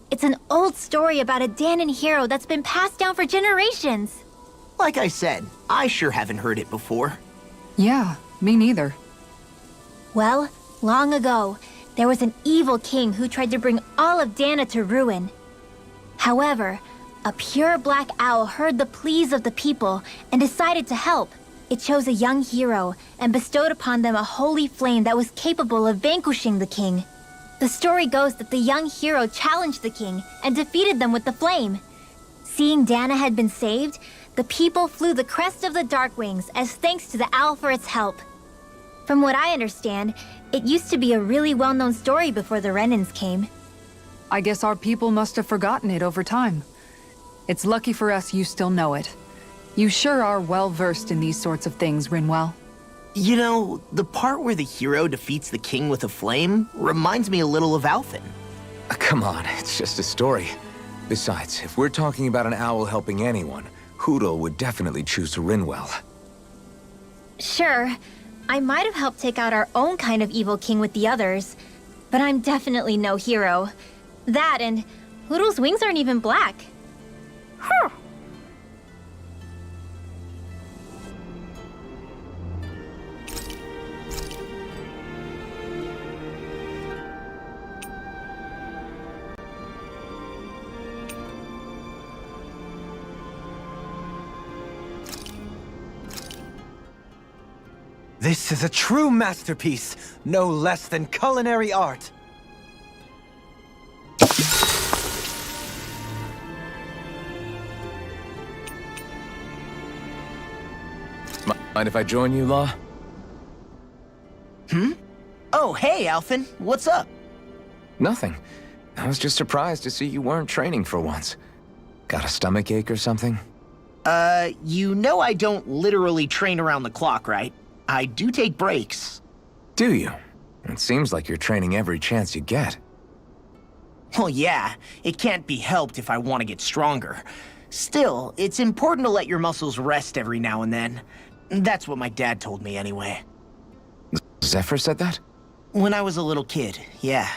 It's an old story about a Dahnan hero that's been passed down for generations. Like I said, I sure haven't heard it before. Yeah, me neither. Well, long ago, there was an evil king who tried to bring all of Dahna to ruin. However, a pure black owl heard the pleas of the people and decided to help. It chose a young hero and bestowed upon them a holy flame that was capable of vanquishing the king. The story goes that the young hero challenged the king and defeated them with the flame. Seeing Dahna had been saved, the people flew the crest of the Darkwings as thanks to the owl for its help. From what I understand, it used to be a really well-known story before the Renans came. I guess our people must have forgotten it over time. It's lucky for us you still know it. You sure are well-versed in these sorts of things, Rinwell. You know, the part where the hero defeats the king with a flame reminds me a little of Alphen. Come on, it's just a story. Besides, if we're talking about an owl helping anyone, Hootle would definitely choose Rinwell. Sure, I might have helped take out our own kind of evil king with the others, but I'm definitely no hero. That and Hootle's wings aren't even black. Huh. This is a true masterpiece, no less than culinary art. Mind if I join you, Law? Oh, hey, Alphen. What's up? Nothing. I was just surprised to see you weren't training for once. Got a stomachache or something? You know I don't literally train around the clock, right? I do take breaks. Do you? It seems like you're training every chance you get. Well, yeah, it can't be helped if I want to get stronger. Still, it's important to let your muscles rest every now and then. That's what my dad told me anyway. Zephyr said that? When I was a little kid, yeah.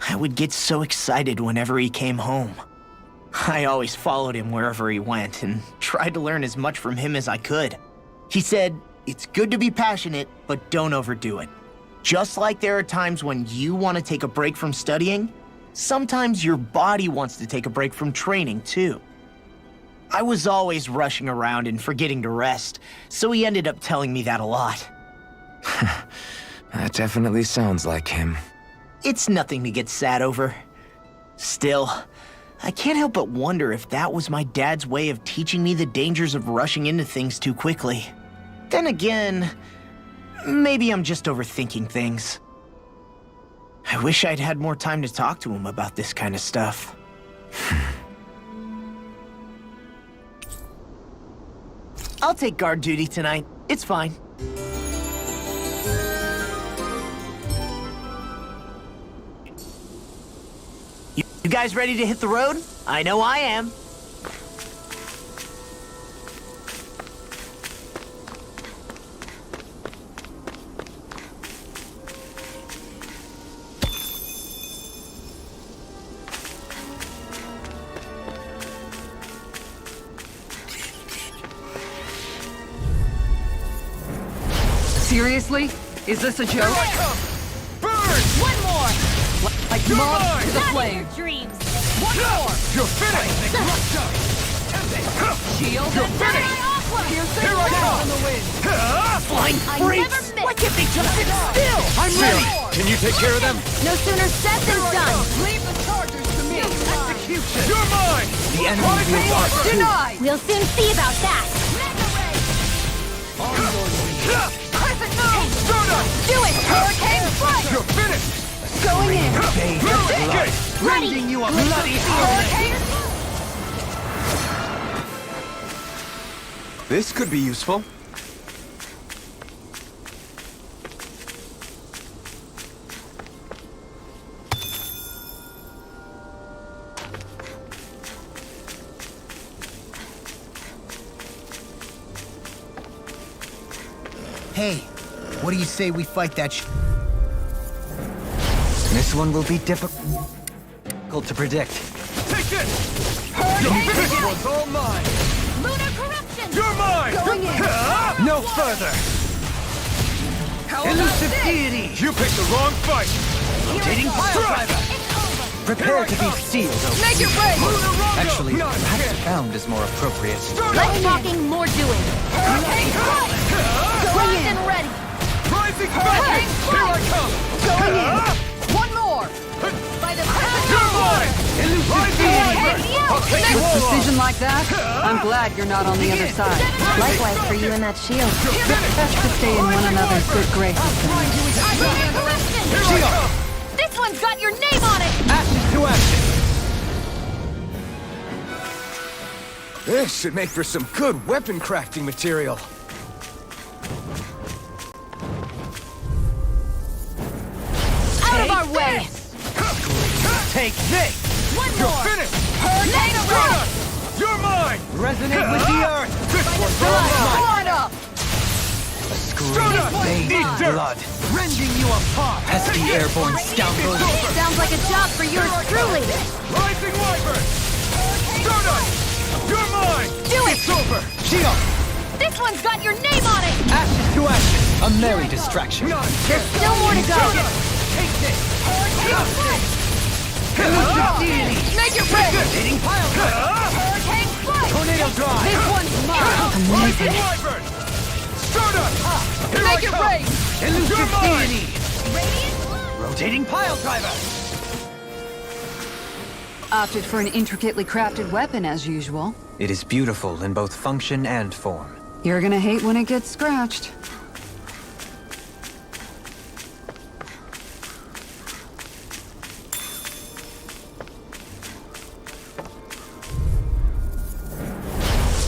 I would get so excited whenever he came home. I always followed him wherever he went and tried to learn as much from him as I could. He said, it's good to be passionate, but don't overdo it. Just like there are times when you want to take a break from studying, sometimes your body wants to take a break from training too. I was always rushing around and forgetting to rest, so he ended up telling me that a lot. That definitely sounds like him. It's nothing to get sad over. Still, I can't help but wonder if that was my dad's way of teaching me the dangers of rushing into things too quickly. Then again, maybe I'm just overthinking things. I wish I'd had more time to talk to him about this kind of stuff. I'll take guard duty tonight. It's fine. You guys ready to hit the road? I know I am. Seriously? Is this a joke? One more! Like moth to the Not in flame. your dreams! One more! You're finished! Shield. You're finished! Piercing Here I come! on the wind. Flying I freaks! never miss. Why can't they just sit still? I'm ready! Can you take care of them? No sooner said than done! Leave the chargers to me. Execution! You're mine! The enemy will art. Denied. We'll soon see about that! Crescent moon. Do it! Hurricane strike! You're finished! Going in. Rending you a bloody Hurricane. This could be useful. Hey, what do you say we fight that This one will be difficult to predict. Take this! This one's all mine! Lunar corruption! You're mine! No further! Elusive deity! You picked the wrong fight! Rotating pile driver! Prepare to be sealed, Oak. Make it rain! Actually, perhaps bound is more appropriate. Less talking, more doing. Hurricane strike! Going and ready! Rising Falcon! Here I come! Going in! One more! By the You're mine! With precision like that, I'm glad you're not on the other side. Likewise for you and that shield. Best to stay in one another's good graces. Lunar corruption! This one's got your name on it! Ashes to ashes! This should make for some good weapon crafting material. Out of our way! Take this! One more! Finished! Hurricane strike! You're mine! Resonate with the earth! This one's all mine! Line up! A scream made blood, rending you apart! Pesky airborne scoundrels! Sounds like a job for yours truly! Rising Wyvern! Stardust! You're mine! Do it! It's over! Shield! This one's got your name on it! Ashes to ashes! A merry distraction! There's still more to go! Take this! Hurricane strike! Elusive deity! Make it rain! Rotating pile driver! Hurricane strike! Tornado drive! This one's mine! Rising Wyvern! Stardust! Here Make I it come! rain! Elusive mine! deity! Radiant blood! Rotating pile driver! Opted for an intricately crafted weapon as usual. It is beautiful in both function and form. You're gonna hate when it gets scratched.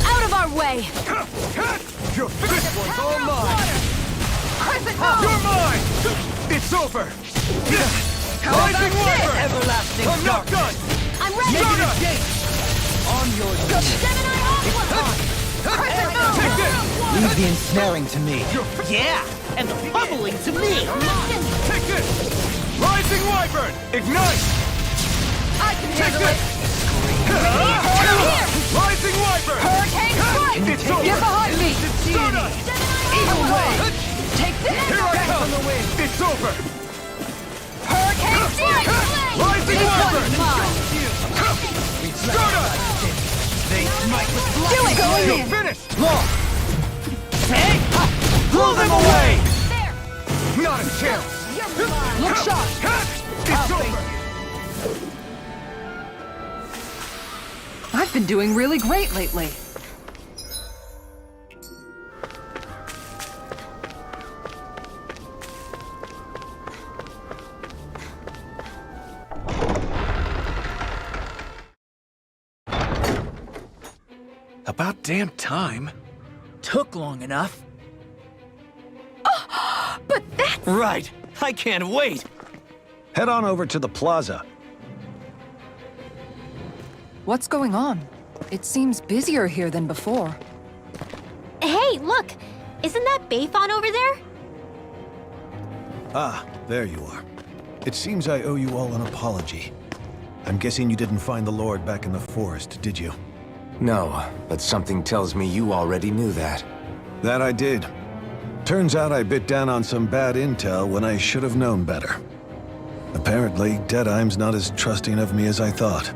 Out of our way! This one's all mine! Crescent You're mine! It's over! Rising Wyvern! Everlasting I'm not done! I'm ready! Stardust! On your Gemini Aqua! Crescent Take this! Leave the ensnaring to me. Yeah, and the bubbling to me. Take this! Rising Wyvern! Ignite! I can Take handle it! this! Rising Wyvern! Hurricane strike! It's over! Get behind me! Stardust! Either way! Take this! Here I come! It's over! Hurricane strike! Rising This Wyvern! one's mine! Stardust! They smite with blood. Do it! Going You're in! finished! Blow them away! Not a chance! Look sharp! It's over! I've been doing really great lately. About damn time. Took long enough. But that's... Right. I can't wait. Head on over to the plaza. What's going on? It seems busier here than before. Hey, look! Isn't that Bayfon over there? Ah, there you are. It seems I owe you all an apology. I'm guessing you didn't find the Lord back in the forest, did you? No, but something tells me you already knew that. That I did. Turns out I bit down on some bad intel when I should have known better. Apparently, Deadeye's not as trusting of me as I thought.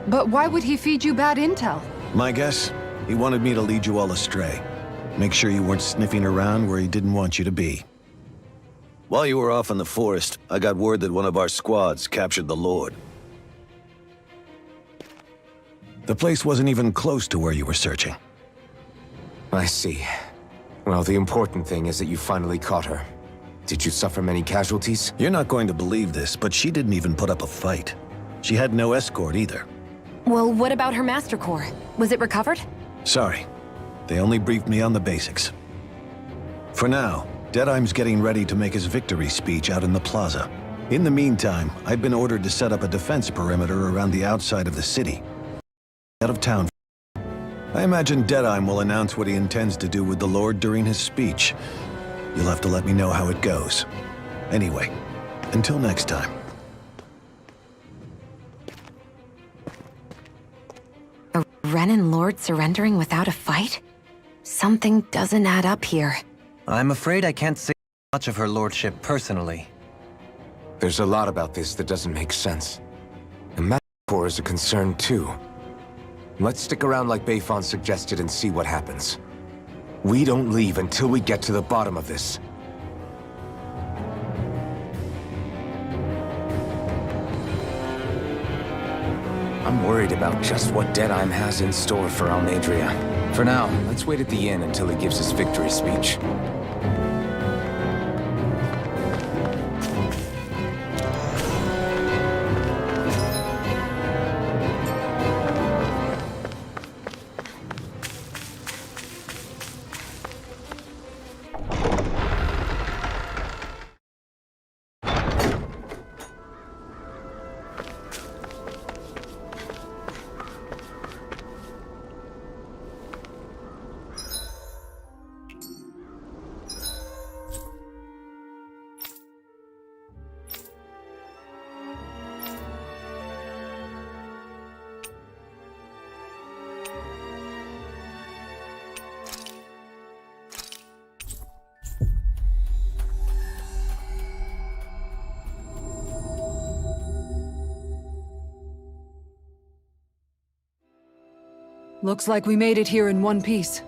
But why would he feed you bad intel? My guess? He wanted me to lead you all astray. Make sure you weren't sniffing around where he didn't want you to be. While you were off in the forest, I got word that one of our squads captured the Lord. The place wasn't even close to where you were searching. I see. Well, the important thing is that you finally caught her. Did you suffer many casualties? You're not going to believe this, but she didn't even put up a fight. She had no escort either. Well, what about her Master Core? Was it recovered? Sorry. They only briefed me on the basics. For now, Deadeye's getting ready to make his victory speech out in the plaza. In the meantime, I've been ordered to set up a defense perimeter around the outside of the city. Out of town. I imagine Deadeye will announce what he intends to do with the Lord during his speech. You'll have to let me know how it goes. Anyway, until next time. A Renan Lord surrendering without a fight? Something doesn't add up here. I'm afraid I can't say much of her lordship personally. There's a lot about this that doesn't make sense. And Madripoor is a concern too. Let's stick around like Bayfon suggested and see what happens. We don't leave until we get to the bottom of this. I'm worried about just what Deadeye has in store for Almeidrea. For now, let's wait at the inn until he gives his victory speech. Looks like we made it here in one piece.